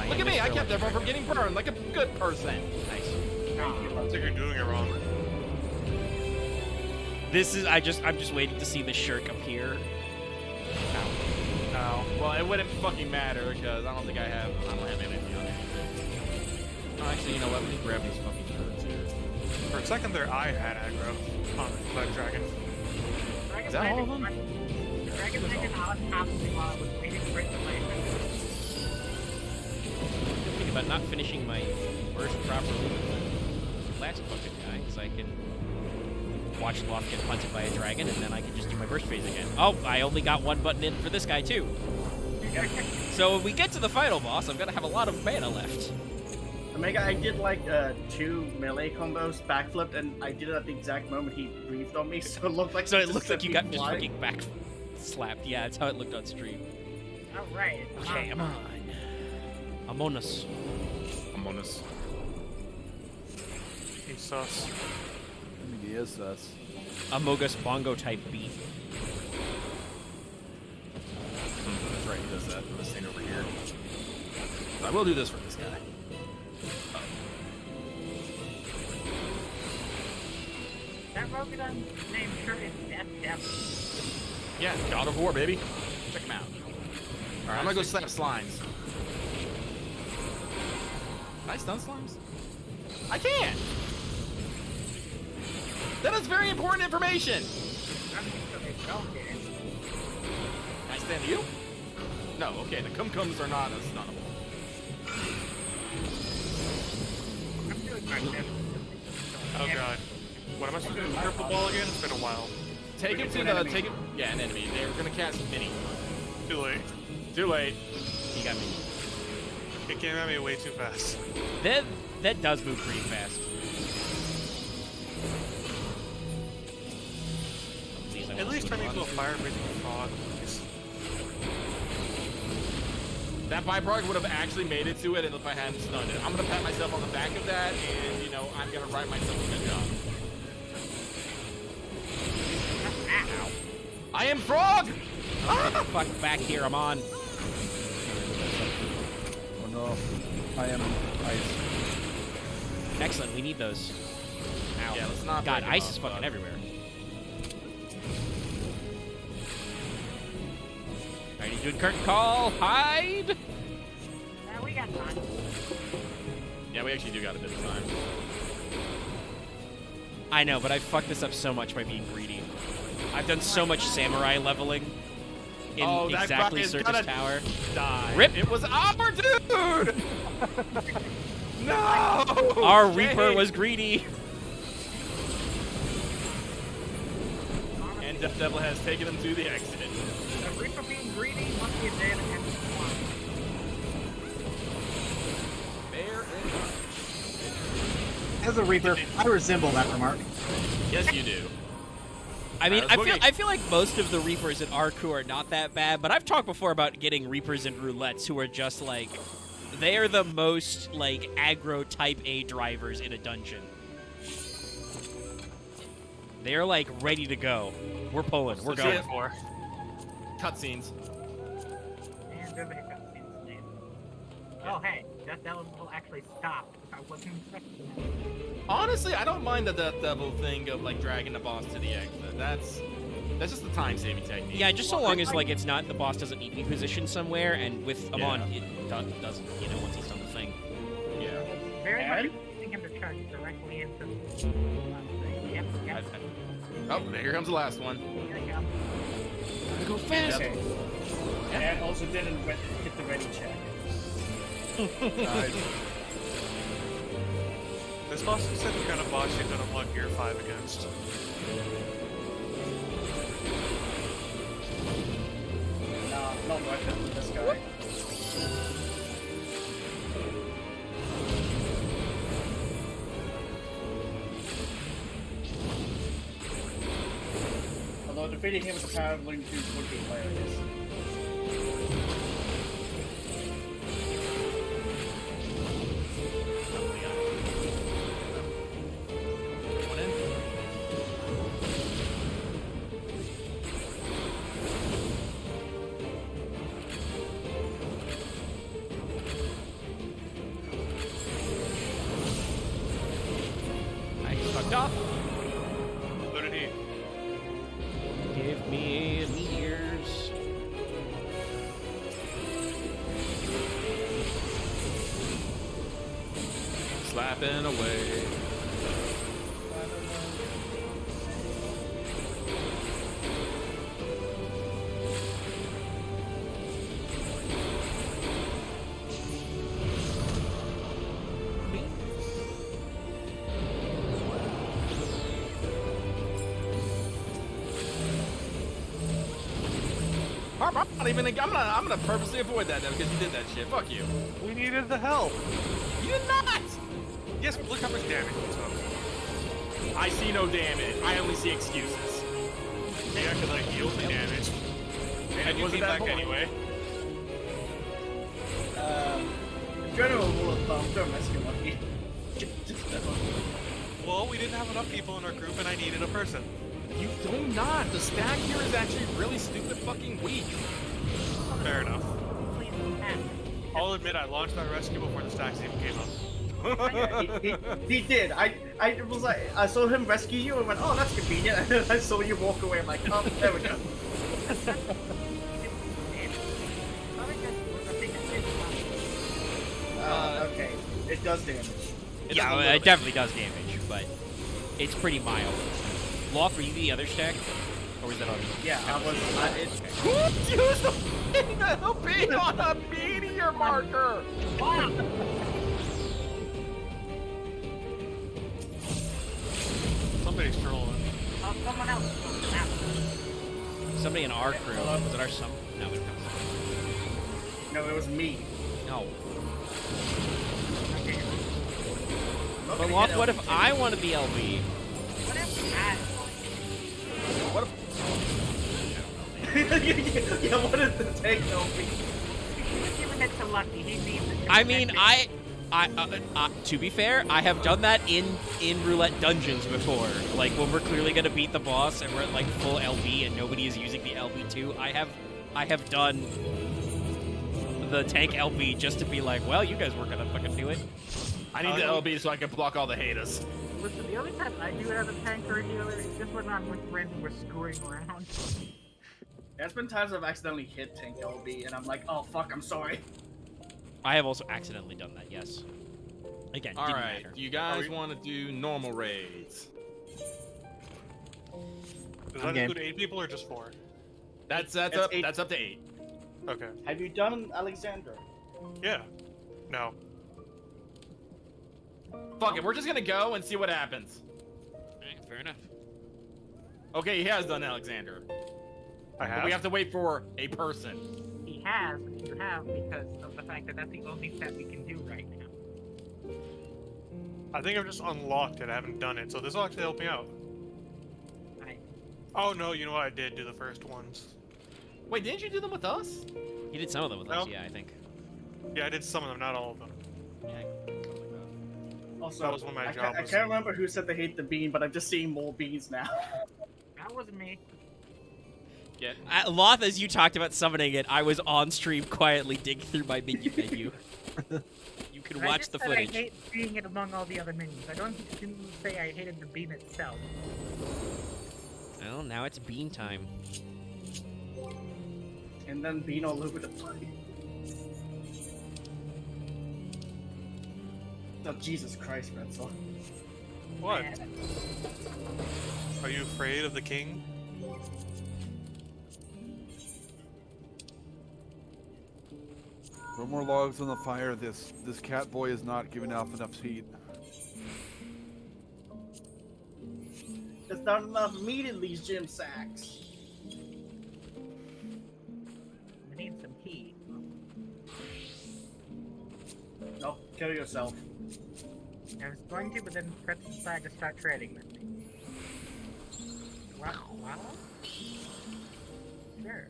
Look at me, I kept everyone from getting burned like a good person. Nice. I think you're doing it wrong. This is I'm just waiting to see the shirk appear. Ow. Well, it wouldn't fucking matter because I don't think I don't have anything on anything. Oh, actually, you know what? Let me grab these fucking turds here. For a second there, I had aggro on that dragon. Is that all of them? Dragon landed on top of me while I was waiting for it to land. Think about not finishing my burst properly with the last fucking guy, because I can watch Loth get punted by a dragon, and then I can just do my burst phase again. Oh, I only got one button in for this guy, too. So when we get to the final boss, I'm going to have a lot of mana left. Omega, I did like 2 melee combos, backflipped, and I did it at the exact moment he breathed on me, so it looked like you got just fucking back slapped. Yeah, that's how it looked on stream. Alright. Okay, come on. Among Us. He's sus. I mean, he is sus. Amogus bongo type beat. That's right, he does that for this thing over here. So I will do this for this guy. That Rogadon name sure is Death Devil. Yeah, God of War, baby. Check him out. Alright, I'm gonna go slap slimes. Can I stun slimes? I can! That is very important information! Can I stand you? No, okay, the cum-cums are not as stunnable. Oh god. What am I supposed to do with purple ball again? It's been a while. Take him to yeah, an enemy. They were gonna cast Mini. Too late. Too late. He got me. It came at me way too fast. That does move pretty fast. At least turn me into a fire-breathing frog, please. That byproduct would have actually made it to it if I hadn't stunned it. I'm gonna pat myself on the back of that, and, you know, I'm gonna write myself a good job. Ow. I am frog! Ah! Fuck, back here, I'm on. Oh no, I am ice. Excellent, we need those. Ow. Yeah, let's not. God, ice is fucking everywhere. Alright, he's doing curtain call. Hide! We got time. Yeah, we actually do got a bit of time. I know, but I fucked this up so much by being greedy. I've done so much samurai leveling in exactly Circus Tower. Die. Rip! It was opportune! No! Our Reaper was greedy. And Death Devil has taken him to the exit. The Reaper being greedy must be a dead and Fair enough. As a Reaper, I resemble that remark. Yes, you do. I mean, I feel like most of the Reapers in Arku are not that bad, but I've talked before about getting Reapers and Roulettes who are just like, they are the most like aggro type A drivers in a dungeon. They're like ready to go. We're pulling. We're going. Cutscenes. And there's a cutscenes name. Oh hey, Death Devil will actually stop if I wasn't expecting that. Honestly, I don't mind the Death Devil thing of like dragging the boss to the exit. That's just the time saving technique. Yeah, just so long as like it's not the boss doesn't need to be positioned somewhere, and with Amon it doesn't. You know, once he's done the thing. Yeah. Very much expecting him to charge directly into the yep. Oh, here comes the last one. Here we go. Gotta go fast. Okay. And also didn't hit the ready check. Nice. This boss is the kind of boss you could unlock Gear 5 against. Not worth it for this guy. Although defeating him with the power of Link 2 would be hilarious. Off. Who did he? Give me meteors. flapping away. I'm gonna purposely avoid that now because you did that shit. Fuck you. We needed the help. You did not! Yes, but look how much damage we took. I see no damage. I only see excuses. Yeah, because I healed the damage. And you came back anyway. General rule of thumb, don't rescue Lucky. Well, we didn't have enough people in our group and I needed a person. You do not. The stack here is actually really stupid fucking weak. Fair enough. I'll admit I launched that rescue before the stacks even came up. He did. I was like, I saw him rescue you and went, oh, that's convenient. And then I saw you walk away. I'm like, oh, there we go. Okay, it does damage. Yeah, it definitely does damage, but it's pretty mild. Loft, were you the other stack? Or was that on? Yeah, I was. Who used the LB on a meteor marker? Somebody's trolling. Someone else. Somebody in our crew. Was it our some? No, it was No, it was me. No. But Loft, what if I want to be LB? What if... Yeah, what is the tank LB? Giving it to Lucky. He needs it. I mean, to be fair, I have done that in roulette dungeons before. Like when we're clearly gonna beat the boss and we're at like full LB and nobody is using the LB2. I have done the tank LB just to be like, well, you guys weren't gonna fucking do it. I need the LB so I can block all the haters. Listen, the only time I do have a tanker healer is just when I'm with friends and we're screwing around. There's been times I've accidentally hit tank LB and I'm like, oh fuck, I'm sorry. I have also accidentally done that, yes. Again, all didn't right, matter. you guys want to do normal raids? Does that include 8 people or just 4? That's up to 8. Okay. Have you done Alexander? Yeah. No. Fuck it, we're just gonna go and see what happens. Alright, fair enough. Okay, he has done Alexander. I have. But we have to wait for a person. He has, but you have because of the fact that that's the only set we can do right now. I think I've just unlocked it. I haven't done it, so this will actually help me out. Oh no, you know what? I did do the first ones. Wait, didn't you do them with us? You did some of them with us, yeah, I think. Yeah, I did some of them, not all of them. Yeah. Also, that was when my job I was. can't remember who said they hate the bean, but I'm just seeing more beans now. That wasn't me. Yeah. Loth, as you talked about summoning it, I was on stream quietly digging through my minion menu. You can watch the footage. I hate seeing it among all the other minions. I didn't say I hated the bean itself. Well, now it's bean time. And then bean all over the place. Oh, Jesus Christ, Renzel. What? Are you afraid of the king? Put more logs on the fire. This cat boy is not giving off enough heat. There's not enough meat in these gym sacks. We need some heat. No, kill yourself. I was going to, but then press decide to start trading with me. Wow. Sure.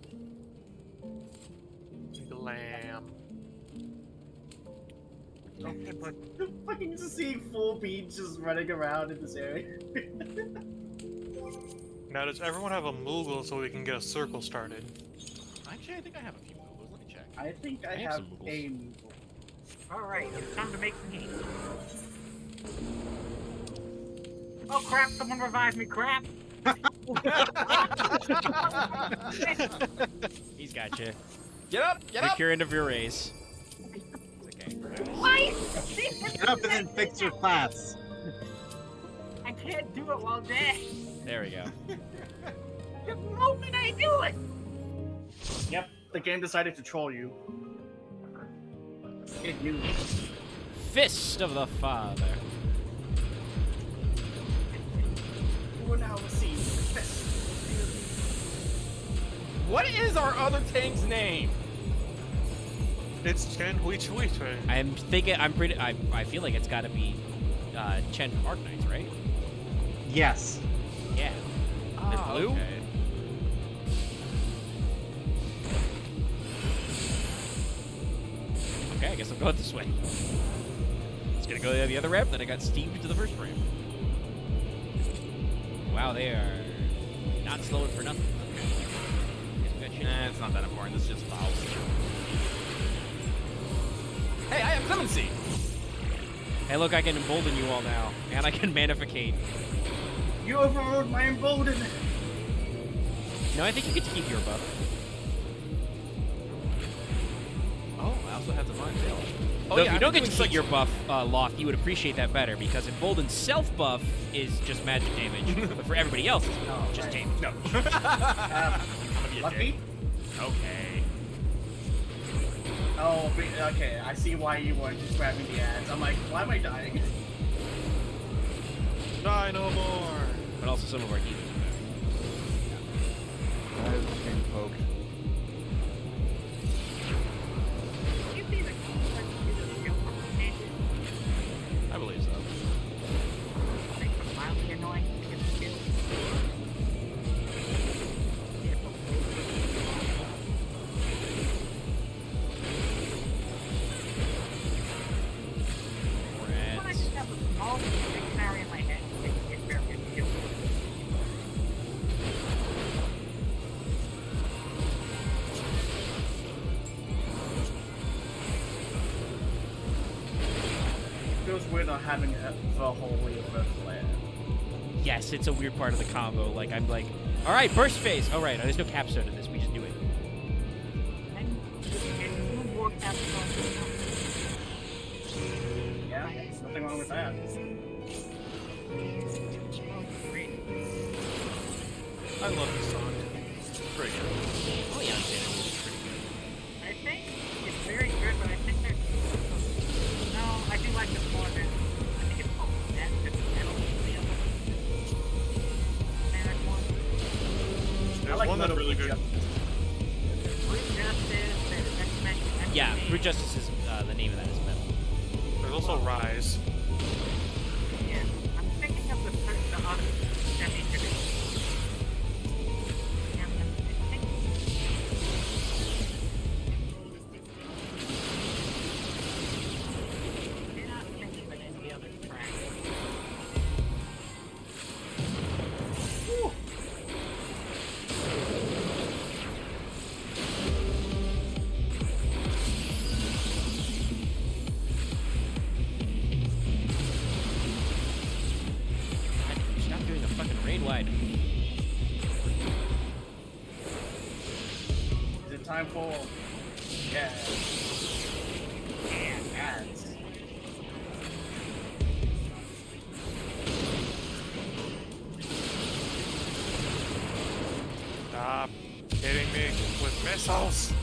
Glam. Okay, but fucking just seeing 4 beans just running around in this area. Now, does everyone have a Moogle so we can get a circle started? Actually, I think I have a few Moogles. Let me check. I think I have a Moogle. Alright, it's time to make some heat. Oh crap, someone revived me, crap! He's got you. Get up! Get up! Take your end of your race. It's okay. Why? Get up and then fix your class. I can't do it while dead. There we go. The moment I do it. Yep, the game decided to troll you. It knew. Fist of the Father. We're now receiving the fist. What is our other tank's name? It's Chen Hui Chui Chui. I'm thinking. I feel like it's got to be Chen Arknights, right? Yes. Yeah. Oh, blue? Okay. Okay, I guess I'm going this way. It's gonna go the other ramp, then I got steamed to the first ramp. Wow, they are not slowing for nothing. It's not that important. This is just fouls. Hey, I have clemency. Hey, look, I can embolden you all now, and I can manificate. You overrode my embolden. No, I think you get to keep your buff. Oh, I also have the mind veil. Oh, yeah, if you don't get to keep your buff locked, you would appreciate that better, because emboldened self buff is just magic damage, but for everybody else, it's just damage. No. Lucky? Okay. Oh, okay. I see why you weren't just grabbing the ads. I'm like, why am I dying? Die no more. But also some of our healers I was getting poked. I believe so. Mildly annoying to get the kill. When I just have a small dictionary in my head, it's very good to kill. It feels weird not having the whole reverse land. Yes, it's a weird part of the combo. Like, I'm like, all right, burst phase. All right, there's no capstone in this. We just do it. Yeah, nothing wrong with that. I love this song. Pretty good. Oh, yeah, it's pretty good. I think it's very good, but I think there's... No, I do like this more than... I think it's called Death to the Metal. There's one that's really good. Yeah, Brute Justice is the name of that is metal. There's also Rise. Yeah, I'm thinking of the other semi-traditional. Stop doing the fucking raid wide. Is it time for... Yeah. And ads. Stop hitting me with missiles.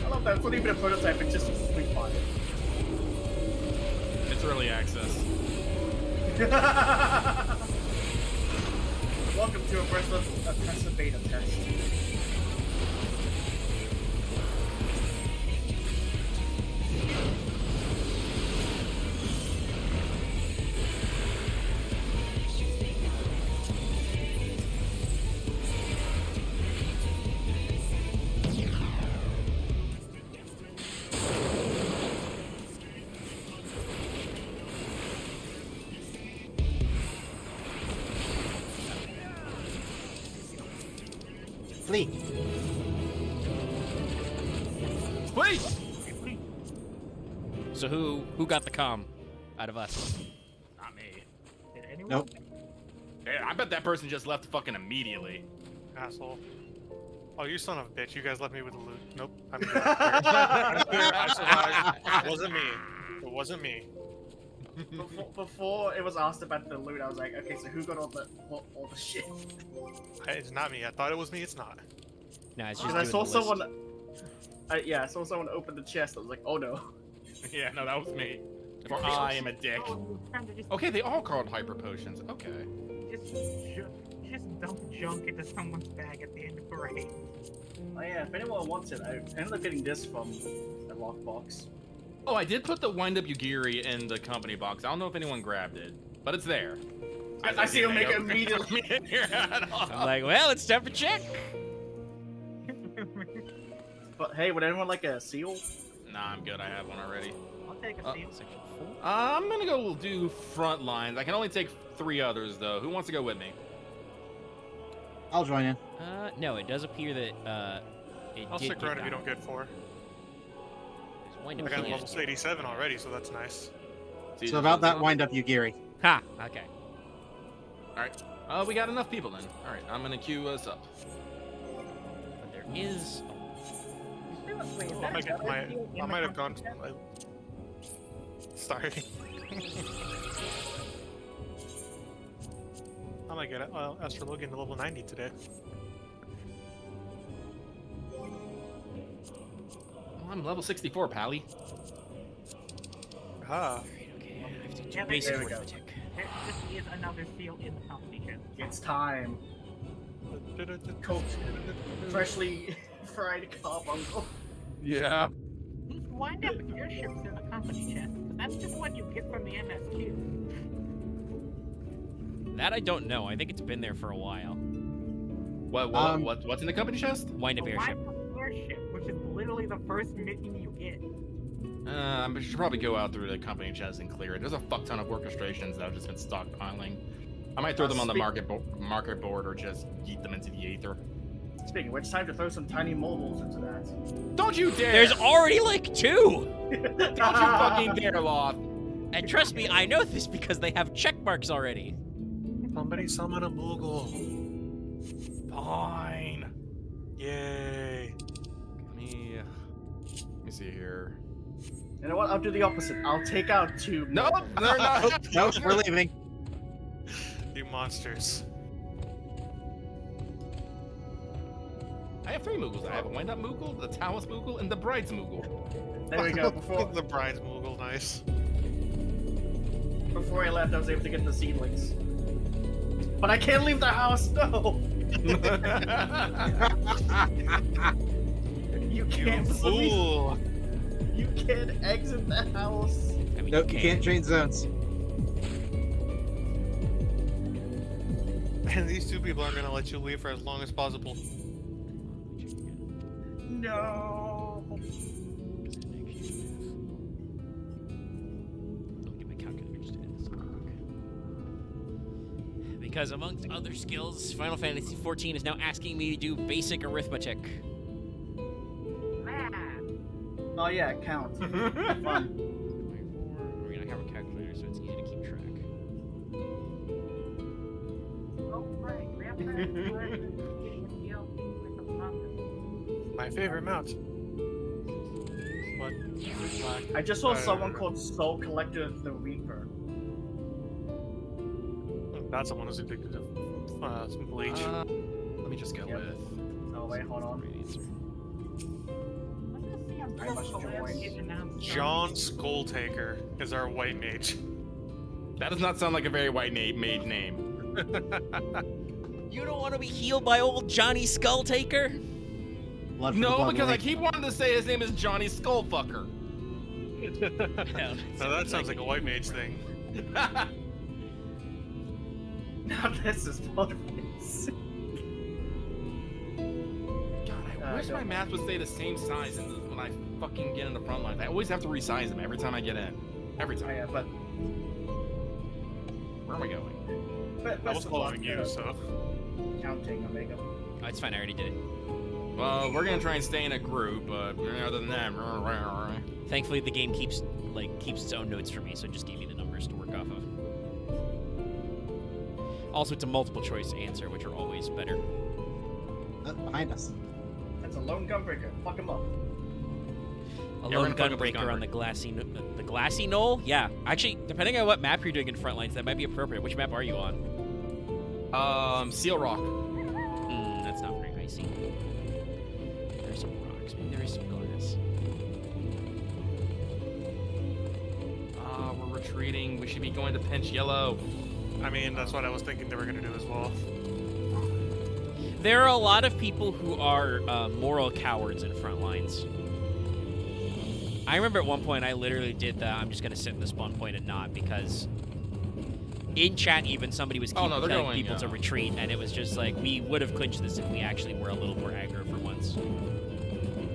I love that. It's not even a prototype, it's just a sweet fire. It's early access. Welcome to a Tesla beta test. Flee. Please. So who got the comm out of us? Not me. Did anyone? Nope. Yeah, I bet that person just left fucking immediately. Asshole. Oh, you son of a bitch. You guys left me with the loot. Nope. I'm good. I'm clear. I survived. It wasn't me. It wasn't me. Before it was asked about the loot, I was like, okay, so who got all the shit? It's not me. I thought it was me. It's not. No, it's just I saw someone. I saw someone open the chest. I was like, oh no. Yeah, no, that was me. Or I am a dick. Okay, they all called hyper potions. Okay. Just dump junk into someone's bag at the end of the raid. Oh yeah, if anyone wants it, I ended up getting this from the lockbox. Oh, I did put the wind-up Yugiri in the company box. I don't know if anyone grabbed it, but it's there. I see him make it immediately. I'm like, well, it's time for check. But hey, would anyone like a seal? Nah, I'm good. I have one already. I'll take a seal. Section 4. I'm gonna go do front lines. I can only take 3 others though. Who wants to go with me? I'll join in. No, it does appear that I'll stick around if you don't get 4. I got level 87 already, so that's nice. So about that wind-up Yugiri. Ha! Okay. Alright. We got enough people then. Alright, I'm gonna queue us up. But there is... I might have gone... Sorry. I might get Astro Logan to level 90 today. I'm level 64, Pally. Ah. Okay, I have to do Yeah, basic there we go. arithmetic. There is another seal in the company chest. It's time. Cooked, freshly fried carbuncle. Yeah. These wind up airships in the company chest. That's just what you get from the MSQ. That I don't know. I think it's been there for a while. What's in the company chest? Wind-up airship. Airship, which is literally the first mission you get. I should probably go out through the company chest and clear it. There's a fuck ton of orchestrations that I've just been stockpiling. I might throw them on the market board or just yeet them into the aether. Speaking of which, time to throw some tiny mobiles into that. Don't you dare! There's already like 2! Don't you fucking dare, Loth! And trust me, I know this because they have check marks already. Somebody summon a Moogle. Fine. Yay. Let me see here. You know what? I'll do the opposite. I'll take out 2. No, no. Nope, we're leaving. You monsters. I have 3 Moogles. I have a wind-up Moogle, the Talos Moogle, and the Bride's Moogle. There we go. Before the Bride's Moogle, nice. Before I left, I was able to get the seedlings. But I can't leave the house. No. You can't. You fool. You can't exit the house. I mean, Nope, you can't change zones. And these 2 people are gonna let you leave for as long as possible. No. Don't get my calculator just in this real quick. Because amongst other skills, Final Fantasy XIV is now asking me to do basic arithmetic. Oh yeah, count. Fun. We're gonna have a calculator so it's easy to keep track. My favorite mount. What? I just saw someone called Soul Collector the Reaper. That's someone who's addicted to some bleach. Let me just go with. Oh wait, hold on. I must join. John Skulltaker is our white mage. That does not sound like a very white mage name. You don't want to be healed by old Johnny Skulltaker? No, because I keep wanting to say his name is Johnny Skullfucker. Now that sounds like a white mage thing. Now this is motivating. God, I wish my math would stay the same size when I fucking get in the front lines. I always have to resize them every time I get in. Every time. Yeah, but where am I going? I was following you, so. Counting Omega. Oh, it's fine, I already did it. Well, we're gonna try and stay in a group, but other than that, thankfully the game keeps its own notes for me, so it just gave me the numbers to work off of. Also, it's a multiple choice answer, which are always better. Behind us. That's a lone gunbreaker. Fuck him up. A lone gunbreaker on the glassy knoll? Yeah. Actually, depending on what map you're doing in Frontlines, that might be appropriate. Which map are you on? Seal Rock. That's not very icy. There's some rocks, but there is some glass. We're retreating. We should be going to pinch yellow. I mean, that's what I was thinking they were going to do as well. There are a lot of people who are moral cowards in Frontlines. I remember at one point I literally did the I'm just going to sit in the spawn point and not, because in chat even somebody was telling people to retreat, and it was just like, we would have clinched this if we actually were a little more aggro for once.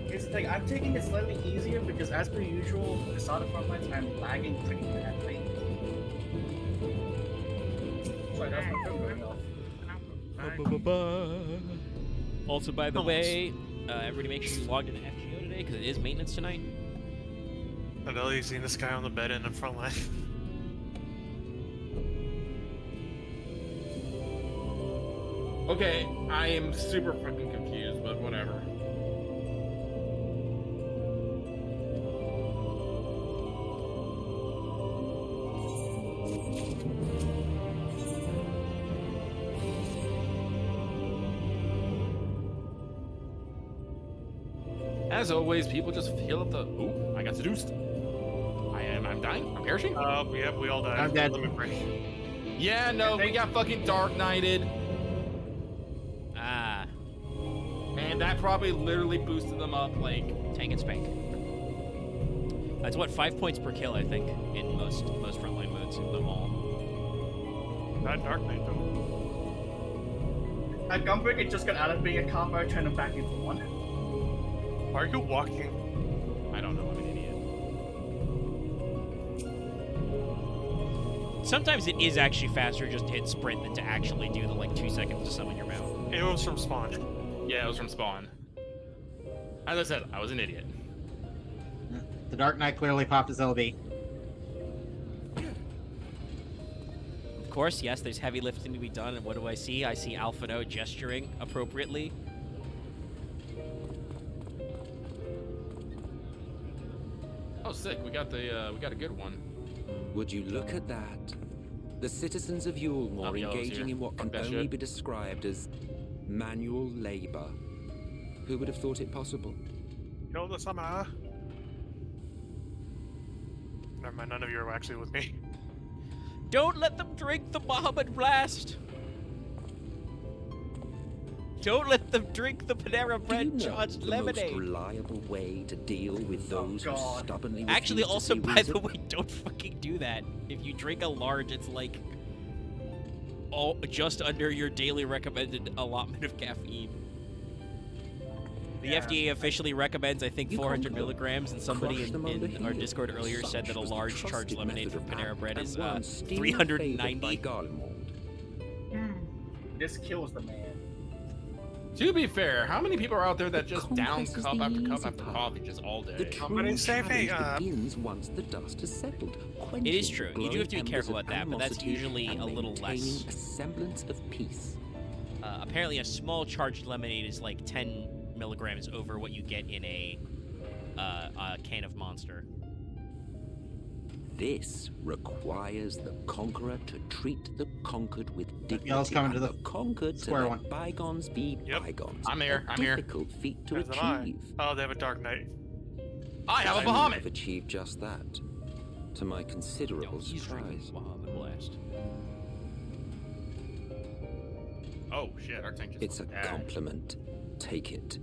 Here's the thing, I'm taking it slightly easier because as per usual, the start of Frontlines, I'm lagging pretty badly. Sorry, that's my phone going off. Also, by the way, everybody make sure you logged into FGO today, because it is maintenance tonight. I've only seen this guy on the bed in the front line. Okay, I am super fucking confused, but whatever. As always, people just feel at the. Ooh, I got seduced. I'm dying. I'm perishing. Yep, we all died. I'm dead. Yeah, no, we got fucking Dark Knighted. And that probably literally boosted them up like tank and spank. That's what, 5 points per kill, I think, in most frontline modes of them all. Not Dark Knight though. At Gunbreaker just got out of being a combo, turned him back into one. Are you walking? I don't know, I'm an idiot. Sometimes it is actually faster just to hit sprint than to actually do the like 2 seconds to summon your mount. It was from spawn. Yeah, it was from spawn. As I said, I was an idiot. The Dark Knight clearly popped his LB. Of course, yes, there's heavy lifting to be done, and what do I see? I see Alphino gesturing appropriately. Oh, sick! We got a good one. Would you look at that? The citizens of Eulmore engaging in what can only be described as manual labor. Who would have thought it possible? Kill the summer. Never mind, none of you are actually with me. Don't let them drink the Muhammad Blast! Don't let them drink the Panera Bread charged lemonade! The most reliable way to deal with those who stubbornly refuse Actually, also, to see by reason? the way, don't fucking do that. If you drink a large, it's like just under your daily recommended allotment of caffeine. The FDA officially recommends, I think, 400 milligrams, and somebody in our Discord earlier said that a large charged lemonade from Panera Bread is 390. This kills the man. To be fair, how many people are out there that just down cup after cup after coffee just all day? Begins once the dust has settled. It is true. You do have to be careful about that, but that's usually a little less. A semblance of peace. Apparently, a small charged lemonade is like 10 milligrams over what you get in a can of Monster. This requires the conqueror to treat the conquered with dignity. Y'all's coming to the conquered square to one. let bygones be bygones. I'm here. A difficult feat to achieve. Oh, they have a Dark Knight. I have a I Bahamut. have achieved just that, to my considerable surprise. Blast. Oh shit! Our tank just. It's a compliment. Take it.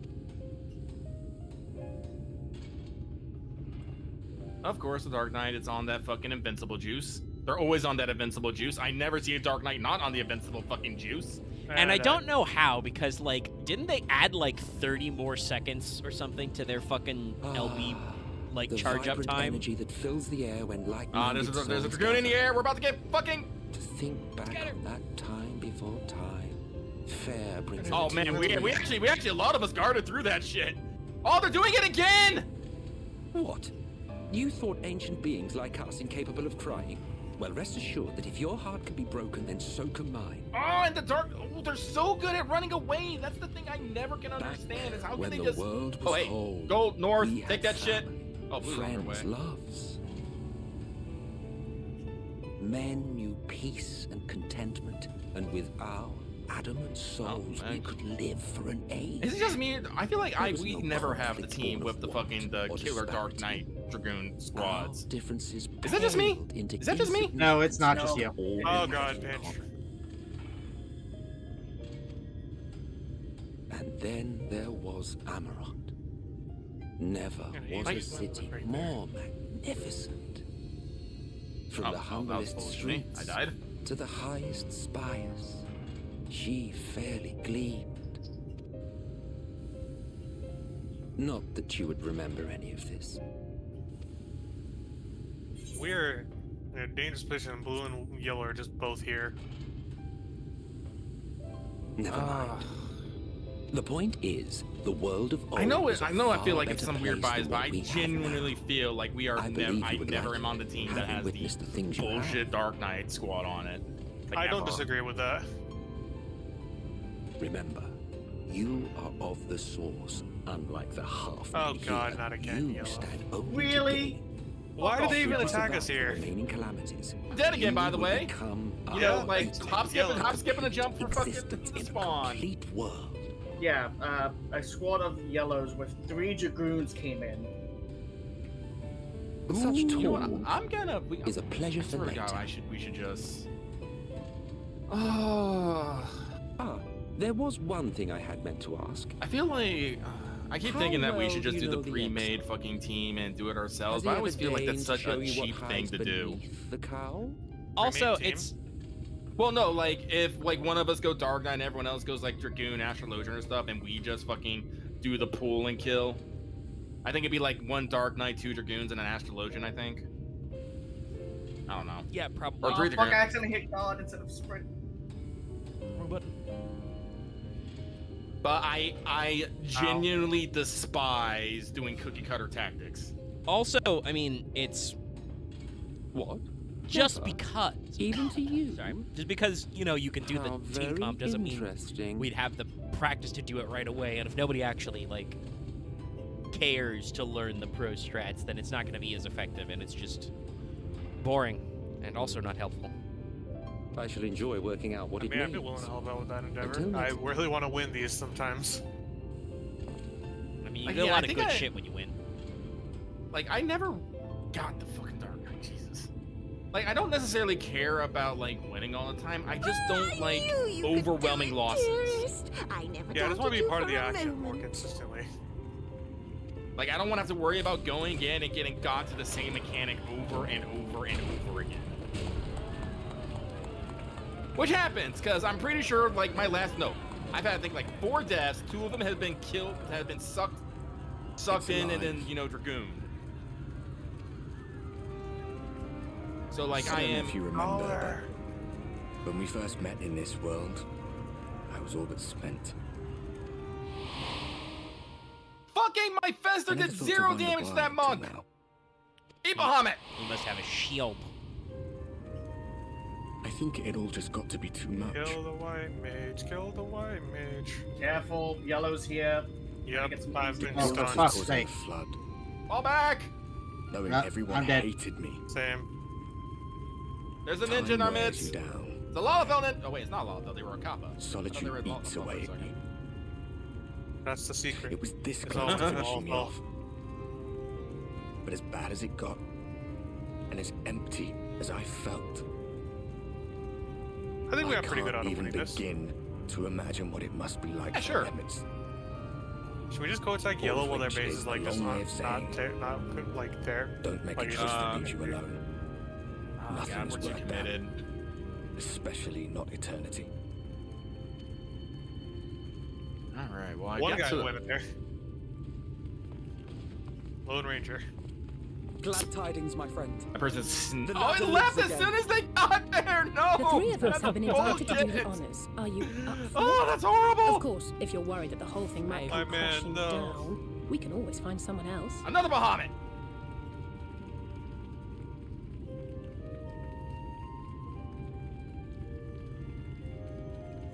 Of course, the Dark Knight is on that fucking invincible juice. They're always on that invincible juice. I never see a Dark Knight not on the invincible fucking juice. And I don't know how, because, like, didn't they add, like, 30 more seconds or something to their fucking LB, like, the charge-up time? Energy that fills the air when there's a Dragoon in the air. We're about to get fucking... To think back on that time before time. Fair brings... Oh, man, we actually, a lot of us guarded through that shit. Oh, they're doing it again! What? You thought ancient beings like us incapable of crying? Well, rest assured that if your heart can be broken, then so can mine. Oh, and the dark. Oh, they're so good at running away. That's the thing I never can understand. Is how can they just? Oh wait, go north. Take that shit. Oh, Blue's on their way. Friends, loves. Men knew peace and contentment, and with our adamant souls, we could live for an age. Is it just me? I feel like we never have the team with the fucking Killer Dark Knight Dragoon squads. Differences. Is that just me? Is that just me? No, it's not just you. Oh god, bitch. And then there was Amarant. Never was a city more magnificent. From the humblest streets I died. to the highest spires, she fairly gleamed. Not that you would remember any of this. We're in a dangerous position. Blue and yellow are just both here. Never mind. The point is, the world of old I know was a I feel far like it's better some weird place bias, than but what I we have genuinely feel like we are. I never like am on the team that has the bullshit Dark Knight squad on it. Like, I don't disagree with that. Remember, you are of the source, unlike the half. Oh god, not again. You stand only Really? Why did they even attack us here? Remaining calamities. I'm dead again, by the way. You know, like hop skipping a jump for fucking spawn. Complete world. Yeah, a squad of yellows with 3 dragoons came in. Such talk you know I'm gonna. is a pleasure for later. later. We should just. Oh. There was one thing I had meant to ask. I feel like I keep How thinking that we well should do just you do know the the pre-made fucking team and do it ourselves. Has But I he always ever feel like deigned that's to such show a you what cheap thing hides to do. beneath the cowl? Also, team? it's Well, no, like if like one of us go Dark Knight and everyone else goes like Dragoon, Astrologian or stuff, and we just fucking do the pool and kill. I think it'd be like 1 Dark Knight, 2 Dragoons, and an Astrologian. I think. I don't know. Yeah, probably. Or 3 Fuck! Dragoons. I accidentally hit God instead of sprint. But I genuinely despise doing cookie cutter tactics. Also, I mean, it's what? Just because. Even to you. Sorry. Just because, you know, you can do How the team comp doesn't mean we'd have the practice to do it right away. And if nobody actually, like, cares to learn the pro strats, then it's not going to be as effective. And it's just boring and also not helpful. I shall enjoy working out what it I'd means. be willing to help out with that endeavor. Until I next really want to win these sometimes. I mean, you do a lot of good shit when you win. Like, I never got the fucking Dark Knight, Jesus. Like, I don't necessarily care about, like, winning all the time. I just don't like overwhelming losses. Yeah, I just want to be part of the action more consistently. Like, I don't want to have to worry about going in and getting got to the same mechanic over and over and over again. Which happens, because I'm pretty sure, like, my last note, I've had, I think, like, 4 deaths. 2 of them have been killed, have been sucked in, and then, you know, Dragoon. So, like, I am... If you remember, when we first met in this world, I was all but spent. Fucking my Fester did 0 damage to that monk! Eat Bahamut! He must have a shield. I think it all just got to be too much. Kill the white mage, kill the white mage. Careful, yellow's here. Yep, I've been Oh, for fuck's stunned. sake. Flood. Fall back! Knowing I'm everyone dead. hated me. Same. There's a ninja in our Time wears midst. you down. It's a Lalafell ninja. Oh, wait, it's not Lalafell. They were a Kappa. Solitude eats away at me. That's the secret. It was this It's close all to finishing me all- off. But as bad as it got, and as empty as I felt, I think we got pretty good can't on even winning this. begin to imagine what it must be like Yeah, for sure. lemons. Should we just go attack All yellow of while their which base is is like a just long way not of saying, like there? Don't make Like a it's choice just- that leaves you alone. Oh, Nothing God, is we're too worth that. committed. Especially not eternity. Alright, well, I One guess... guy went in there. Lone Ranger. Glad tidings, my friend. That person's... The Oh, ladder it left lives as again. soon as they got there! No! The 3 of us That's have been invited to do the bullshit. honors. Are you up for Oh, it? that's horrible! Of course, if you're worried that the whole thing might My come man, crashing no. down, we can always find someone else. Another Bahamut!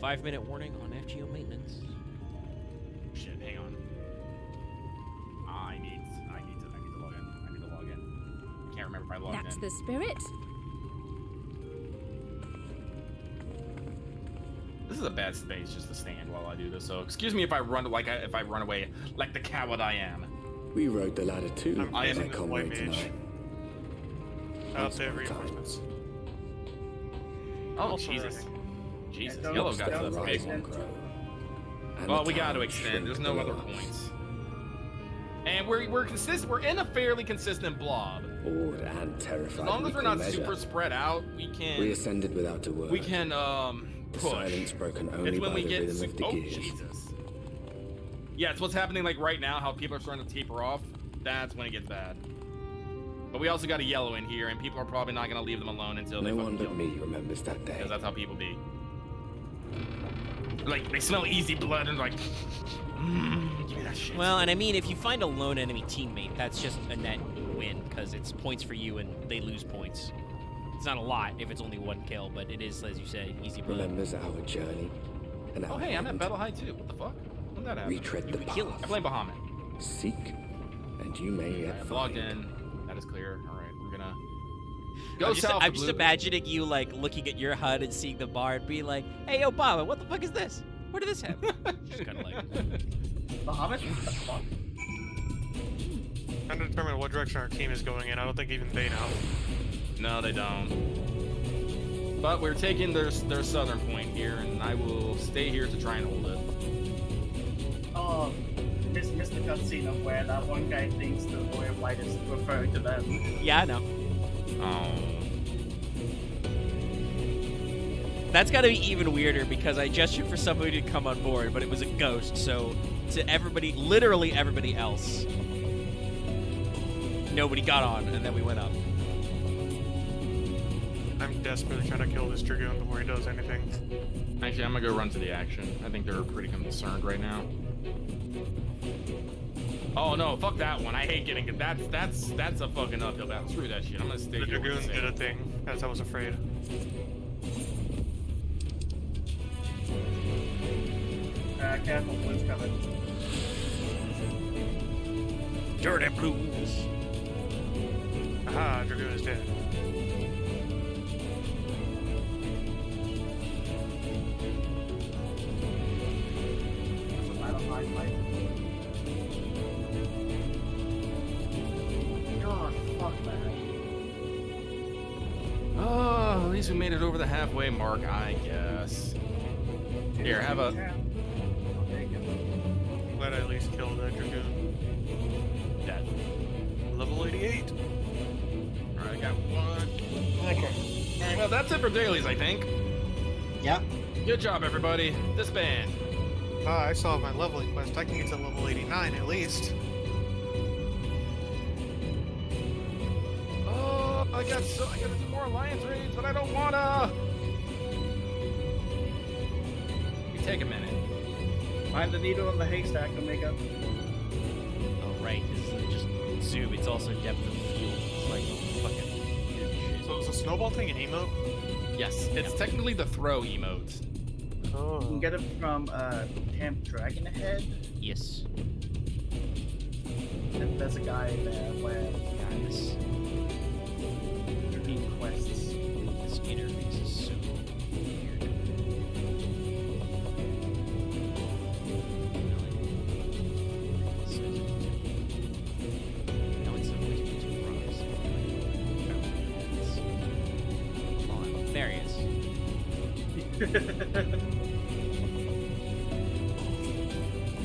5-minute warning on FGO maintenance. Shit, hang on. I need to log in. I need to log in. I can't remember if I logged in. That's the spirit. This is a bad space just to stand while I do this. So excuse me if I run away like the coward I am. We rode the ladder too. I am my comrade tonight. Out there, reinforcements. Oh, Jesus. Jesus, Yellow got to the big one. Well, we got to extend. There's no other points. And we're consistent. We're in a fairly consistent blob. Bored and terrified. As long as we're not super spread out, we can. We ascended without a word. We can push. Silence broken only it's when by we the get rhythm of the gears. Jesus. Yeah, it's what's happening like right now. How people are starting to taper off. That's when it gets bad. But we also got a yellow in here, and people are probably not going to leave them alone until they. No one but me remembers that day. Because that's how people be. Like, they smell easy blood and like, give me that shit. Well, and I mean, if you find a lone enemy teammate, that's just a net win, because it's points for you and they lose points. It's not a lot if it's only one kill, but it is, as you say, easy blood. Remembers our journey. And oh, hey, I'm at Battle High too. What the fuck? When did that happen? Retread the path. I blame Bahamut. Seek, and you may yet find. Logged in. That is clear. All right, we're gonna go south. I'm just imagining you like looking at your HUD and seeing the bar and being like, "Hey, Obama, what the fuck is this? Where did this happen?" Just kind of like. Bahamut? What the fuck? Trying to determine what direction our team is going in. I don't think even they know. No, they don't. But we're taking their southern point here, and I will stay here to try and hold it. Oh, missed the cutscene of where that one guy thinks the Boy of Light is referring to them. Yeah, I know. Oh. That's got to be even weirder because I gestured for somebody to come on board, but it was a ghost. So to everybody, literally everybody else, nobody got on, and then we went up. I'm desperately trying to kill this Dragoon before he does anything. Actually, I'm gonna go run to the action. I think they're pretty concerned right now. Oh no, fuck that one. I hate getting it. That's a fucking uphill battle. Screw that shit. I'm gonna stay here. The Dragoon did a thing, as I was afraid. Careful, blue's coming. Dirty blues. Aha, Dragoon is dead. God, fuck that. Oh, at least we made it over the halfway mark, I guess. Here, have a. Glad I at least killed that Dragoon. Dead. Level 88. Alright, I got one. Okay. Well, that's it for dailies, I think. Yeah. Good job, everybody. Disband. I saw my leveling quest. I can get to level 89 at least. Oh, I gotta do more alliance raids, but I don't wanna. You take a minute. Find the needle in the haystack, Omega. Oh right, this isn't just zoom; it's also depth of field. It's like fucking weird shit. So is the snowball thing an emote? Yes, it's technically the throw emote. You can get it from Camp Dragonhead. Yes. And there's a guy there where Guys, doing quests. this interface is so weird. No, it's not too frogs. Come on, there he is.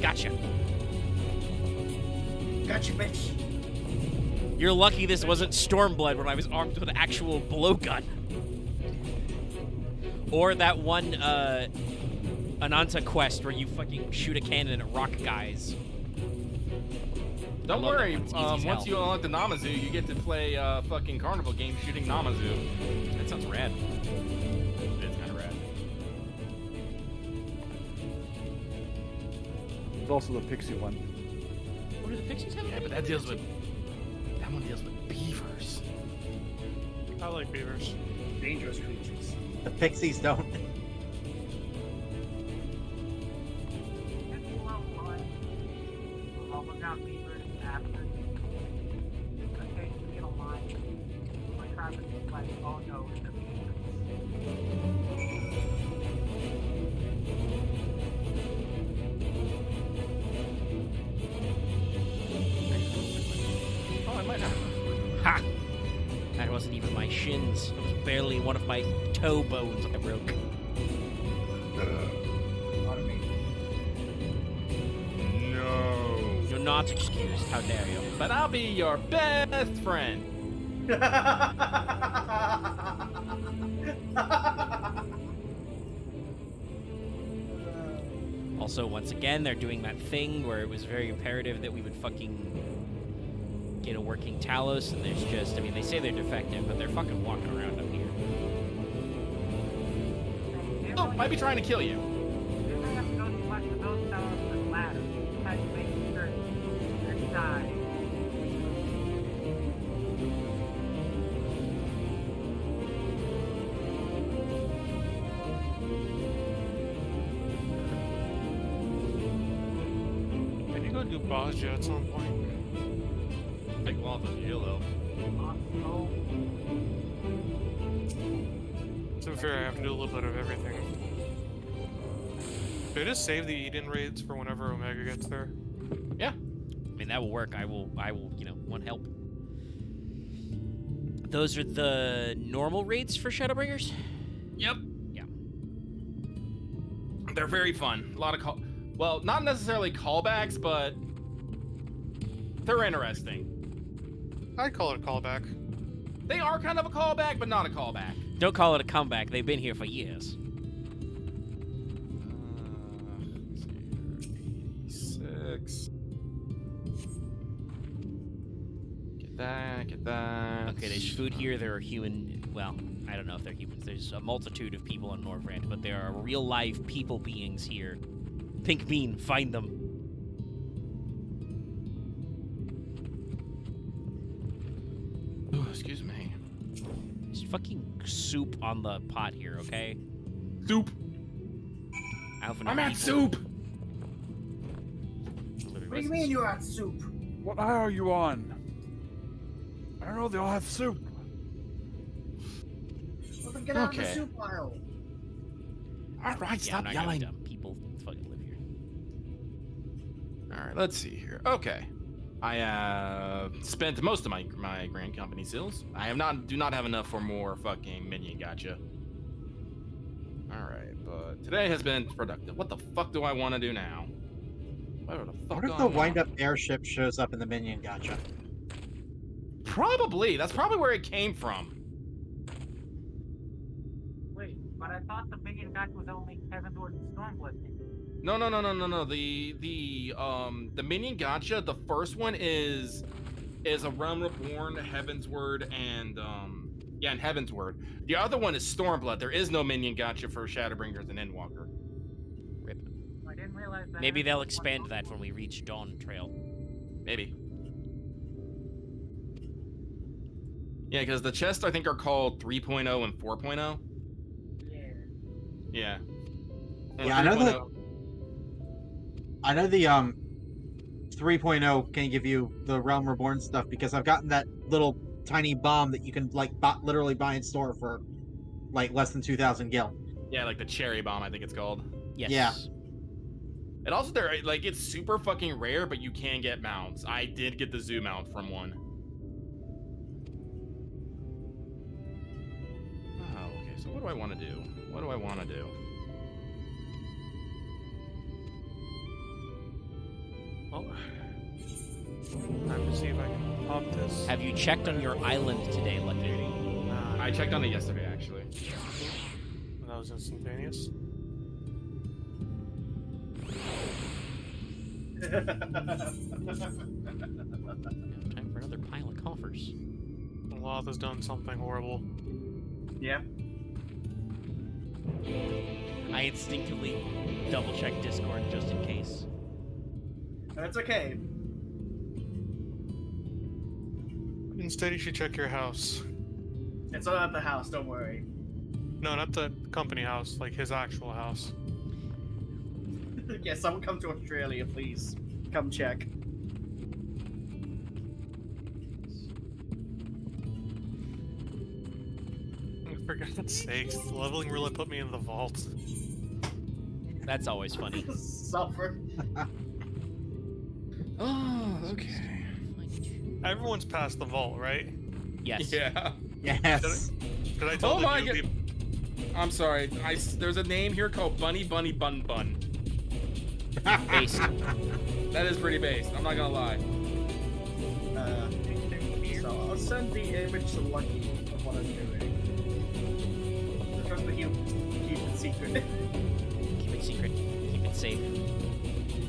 Gotcha. Gotcha, bitch. You're lucky this wasn't Stormblood when I was armed with an actual blowgun. Or that one Ananta quest where you fucking shoot a cannon at rock guys. Don't worry, once you unlock the Namazu, you get to play fucking carnival game shooting Namazu. That sounds rad. It's kind of rad. There's also the pixie one. What do the pixies have? Yeah, but that one deals with beavers. I like beavers. Dangerous creatures. The pixies don't. bones. It was barely one of my toe bones I broke. No. You're not excused. How dare you? But I'll be your best friend. Also, once again, they're doing that thing where it was very imperative that we would fucking get a working Talos, and there's just, I mean, they say they're defective, but they're fucking walking around up here. Oh, might be trying to kill you. Do Baja at some point. Take off his yellow. To be fair, I have to do a little bit of everything. Should I just save the Eden raids for whenever Omega gets there? Yeah. I mean, that will work. I will, you know, want help. Those are the normal raids for Shadowbringers? Yep. Yeah. They're very fun. A lot of well, not necessarily callbacks, but they're interesting. I'd call it a callback. They are kind of a callback, but not a callback. Don't call it a comeback. They've been here for years. Let's see here. 86. Get that. Okay, there's food here. There are human... Well, I don't know if they're humans. There's a multitude of people on Northrend, but there are real live people beings here. Pink bean, find them. Oh, excuse me. There's fucking soup on the pot here, okay? Soup. I'm at soup. What do you mean you're at soup? What aisle are you on? I don't know. They all have soup. Well, then get out of the soup aisle. All right, stop yelling. People fucking live here. All right, let's see here. Okay, I spent most of my Grand Company seals. I do not have enough for more fucking minion gotcha. All right, but today has been productive. What the fuck do I want to do now? What if the wind-up airship shows up in the minion gotcha? Probably. That's probably where it came from. Wait, but I thought the minion gotcha was only Heavensward and Stormblood. No. The minion gotcha, the first one is a Realm Reborn, Heavensward, and and Heavensward. The other one is Stormblood. There is no minion gotcha for Shadowbringers and Endwalker. Rip. I didn't realize that. Maybe they'll expand that when we reach Dawn Trail. Maybe. Yeah, because the chests I think are called 3.0 and 4.0. Yeah. And yeah, I know the 3.0 can give you the Realm Reborn stuff because I've gotten that little tiny bomb that you can like literally buy in store for like less than 2,000 gil. Yeah, like the cherry bomb, I think it's called. Yes. Yeah. And also, it's super fucking rare, but you can get mounts. I did get the zoo mount from one. Oh, okay. So what do I want to do? What do I want to do? Well, time to see if I can pop this. Have you checked on your island today, Lucky? I checked on it yesterday, actually. And that was instantaneous. Time for another pile of coffers. Loth has done something horrible. Yeah. I instinctively double-checked Discord just in case. That's okay. Instead, you should check your house. It's not at the house, don't worry. No, not the company house, like his actual house. Yeah, someone come to Australia, please. Come check. For God's sakes, leveling really put me in the vault. That's always funny. Suffer. Oh, okay. Everyone's past the vault, right? Yes. Yeah. Yes. Did I tell Oh the my newbie? god! I'm sorry. There's a name here called Bunny Bunny Bun Bun. Based. That is pretty based. I'm not gonna lie. So I'll send the image to Lucky of what I'm doing. Trust me, you keep it secret. Keep it secret. Keep it safe.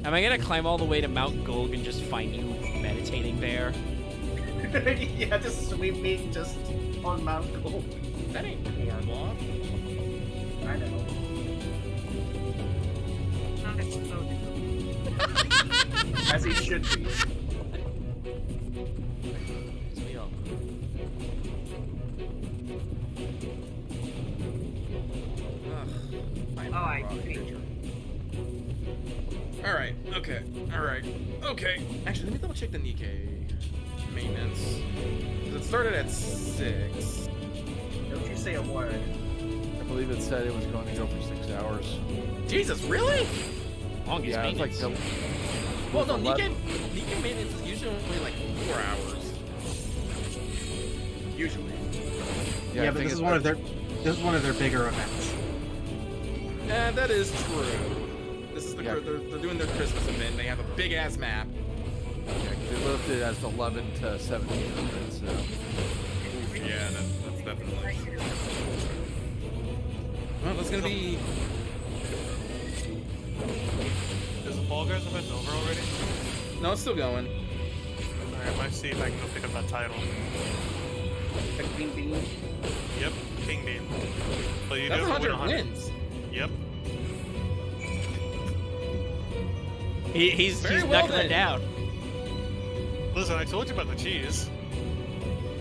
Am I gonna climb all the way to Mount Gulg and just find you meditating there? Yeah, just sweeping just on Mount Gulg. That ain't Kornbloff. I know. As he should be. Alright, okay, alright, okay. Actually, let me double check the Nikkei maintenance. 'Cause it started at 6. Don't you say a word. I believe it said it was going to go for 6 hours. Jesus, really? Longest Yeah, it's like maintenance. Well, no, Nikkei maintenance is usually only like 4 hours. Usually. Yeah, but this is one of their bigger events. Yeah, that is true. This is they're doing their Christmas event. They have a big ass map. Yeah, they left it as 11 to 17 minutes, so. Yeah, that's definitely. Well, that's gonna be. Is the Fall Guys event over already? No, it's still going. Alright, I might see if I can go pick up that title. The King Bean? Yep, King Bean. But you That's do have to 100 wins. Yep. He's Very well knuckling then. down. Listen, I told you about the cheese.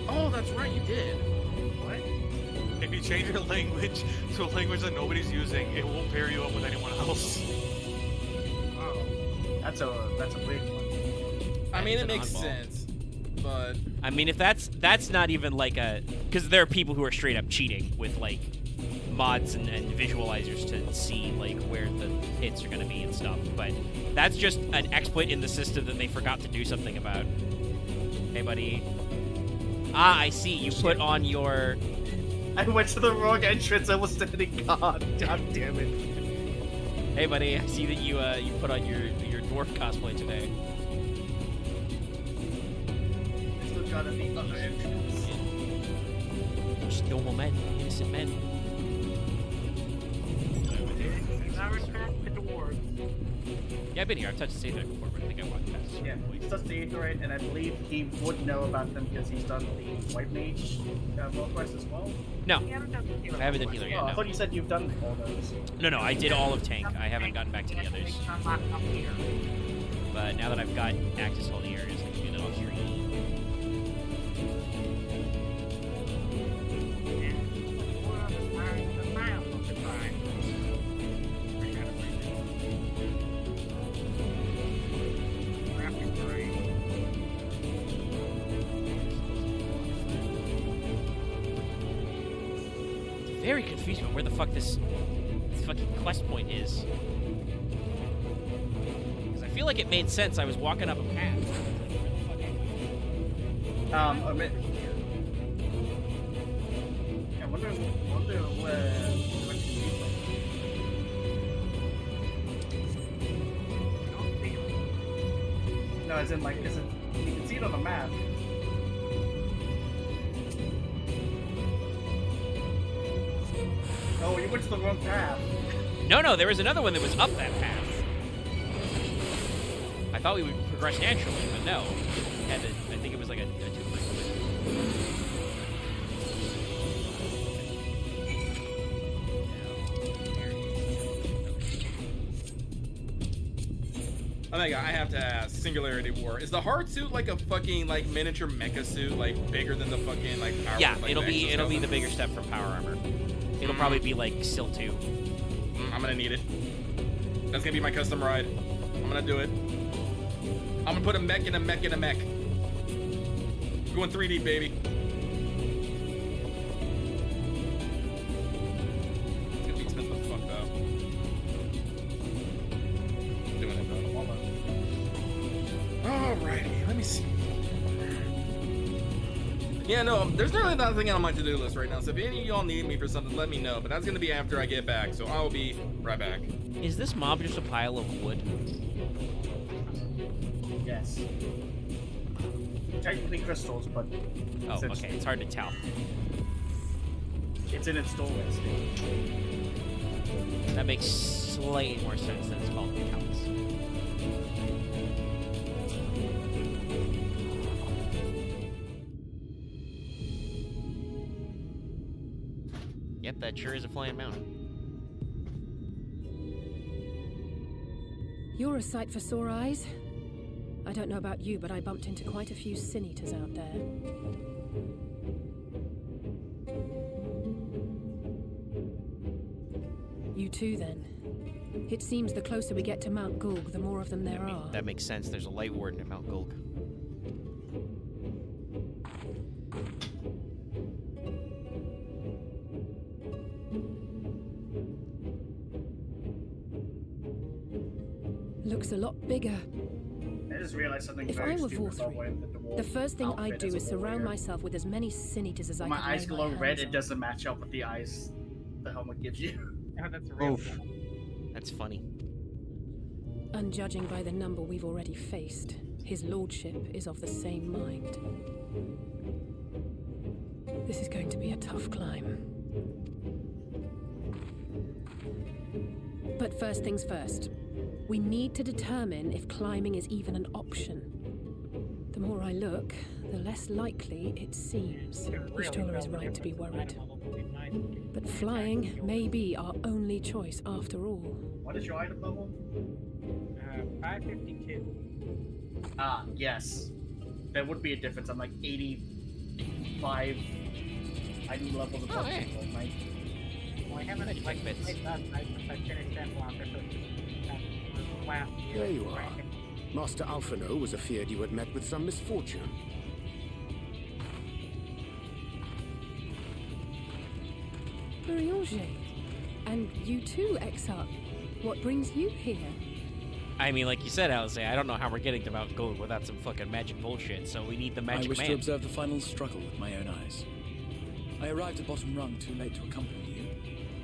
Oh, that's right, you did. What? If you change your language to a language that nobody's using, it won't pair you up with anyone else. Oh, that's a big one. I mean, It's it an makes oddball. sense, but I mean, if that's not even like a, because there are people who are straight up cheating with like mods and visualizers to see like where the hits are going to be and stuff, but that's just an exploit in the system that they forgot to do something about. Hey, buddy. Ah, I see. You put on your. I went to the wrong entrance. I was standing God. God damn it. Hey, buddy. I see that you put on your dwarf cosplay today. I still got the other entrance. Just normal men, innocent men. Yeah, I've been here. I've touched the save there before, but I think I walked past. Yeah, he's touched the Aetherite, and I believe he would know about them because he's done the White Mage World Quest as well. No, I haven't done healer yet. Oh, I No. thought you said you've done all those. No, I did all of tank. I haven't gotten back to the others. But now that I've got access to all the areas, I can do that all here. Very confused about where the fuck this fucking quest point is. Because I feel like it made sense. I was walking up a path. I wonder where. No, as in like, is it? You can see it on the map. Oh, you went to the wrong path. No, there was another one that was up that path. I thought we would progress naturally, but no. I think it was like a two-click. oh my god, I have to ask. Singularity War. Is the hard suit like a fucking like miniature mecha suit, like bigger than the fucking like power? Yeah, like, it'll be exoskeleton? the bigger step for power armor. It'll probably be like Sil 2. I'm gonna need it. That's gonna be my custom ride. I'm gonna do it. I'm gonna put a mech in a mech in a mech. Going 3D, baby. It's gonna be expensive as fuck though. I'm doing it though. Alrighty, let me see. Yeah, no, there's really nothing on my to-do list right now, so if any of y'all need me for something, let me know, but that's gonna be after I get back, so I'll be right back. Is this mob just a pile of wood? Yes. Technically crystals, but... Oh, okay, it's hard to tell. It's in its doorway state. That makes slightly more sense than it's called pallets. Yep, that sure is a flying mountain. You're a sight for sore eyes. I don't know about you, but I bumped into quite a few sin eaters out there. You too, then. It seems the closer we get to Mount Gulg, the more of them there are. That makes sense. There's a light warden at Mount Gulg. Looks a lot bigger. I just realized something If very I were stupid about Vorthri, wearing the dwarf the first thing I'd outfit do as a is surround warrior. myself with as many sin eaters as I My could eyes lay glow my red, hands it on. doesn't match up with the eyes the helmet gives you. Oh, that's real. That's funny. Unjudging by the number we've already faced, his lordship is of the same mind. This is going to be a tough climb. But first things first. We need to determine if climbing is even an option. The more I look, the less likely it seems. Ishtola is right to be worried. But flying may be our only choice after all. What is your item level? 552. Ah, yes. There would be a difference. I'm like 85 item levels above people, right? Well, I haven't like played last night since I finished Endwalker, so it's just last year. There you are. Master Alphino was afeard you had met with some misfortune. Urianger. And you too, Exarch. What brings you here? I mean, like you said, Alistair, I don't know how we're getting to Mount Gold without some fucking magic bullshit, so we need the magic I wish man. to observe the final struggle with my own eyes. I arrived at bottom rung too late to accompany you,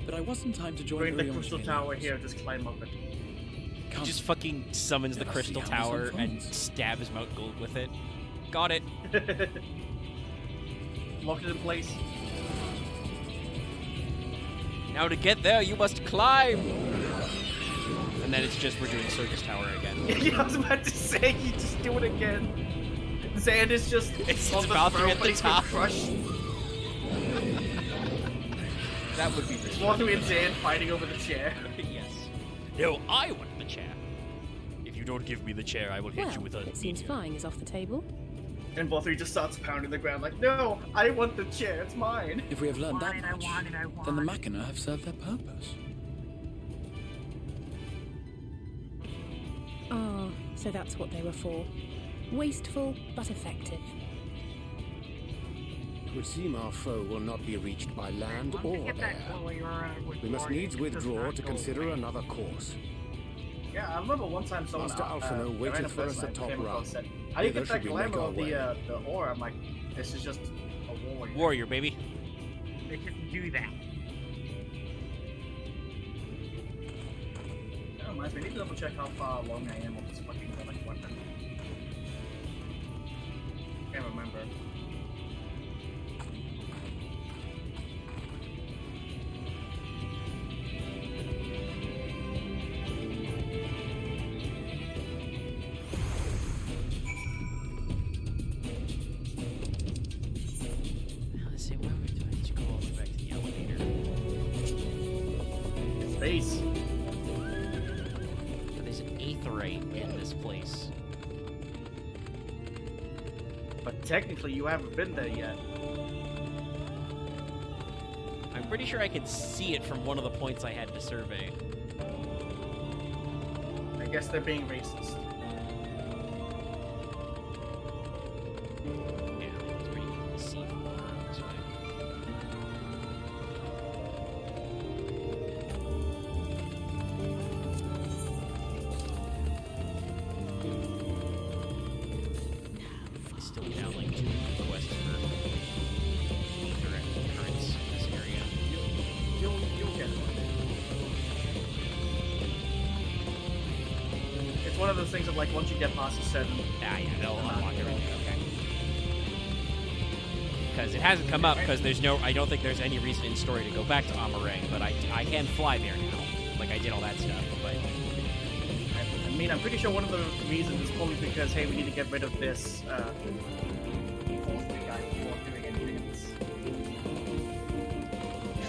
but I was in time to join Bring the Urianger crystal in tower yours. here, just climb up it. He just fucking summons the Never crystal see how this tower and unfolds. stabs Mount Gold with it. Got it. Lock it in place. Now to get there, you must climb. And then it's just we're doing Circus Tower again. Yeah, I was about to say, you just do it again. Zand is just It's on the about to throne, hit but the he's been top. crushed. That would be Swathi and Zand fighting over the chair. Yes. No, I want the chair. If you don't give me the chair, I will hit Well, you with a it seems flying is off the table. And Bothri just starts pounding the ground like, no, I want the chair, it's mine. If we have learned that I much, want it, I want then the it. Machina have served their purpose. Oh, so that's what they were for. Wasteful, but effective. It would seem our foe will not be reached by land or Get that air. glowy aura with We must glory, needs it does withdraw not to go consider away. another course. Yeah, I remember one time someone Master Alphino waited for us at top rung. Said, how do you Hither get that should we make glamour our of way. the aura? I'm like, this is just a warrior. Warrior, baby. They shouldn't do that. That reminds me, I need to double check how far along I am with this fucking relic weapon. Can't remember. Let's see, where do I need to go all the way back to the elevator? Space. So there's an aetheryte in this place. But technically, you haven't been there yet. I'm pretty sure I could see it from one of the points I had to survey. I guess they're being racist. Yeah, it's pretty easy to see from this way. Still down like 2 quests for of those things of like once you get past a certain. Yeah, they'll unlock everything. Okay. Because it hasn't come up because I don't think there's any reason in story to go back to Amarang, but I can fly there now. Like I did all that stuff, but. I mean, I'm pretty sure one of the reasons is probably because hey, we need to get rid of this. Guy before doing anything else.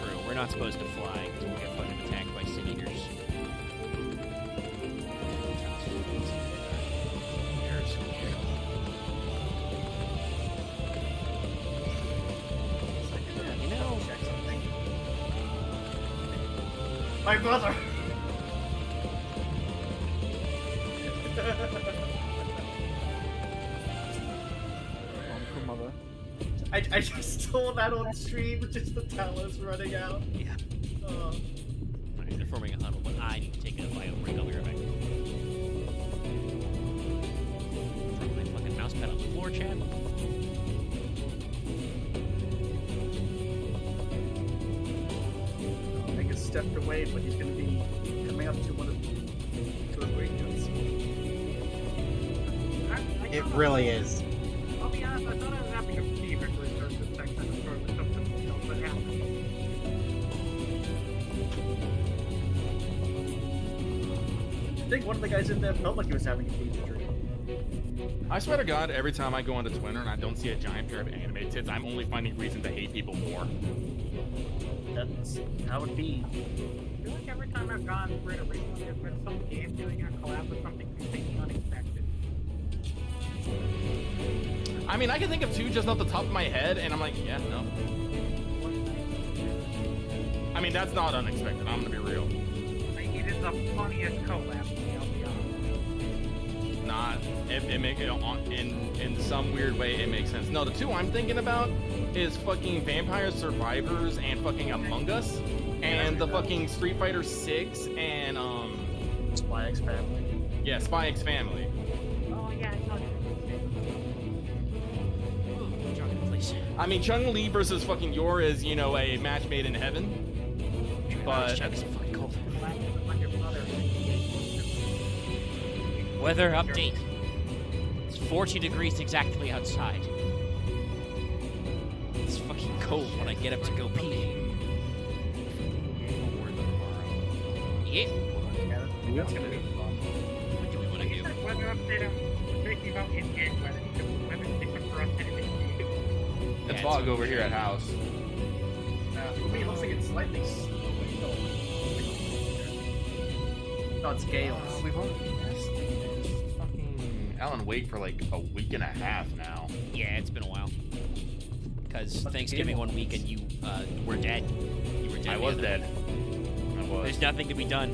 True. We're not supposed to fly until we get fucking attacked by sin eaters. My brother! I just saw that on stream, just the Talos running out. Yeah. Alright, they're forming a huddle, but I need to take a bio break. I'll be right back. Drop my fucking mouse pad on the floor, Chad. I think it's stepped away, but he's going to be coming up to one of the great guns. It really is. I'll be honest, I thought I was having a fever for the first section of the story, but something else would happen. I think one of the guys in there felt like he was having a fever dream. I swear to God, every time I go onto Twitter and I don't see a giant pair of anime tits, I'm only finding reason to hate people more. That's how it be. I feel like every time I've gone through it recently, there's been some game doing a collab with something completely unexpected. I mean, I can think of two just off the top of my head, and I'm like, yeah, no. I mean, that's not unexpected. I'm gonna be real. Like, it is the funniest collab, I'll be honest. Not. It make it in some weird way it makes sense. No, the two I'm thinking about is fucking Vampire Survivors and fucking Among Us, and the fucking Street Fighter 6 and Spy X Family. Yeah, Spy X Family. Oh yeah, I saw that. I mean, Chun-Li versus fucking Yor is, you know, a match made in heaven. But Chuck's fucking cold. Weather update. It's 40 degrees exactly outside. It's fucking cold when I get up to go pee. Yeah. That's gonna be fun. What do we want to do? Weather update, I'm thinking about in-game weather, because the weather's different for us than it is for you. it's fog over here at house. For me, it looks like it's slightly no, it's gales. We've already fucking Alan Wake for like a week and a half now. Yeah, it's been a while. Because Thanksgiving 1 week and you were dead. You were dead. I was dead. I was. There's nothing to be done.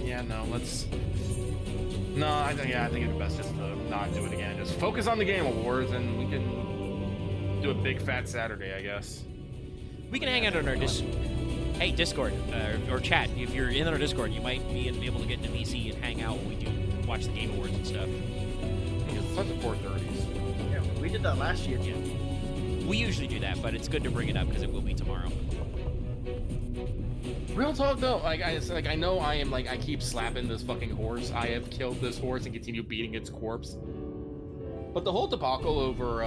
Yeah, no, let's. No, I think it'd be best just to not do it again. Just focus on the Game Awards, and we can do a big fat Saturday, I guess. We can hang out on our Discord or chat. If you're in our Discord, you might be able to get into VC and hang out when we do watch the Game Awards and stuff. Because it's such a 4:30s. Yeah, we did that last year. Yeah. We usually do that, but it's good to bring it up because it will be tomorrow. Real talk though, I know I keep slapping this fucking horse. I have killed this horse and continue beating its corpse. But the whole debacle over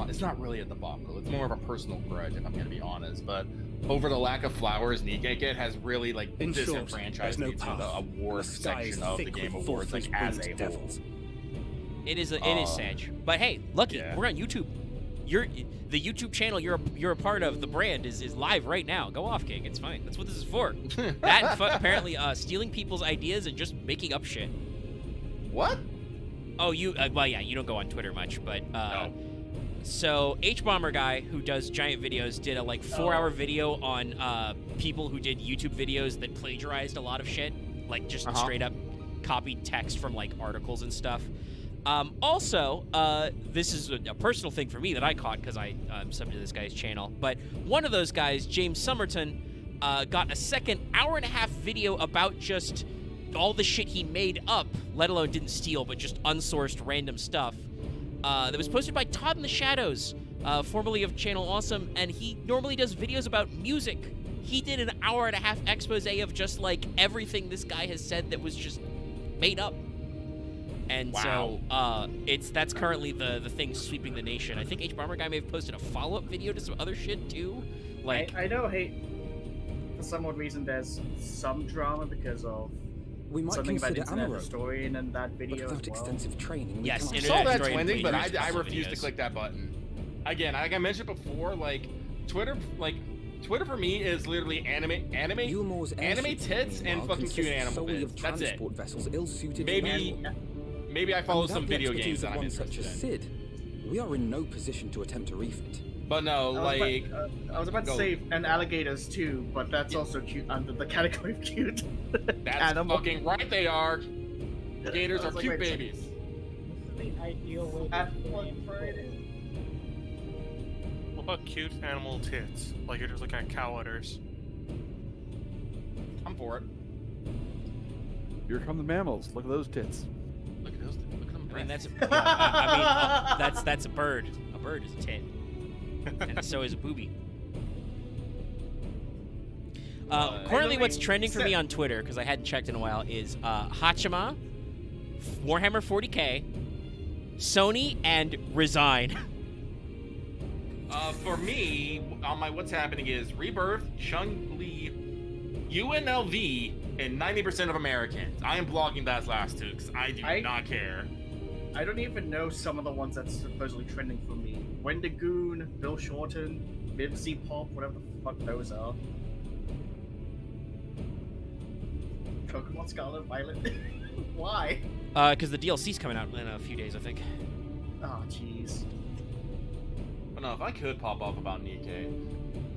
it's not really a debacle. It's more of a personal grudge, if I'm gonna be honest. But over the lack of flowers Nigeke has really disenfranchised me to the award section of the Game Awards as a whole. It is sad. But hey, lucky we're on YouTube. The YouTube channel you're a part of, the brand is live right now. Go off, King. It's fine. That's what this is for. That and apparently stealing people's ideas and just making up shit. What? Oh, you you don't go on Twitter much, but no. So H-Bomber guy who does giant videos did a 4-hour video on people who did YouTube videos that plagiarized a lot of shit, just straight up copied text from articles and stuff. Also, this is a personal thing for me that I caught because I'm subbed to this guy's channel. But one of those guys, James Somerton, got a second hour-and-a-half video about just all the shit he made up, let alone didn't steal, but just unsourced random stuff. That was posted by Todd in the Shadows, formerly of Channel Awesome, and he normally does videos about music. he did an hour-and-a-half expose of just, like, everything this guy has said that was just made up. And so, that's currently the thing sweeping the nation. I think H. Bomber Guy may have posted a follow-up video to some other shit, too. Like, I know, for some odd reason, there's some drama because of something about Internet Historian and that video as well. Extensive training, yes, I saw that trending, but I refuse to click that button. Again, like I mentioned before, like Twitter for me is literally anime tits and fucking cute animal bits. That's it. Maybe I follow some video games that I'm interested in. Sid, we are in no position to attempt a refit. But no, I was about to say, and alligators too, but that's also cute under the category of cute. That's animal. Fucking right they are. Gators are cute babies. This is the ideal way to play Friday. What about cute animal tits? Like you're just looking at cow udders. I'm for it. Here come the mammals. Look at those tits. Look at those. Look at them. I mean, that's a bird. A bird is a tit. And so is a booby. Currently, what's trending for me on Twitter, because I hadn't checked in a while, is Hachima, Warhammer 40k, Sony, and Resign. For me, on my what's happening is Rebirth, Chun-Li, UNLV, and 90% of Americans. I am blogging those last two because I do not care. I don't even know some of the ones that's supposedly trending for me. Wendigoon, Bill Shorten, Vivzy Pop, whatever the fuck those are. Pokemon Scarlet Violet. Why? Because the DLC's coming out in a few days, I think. Oh, jeez. But no, if I could pop off about Nikkei,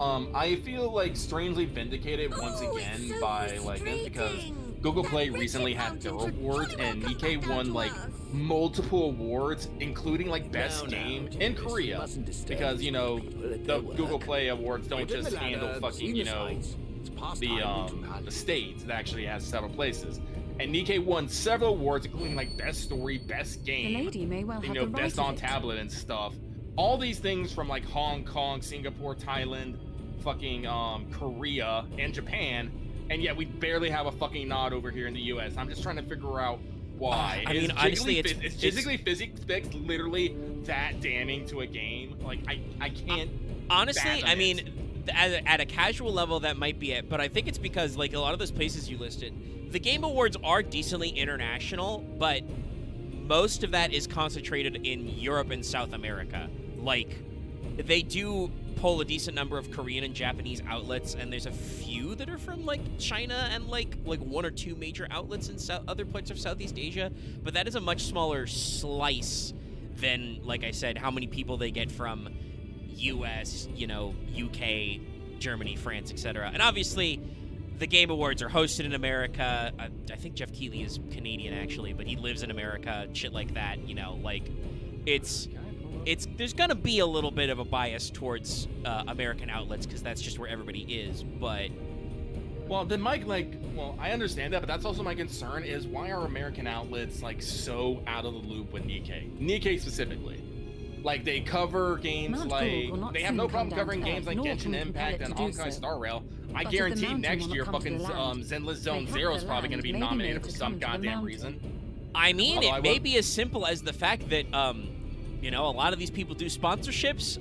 I feel like strangely vindicated once again by like this because Google Play recently had their awards and Nikkei won like multiple awards, including like best game in Korea, because you know the Google Play awards don't just handle fucking the states. It actually has several places. And Nikkei won several awards, including like best story, best game, The lady may well have best on tablet and stuff. All these things from like Hong Kong, Singapore, Thailand, fucking Korea, and Japan, and yet we barely have a fucking nod over here in the U.S. I'm just trying to figure out why. I mean, honestly, it's physically physics literally that damning to a game. Like I can't. Honestly, I mean, at a casual level, that might be it. But I think it's because like a lot of those places you listed, the Game Awards are decently international, but most of that is concentrated in Europe and South America. Like, they do pull a decent number of Korean and Japanese outlets, and there's a few that are from like China and like one or two major outlets in other parts of Southeast Asia. But that is a much smaller slice than, like I said, how many people they get from U.S., UK, Germany, France, etc. And obviously, the Game Awards are hosted in America. I think Jeff Keighley is Canadian actually, but he lives in America. Shit like that, there's gonna be a little bit of a bias towards American outlets because that's just where everybody is. But then Mike, I understand that, but that's also my concern is why are American outlets like so out of the loop with Nikkei specifically? Like they cover games they have no problem covering games like Genshin Impact and Honkai Star Rail. I guarantee next year fucking Zenless Zone Zero is probably going to be nominated for some goddamn reason. I mean, it may be as simple as the fact that a lot of these people do sponsorships.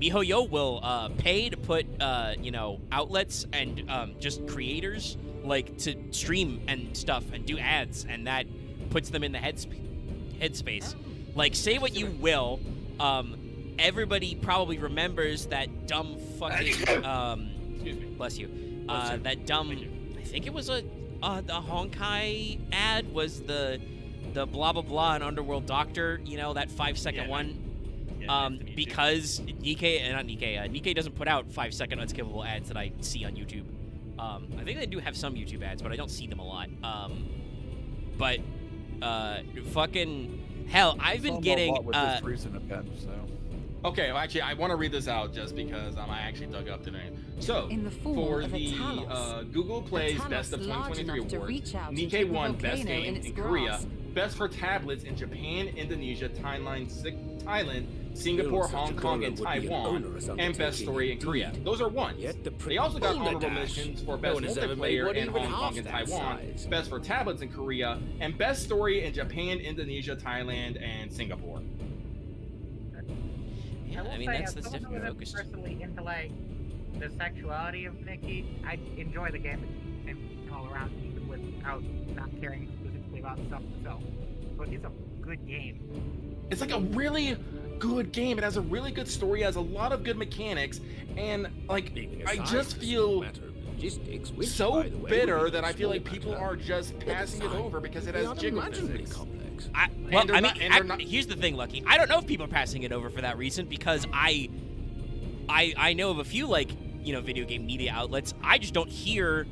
MiHoYo will pay to put outlets and just creators like to stream and stuff and do ads, and that puts them in the headspace. Like, say what you will, everybody probably remembers that dumb fucking bless you. That dumb, I think it was the Honkai ad was the blah blah blah and Underworld Doctor, that 5-second one. Because Nikkei doesn't put out 5-second unskippable ads that I see on YouTube. I think they do have some YouTube ads, but I don't see them a lot. Fucking hell, I've been getting with this recent event, so. Okay, well, actually, I want to read this out just because I actually dug up today. So, for the Google Play's Best of 2023 awards, Nikkei won Best Game in Korea, Best for Tablets in Japan, Indonesia, Thailand, Singapore, Hong Kong, and Taiwan, and Best Story in Korea. Those are ones. They also got honorable mentions for Best Multiplayer in Hong Kong and Taiwan, Best for Tablets in Korea, and Best Story in Japan, Indonesia, Thailand, and Singapore. Yeah, I mean, that's definitely focused. Personally into like the sexuality of Nikki, I enjoy the game and all around, even without not caring specifically about stuff itself. But it's a good game. It's like a really good game. It has a really good story. It has a lot of good mechanics, and like I just feel so bitter that I feel like people are just passing it over because it has jiggle physics. Here's the thing, Lucky. I don't know if people are passing it over for that reason, because I know of a few video game media outlets. I just don't hear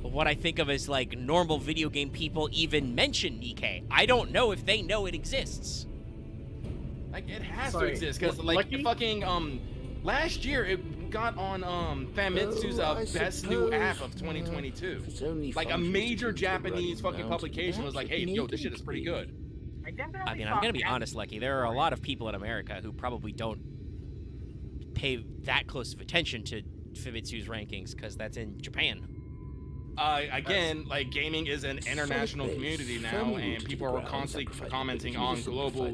what I think of as like normal video game people even mention Nikkei. I don't know if they know it exists. Like, it has to exist, because fucking last year it got on Famitsu's best new app of 2022. Like, a major Japanese fucking publication was like, hey, yo, this shit is pretty good. I mean, I'm gonna be honest, Lucky. There are a lot of people in America who probably don't pay that close of attention to Famitsu's rankings, because that's in Japan. Again, like, gaming is an international community now, and people are constantly commenting on global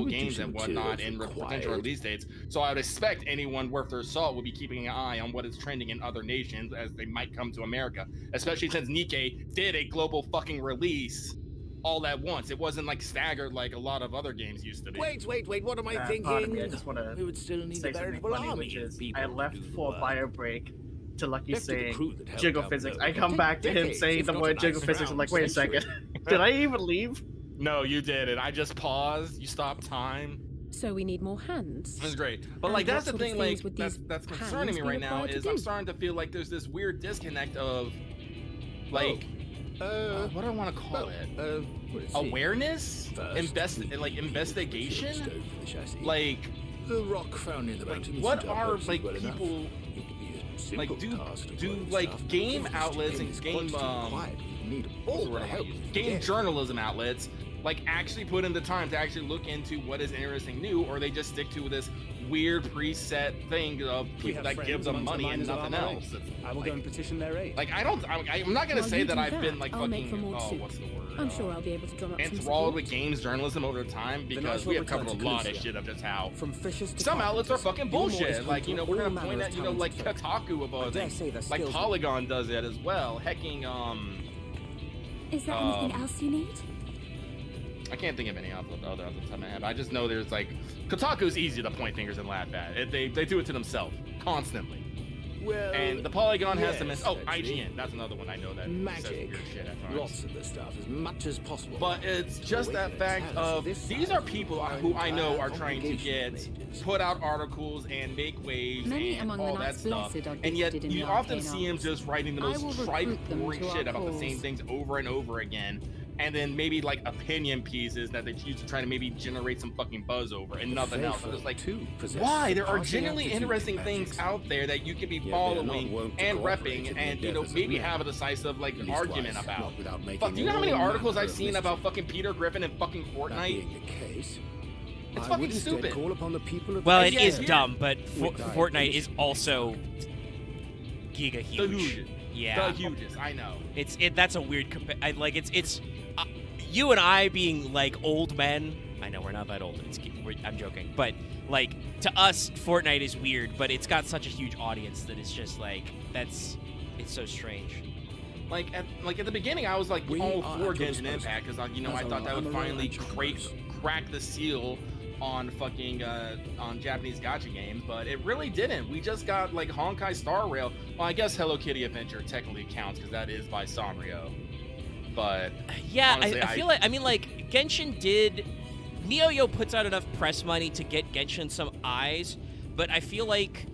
games and whatnot and potential release dates. So I would expect anyone worth their salt will be keeping an eye on what is trending in other nations as they might come to America, especially since Nikkei did a global fucking release all at once. It wasn't like staggered like a lot of other games used to be. Wait, what am I thinking? I just want to say something funny, which is I left for bio break to Lucky saying jiggle physics. I come back to him saying the word jiggle physics. I'm like, wait a second. Did I even leave? No, you didn't. I just paused. You stopped time. So we need more hands. That's great. But like, that's the thing, like, that's concerning me right now is I'm starting to feel like there's this weird disconnect of like what do I want to call it? Awareness? Investigation? Like, the rock found in the mountains. What are like people like do like game outlets and game game journalism outlets like actually put in the time to actually look into what is interesting new, or they just stick to this weird preset thing of people that give them money and nothing else? I will go and petition their aid. Like, I'm not gonna say that I've been like fucking what's the word? I'm sure I'll be able to drum up enthralled with games journalism over time, because we have covered a lot of shit of just how some outlets are fucking bullshit. Like, we're gonna point at like Kotaku about things. Like Polygon does it as well. Hecking Is there anything else you need? I can't think of any other off the top of my head. I just know there's like Kotaku's easy to point fingers and laugh at. They do it to themselves constantly. Well, and the Polygon has some. IGN. That's another one I know that says weird shit at times. Lots of the stuff, as much as possible. But it's just that fact of these are people who I know are trying to put out articles and make waves and all that stuff, and yet you often see them just writing the most trite, boring shit about the same things over and over again. And then maybe like opinion pieces that they choose to try to maybe generate some fucking buzz over and nothing else. I'm just like, why? There are genuinely interesting things out there that you could be following and repping and, maybe have a decisive like argument about. Fuck, do you know how many articles I've seen about fucking Peter Griffin and fucking Fortnite? It's fucking stupid. Well, it is dumb, but Fortnite is also giga huge. Yeah, the hugest. I know. That's a weird it's you and I being like old men. I know we're not that old. I'm joking, but like to us, Fortnite is weird, but it's got such a huge audience that it's just like it's so strange. Like at the beginning, I was like all for Genshin Impact because I thought that would finally crack the seal on fucking on Japanese gacha games, but it really didn't. We just got like Honkai Star Rail. Well, I guess Hello Kitty Adventure technically counts because that is by Sanrio. But yeah, honestly, I feel like Genshin did. Miyoyo puts out enough press money to get Genshin some eyes, but I feel like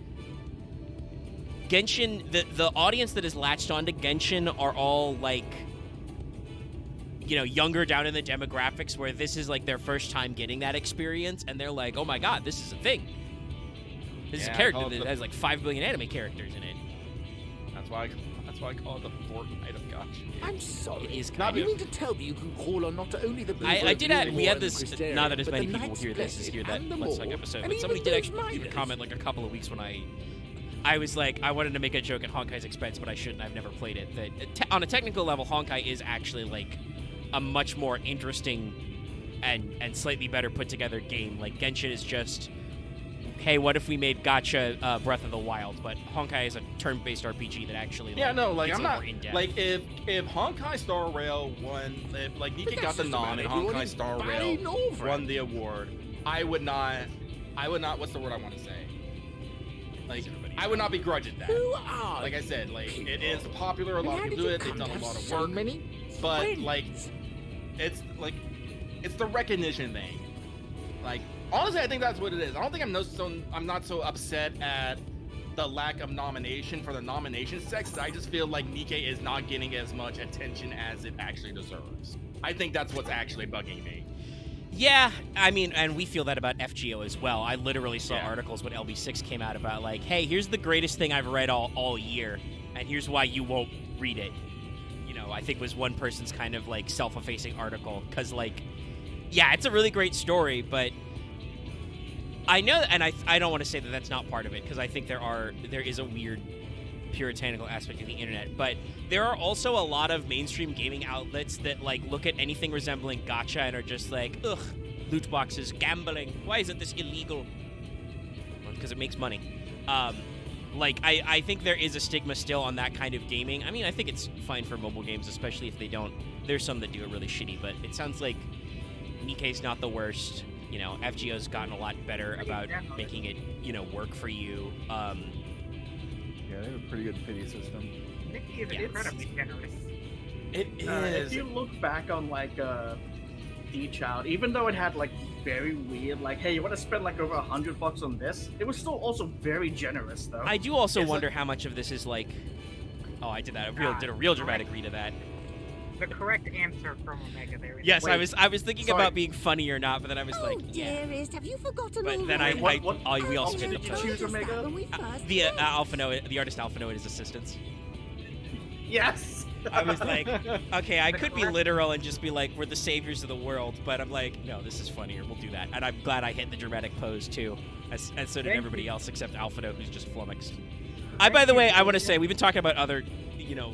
Genshin, the audience that is latched onto Genshin are all like, younger down in the demographics where this is like their first time getting that experience, and they're like, oh my god, this is a thing. This is a character that has like 5 billion anime characters in it. That's why I call it the Fortnite of gacha. I'm sorry. It is Now, kind you of. mean to tell me you can call on not only the I did have, we had Eulmore this, and the not that as Crystarian, many but the people will Knights hear this, Blessed hear that and the Let's Talk Maw, episode, and but even somebody did those actually leave a miners. comment like a couple of weeks when I was like, I wanted to make a joke at Honkai's expense, but I shouldn't, I've never played it, that on a technical level, Honkai is actually like a much more interesting and slightly better put together game. Like Genshin is just, hey, what if we made gacha Breath of the Wild? But Honkai is a turn-based RPG that actually I'm gets not more in-depth. like if Honkai Star Rail won, if like Nika got the nom and Honkai Star Rail won the award, I would not. What's the word I want to say? Like I would not begrudge it that. Like I said, like it is popular. A lot of people do it. They've done a lot of work. But like, it's the recognition thing. Like honestly, I think that's what it is. I don't think I'm not so upset at the lack of nomination for the nomination sex. I just feel like Nikkei is not getting as much attention as it actually deserves. I think that's what's actually bugging me. Yeah, I mean, and we feel that about FGO as well. I literally saw articles when LB6 came out about like, hey, here's the greatest thing I've read all year, and here's why you won't read it. You know, I think was one person's kind of like self-effacing article, because like, yeah, it's a really great story, but I know, and I don't want to say that that's not part of it, because I think there is a weird puritanical aspect of the internet, but there are also a lot of mainstream gaming outlets that like look at anything resembling gacha and are just like, ugh, loot boxes, gambling, why isn't this illegal? Well, because it makes money. Like I think there is a stigma still on that kind of gaming. I mean, I think it's fine for mobile games, especially if they don't, there's some that do it really shitty, but it sounds like Nikkei's not the worst. You know, FGO's gotten a lot better about making it, you know, work for you. Yeah, they have a pretty good pity system. Nikkei is incredibly generous. It is. If you look back on like D-Child, even though it had like very weird, like, hey, you want to spend like over $100 on this? It was still also very generous, though. I do also wonder how much of this is like, oh, I did that. Did a real dramatic read of that. The correct answer from Omega there is. Yes, I was thinking about being funny or not, but then I was like, yeah. Dearest, have you forgotten But then we also did choose Omega. the the artist Alphano and his assistants. Yes. I was like, okay, I could be literal and just be like, we're the saviors of the world, but I'm like, no, this is funnier. We'll do that, and I'm glad I hit the dramatic pose too, and so did everybody else except Alphano, who's just flummoxed. By the way, I want to say we've been talking about other, you know,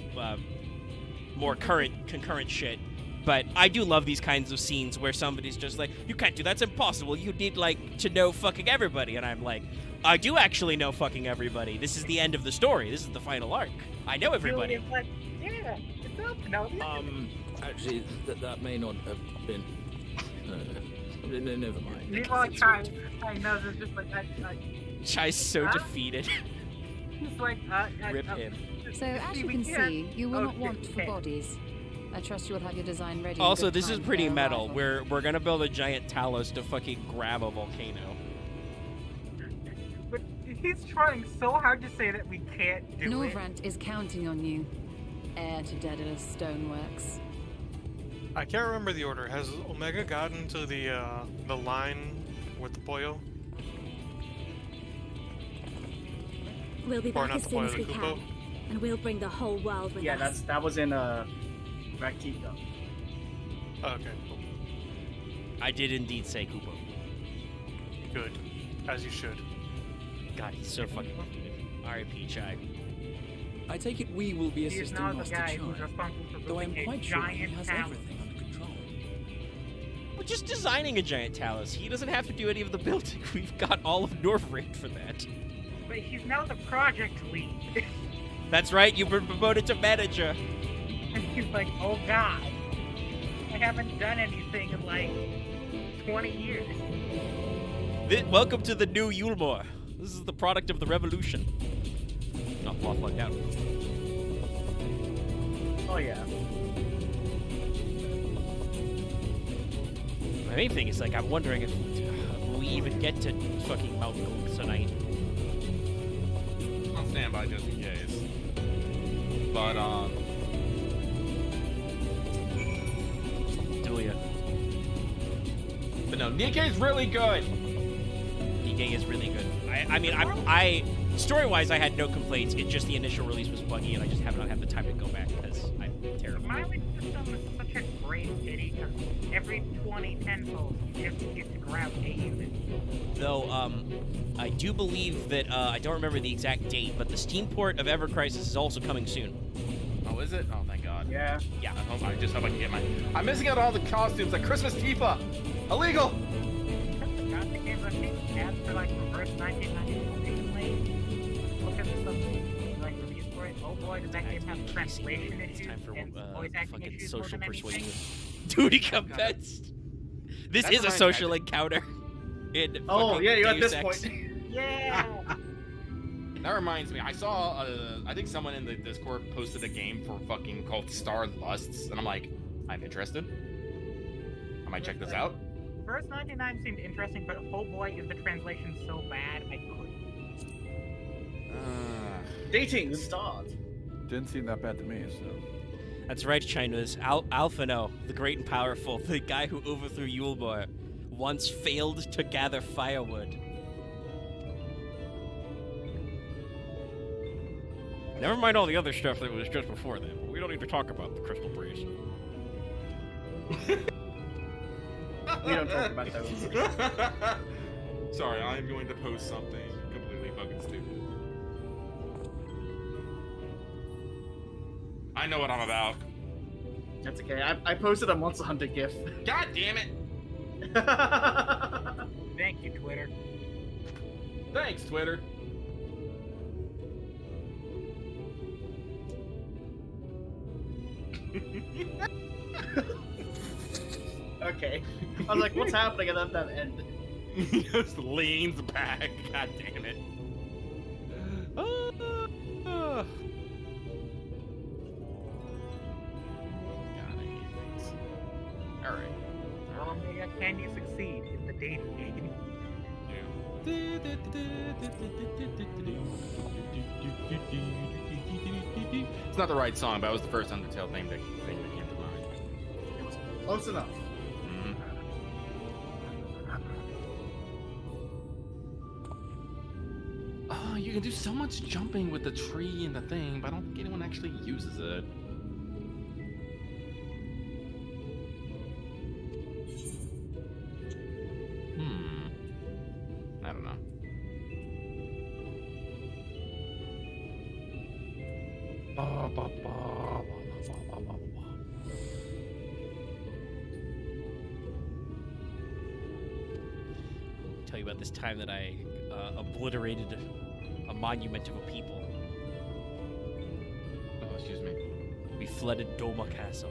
more concurrent shit, but I do love these kinds of scenes where somebody's just like, you can't do that's impossible. You need like to know fucking everybody, and I'm like, I do actually know fucking everybody. This is the end of the story. This is the final arc. I know everybody. Yeah, it's up. No, actually, that may not have been. Never mind. Meanwhile, Chai knows it's just like Chai's so defeated. He's like, Rip him. So, as you can see, you will not want for bodies. I trust you will have your design ready. Also, this is pretty metal. We're gonna build a giant Talos to fucking grab a volcano. But he's trying so hard to say that we can't do it. Norvrant is counting on you, heir to Daedalus Stoneworks. I can't remember the order. Has Omega gotten to the line with the Pollo? We'll be Or back not as the soon Pollo, as the we Kupo? can, and we'll bring the whole world with Yeah, us. that was in Raktika. Okay, cool. I did indeed say Kupo. Good. As you should. God, he's so fucking defeated. R.I.P. Chai. I take it we will be He's assisting now the Master guy Chai, who's responsible for though I'm building a quite sure he giant has tower. everything under control. We're just designing a giant Talos. He doesn't have to do any of the building. We've got all of Norvrant for that. But he's now the project lead. That's right, you've been promoted to manager. And he's like, oh god, I haven't done anything in like 20 years. Welcome to the new Eulmore. This is the product of the revolution. Not cloth like out. Oh yeah. My main thing is like I'm wondering if we even get to fucking Mount Gold tonight. I'll stand by just in case. But Dulia. But no, Nikkei's really good. Nikkei is really good. I mean, Story-wise, I had no complaints. It's just the initial release was buggy, and I just have not had the time to go back because I'm terrible. My system is such a great pity. Every 20 tenfold, you just get to grab a unit. Though, I do believe that, I don't remember the exact date, but the Steam port of Ever Crisis is also coming soon. Oh, is it? Oh, thank God. Yeah. Yeah. I just hope I can get mine. I'm missing out on all the costumes like Christmas Tifa. Illegal. The games I think ads for like reverse 1990 look at some like reviews for it. Oh boy, does that game have translation issues? It's time for voice acting fucking issues social more than persuasion. anything? Duty commenced. This is a social encounter. Oh yeah, you're at Deus this Ex. point. Yeah. That reminds me. I saw. I think someone in the Discord posted a game for fucking called Star Lusts, and I'm like, I'm interested. I might check this out. Verse 99 seemed interesting, but oh boy, is the translation so bad, I couldn't. Dating start. Didn't seem that bad to me, so. That's right, China's Alphino, the great and powerful, the guy who overthrew Eulmore, once failed to gather firewood. Never mind all the other stuff that was just before then. We don't need to talk about the Crystal Breeze. We don't talk about those. Sorry, I'm going to post something completely fucking stupid. I know what I'm about. That's okay. I posted a Monster Hunter GIF. God damn it! Thank you, Twitter. Thanks, Twitter. Okay. I was like, what's happening? And then that end. He just leans back. God damn it. Alright. Omega, can you succeed in the dating game? It's not the right song, but it was the first Undertale thing that came to mind. It was close enough. Oh, you can do so much jumping with the tree and the thing, but I don't think anyone actually uses it. I don't know. Tell you about this time that I obliterated a monument of a people. Oh, excuse me. We flooded Doma Castle.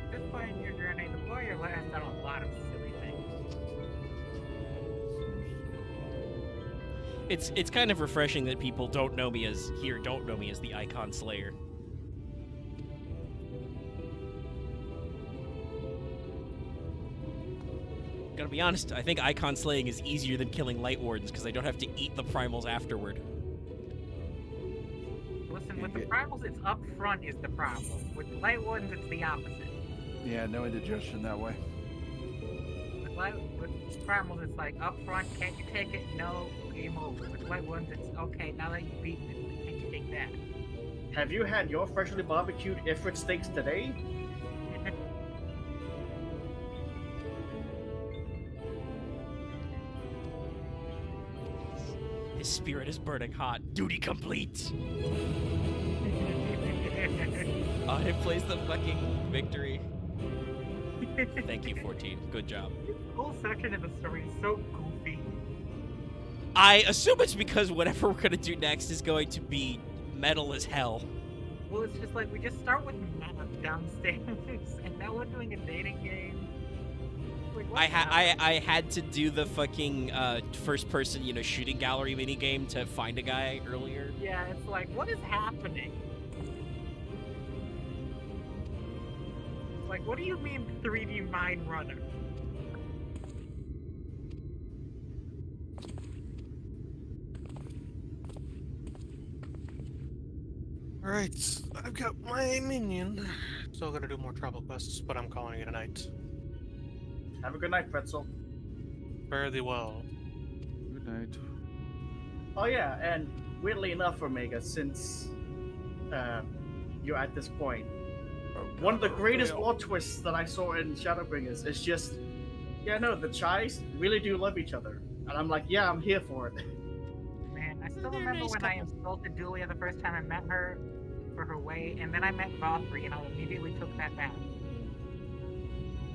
At this point in your journey, the warrior has done a lot of silly things. It's kind of refreshing that people don't know me as the Icon Slayer. Gotta be honest, I think Icon slaying is easier than killing Light Wardens because I don't have to eat the primals afterward. Listen, with the primals, it's up front is the problem. With Light Wardens, it's the opposite. Yeah, no indigestion that way. With primals, it's like up front, can't you take it? No, game over. With Light Wardens, it's okay, now that you've beaten it, can you take that? Have you had your freshly barbecued Ifrit steaks today? His spirit is burning hot. Duty complete! It plays the fucking victory. Thank you, 14. Good job. This whole section of the story is so goofy. I assume it's because whatever we're gonna do next is going to be metal as hell. Well, it's just like, we just start with map downstairs, and now we're doing a dating game. Like, I had to do the fucking first person, shooting gallery mini game to find a guy earlier. Yeah, it's like, what is happening? Like, what do you mean 3D Mine Runner? Alright, I've got my minion. Still gonna do more travel quests, but I'm calling it a night. Have a good night, Pretzel. Fare thee well. Good night. Oh yeah, and weirdly enough, Omega, since you're at this point, one of the greatest plot twists that I saw in Shadowbringers is just, yeah, no, the Chais really do love each other, and I'm like, yeah, I'm here for it. Man, I still remember when I insulted Julia the first time I met her for her way, and then I met Vothri, and I immediately took that back.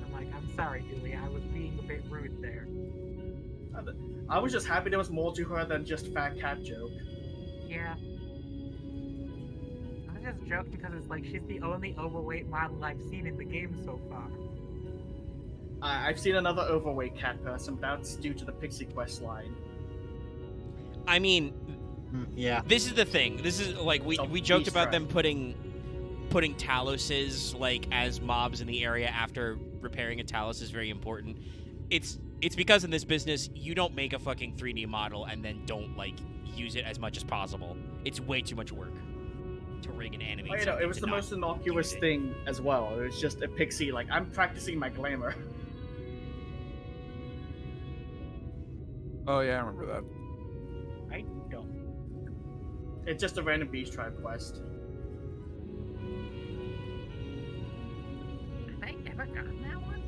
I'm like, I'm sorry, Julia, I was being a bit rude there. I was just happy there was more to her than just fat cat joke. Yeah. I was just joking because it's like she's the only overweight model I've seen in the game so far. I've seen another overweight cat person, but that's due to the Pixie Quest line. I mean, yeah. This is the thing. This is like we joked about them putting Taloses like as mobs in the area after repairing a Talos is very important. It's because in this business, you don't make a fucking 3D model and then don't, like, use it as much as possible. It's way too much work to rig and animate. Oh, you know, it was the most innocuous thing as well. It was just a pixie, like, I'm practicing my glamour. Oh, yeah, I remember that. I don't. It's just a random Beast Tribe quest. Have I ever gotten that one?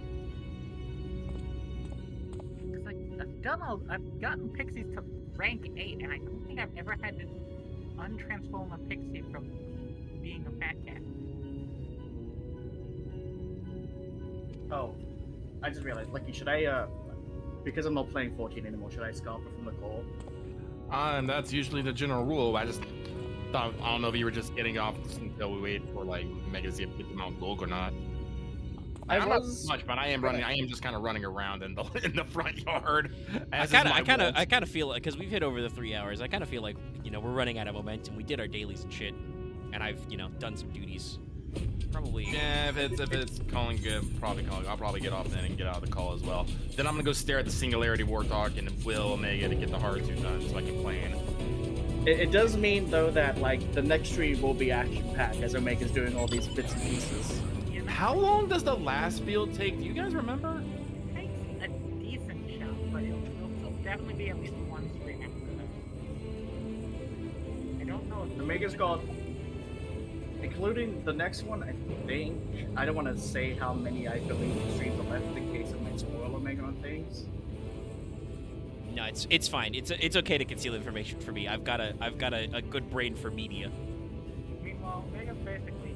I've gotten pixies to rank 8, and I don't think I've ever had to untransform a pixie from being a fat cat. Oh, I just realized, Lucky, should I, because I'm not playing 14 anymore, should I scalp it from the call? And that's usually the general rule. I just thought, I don't know if you were just getting off until we wait for, like, Mega to get to Mount Gold or not. I'm not much, but I am running. I am just kind of running around in the front yard. I kind of feel like, because we've hit over the 3 hours. I kind of feel like, you know, we're running out of momentum. We did our dailies and shit, and I've, you know, done some duties. Probably. Yeah, if it's calling good, probably calling. I'll probably get off then and get out of the call as well. Then I'm gonna go stare at the Singularity Warthog and Will Omega to get the Harutu done so I can plan. It does mean though that like the next stream will be action packed as Omega's doing all these bits and pieces. How long does the last field take? Do you guys remember? It takes a decent chunk, but it'll definitely be at least one stream after that. I don't know if Omega's got, including the next one, I think. I don't want to say how many I believe streams are left in case I might spoil Omega on things. No, it's fine. It's okay to conceal information for me. I've got a good brain for media. Meanwhile, Omega's basically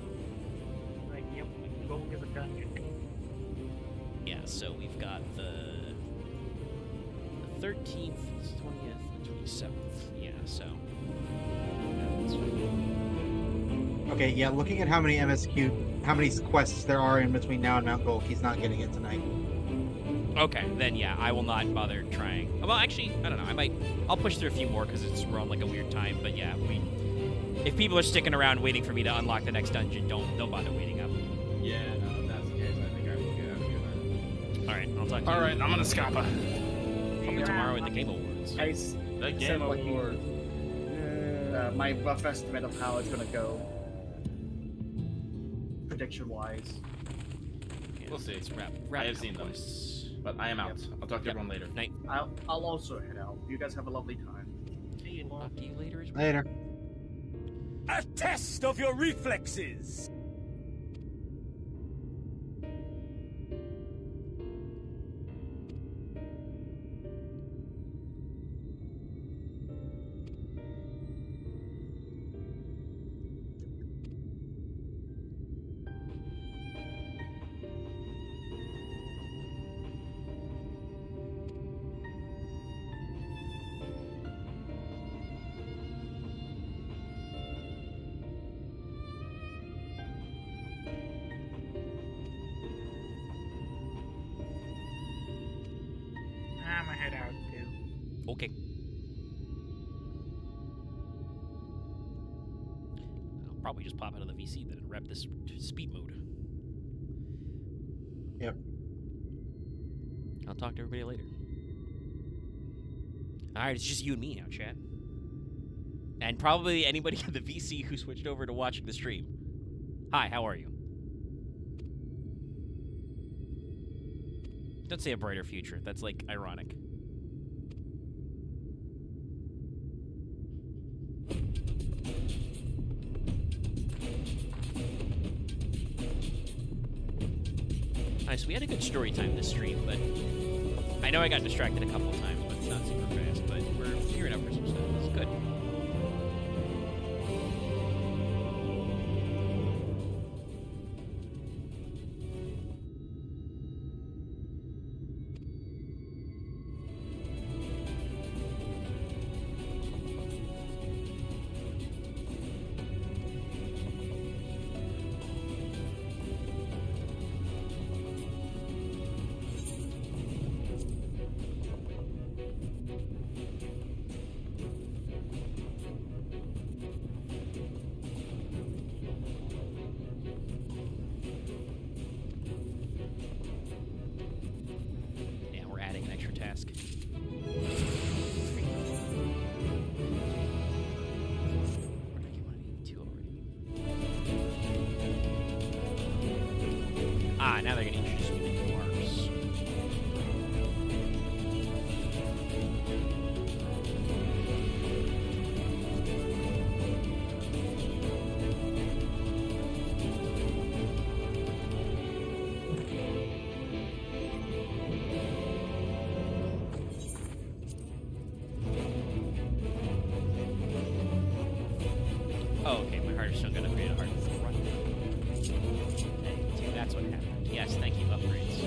like, yep, Gold is a dungeon. Yeah, so we've got the 13th, 20th, and 27th. Yeah, so. Okay, yeah, looking at how many how many quests there are in between now and Mount Gold, he's not getting it tonight. Okay, then yeah, I will not bother trying. Well, actually, I don't know. I'll push through a few more because we're on like a weird time. But yeah, if people are sticking around waiting for me to unlock the next dungeon, don't bother waiting up. Yeah, no, if that's the case, I think I will get. All right, I'll talk to you. All right, I'm gonna Scappa. Probably tomorrow at the Game Awards. The Game Awards. My rough estimate of how it's gonna go, prediction-wise. Okay, we'll see. Let's wrap I have seen them. But I am out. I'll talk to everyone later. Night. I'll also head out. You guys have a lovely time. See you. Talk to you later as well. Later. A test of your reflexes! I'm gonna head out too. Okay. I'll probably just pop out of the VC then and wrap this speed mode. Yep. I'll talk to everybody later. Alright, it's just you and me now, chat. And probably anybody in the VC who switched over to watching the stream. Hi, how are you? Don't say a brighter future. That's, like, ironic. Alright, so we had a good story time this stream, but I know I got distracted a couple of times, but it's not super fast, but we're gearing up for some stuff. It's good. Now they're going to introduce me to dwarves. Oh, okay, my heart is still going to create a heart with a run. Dude, that's what happened. Yes, thank you, upgrades.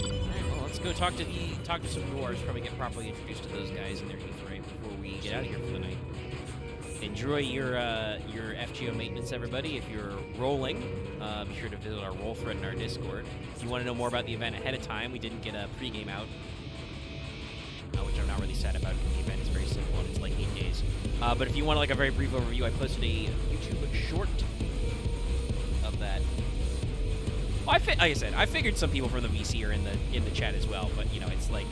Alright, well, let's go talk to some dwarves, probably get properly introduced to those guys in their youth right before we get out of here for the night. Enjoy your FGO maintenance, everybody. If you're rolling, be sure to visit our roll thread in our Discord. If you want to know more about the event ahead of time, we didn't get a pregame out, which I'm not really sad about because the event is very simple and it's like 8 days. But if you want like a very brief overview, I posted a YouTube short of that. Well, like I said, I figured some people from the VC are in the chat as well, but you know, it's like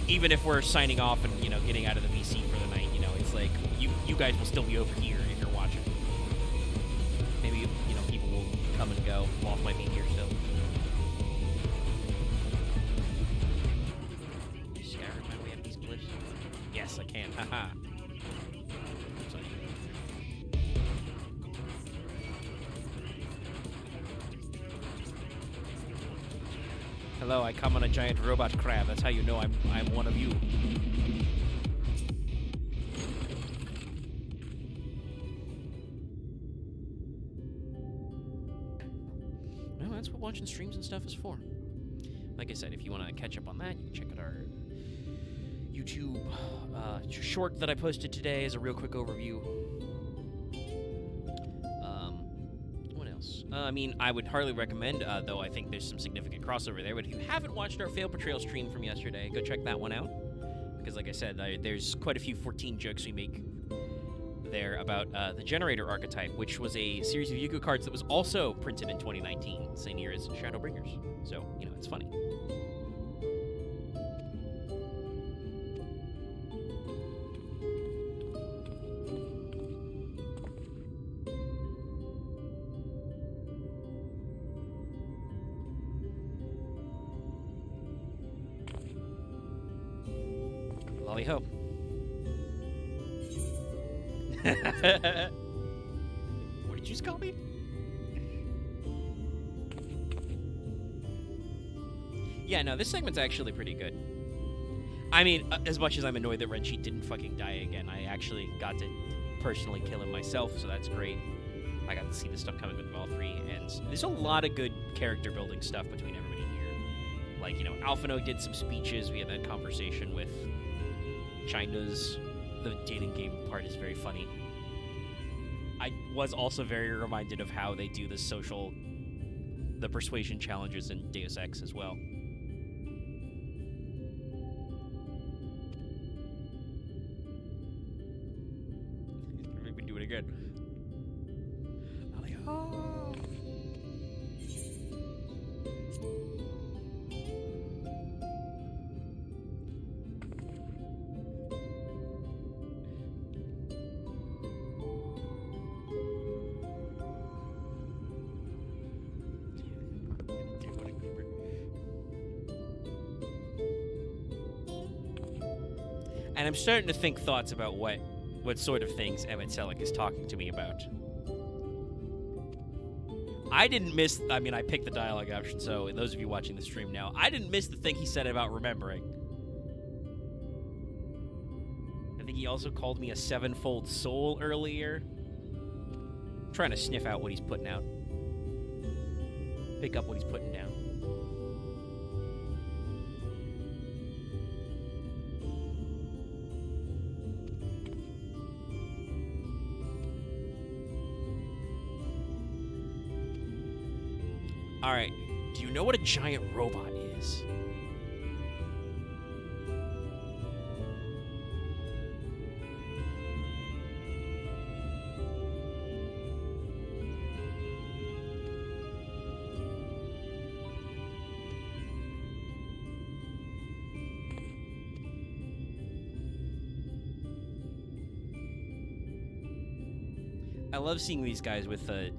even if we're signing off and getting out of the VC for the night, it's like you guys will still be over here if you're watching. Maybe people will come and go. Loth might be here still. Skyrim, might we have these glyphs? Yes, I can. Haha. Hello, I come on a giant robot crab. That's how you know I'm one of you. Well, that's what watching streams and stuff is for. Like I said, if you want to catch up on that, you can check out our YouTube short that I posted today as a real quick overview. I mean, I would hardly recommend, though I think there's some significant crossover there, but if you haven't watched our Fail Portrayal stream from yesterday, go check that one out. Because like I said, there's quite a few 14 jokes we make there about the Generator archetype, which was a series of Yu-Gi-Oh cards that was also printed in 2019, same year as Shadowbringers. So, it's funny. Lolly ho. What did you just call me? Yeah, no, this segment's actually pretty good. I mean, as much as I'm annoyed that Red Sheet didn't fucking die again, I actually got to personally kill him myself, so that's great. I got to see this stuff coming with Vol 3, and there's a lot of good character building stuff between everybody here. Like, Alphino did some speeches, we had that conversation with China's. The dating game part is very funny. I was also very reminded of how they do the persuasion challenges in Deus Ex as well. We've been doing it good. And I'm starting to think thoughts about what sort of things Emmett Selleck is talking to me about. I didn't miss. I mean, I picked the dialogue option, so those of you watching the stream now, I didn't miss the thing he said about remembering. I think he also called me a sevenfold soul earlier. I'm trying to sniff out what he's putting out. Pick up what he's putting down. Alright, do you know what a giant robot is? I love seeing these guys with the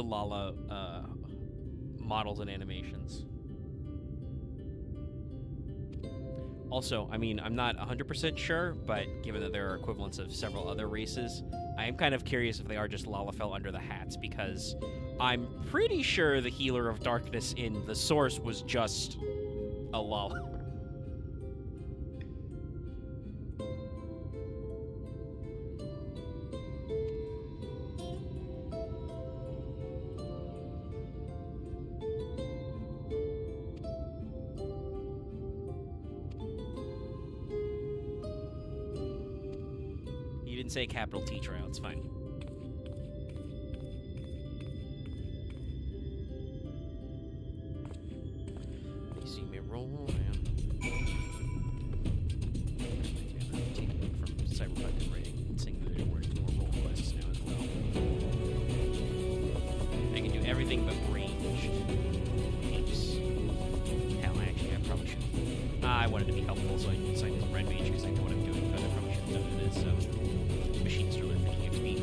Lala models and animations. Also, I mean, I'm not 100% sure, but given that there are equivalents of several other races, I am kind of curious if they are just Lalafell under the hats, because I'm pretty sure the Healer of Darkness in the source was just a Lala. Say capital T trial, it's fine. You see me roll around. Take it from Cyberpunk rating and saying that there were more roll quests now as well. I can do everything but ranged heaps. Hell, I probably should. I wanted to be helpful, so I decided to red mage because I know what I'm doing, but I probably should have done this, so. Machine Stroller for EXP.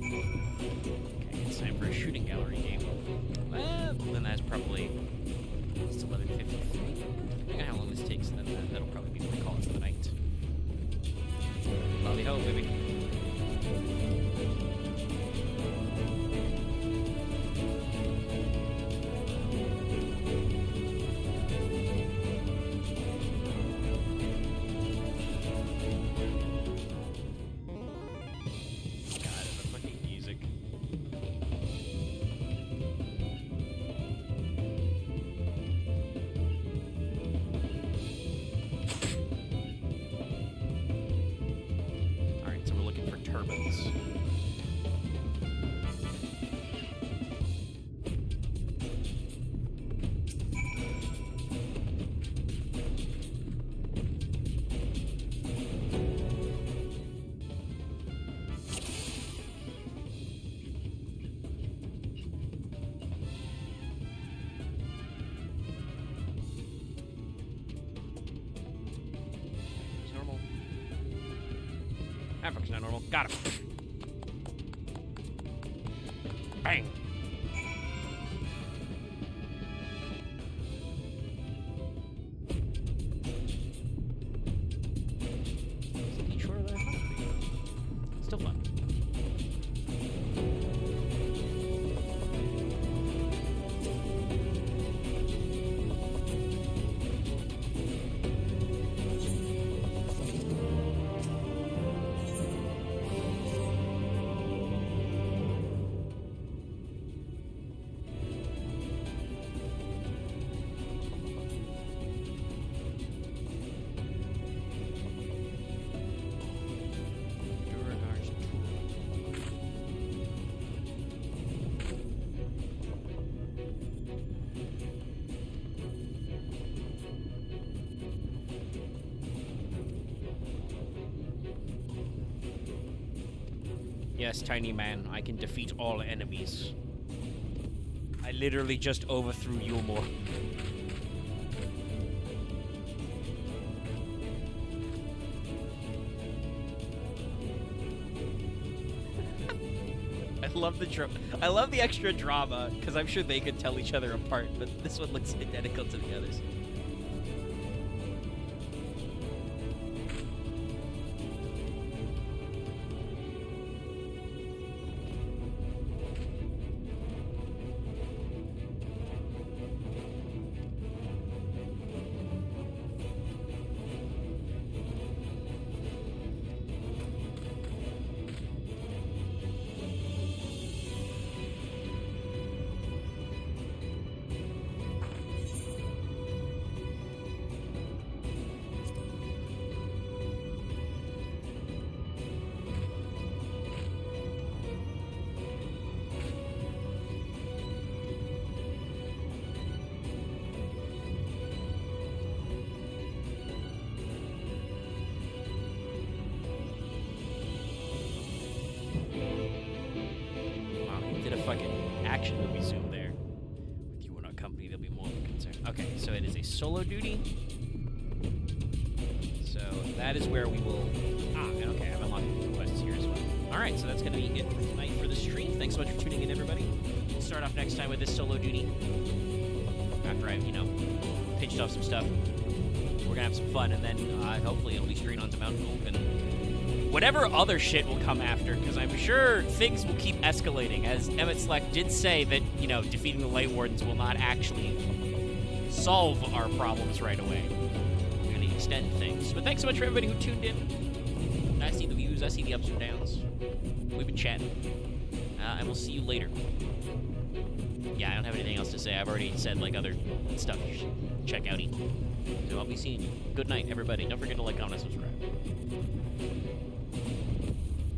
Okay, it's time for a shooting gallery game. Well, then that's probably. It's 11:53. Depending on how long this takes, then that'll probably be what we call it for the night. Lolly ho, baby. God, the fucking music. Turbines. It's normal. That fuck's not normal. Got him. Bang. Isn't sure that still fun. Yes, tiny man, I can defeat all enemies. I literally just overthrew Eulmore. love I love the extra drama, because I'm sure they could tell each other apart, but this one looks identical to the others. Solo duty. So that is where we will. And okay, I'm unlocking quests here as well. All right, so that's going to be it for tonight for the stream. Thanks so much for tuning in, everybody. We'll start off next time with this solo duty. After I've, pinched off some stuff, we're gonna have some fun, and then hopefully it'll be straight onto Mount Gulg and whatever other shit will come after. Because I'm sure things will keep escalating. As Emmett Select did say that defeating the Light Wardens will not actually solve our problems right away. We're going to extend things. But thanks so much for everybody who tuned in. I see the views. I see the ups and downs. We've been chatting. And we'll see you later. Yeah, I don't have anything else to say. I've already said, other stuff you should check out. So I'll be seeing you. Good night, everybody. Don't forget to like, comment, and subscribe.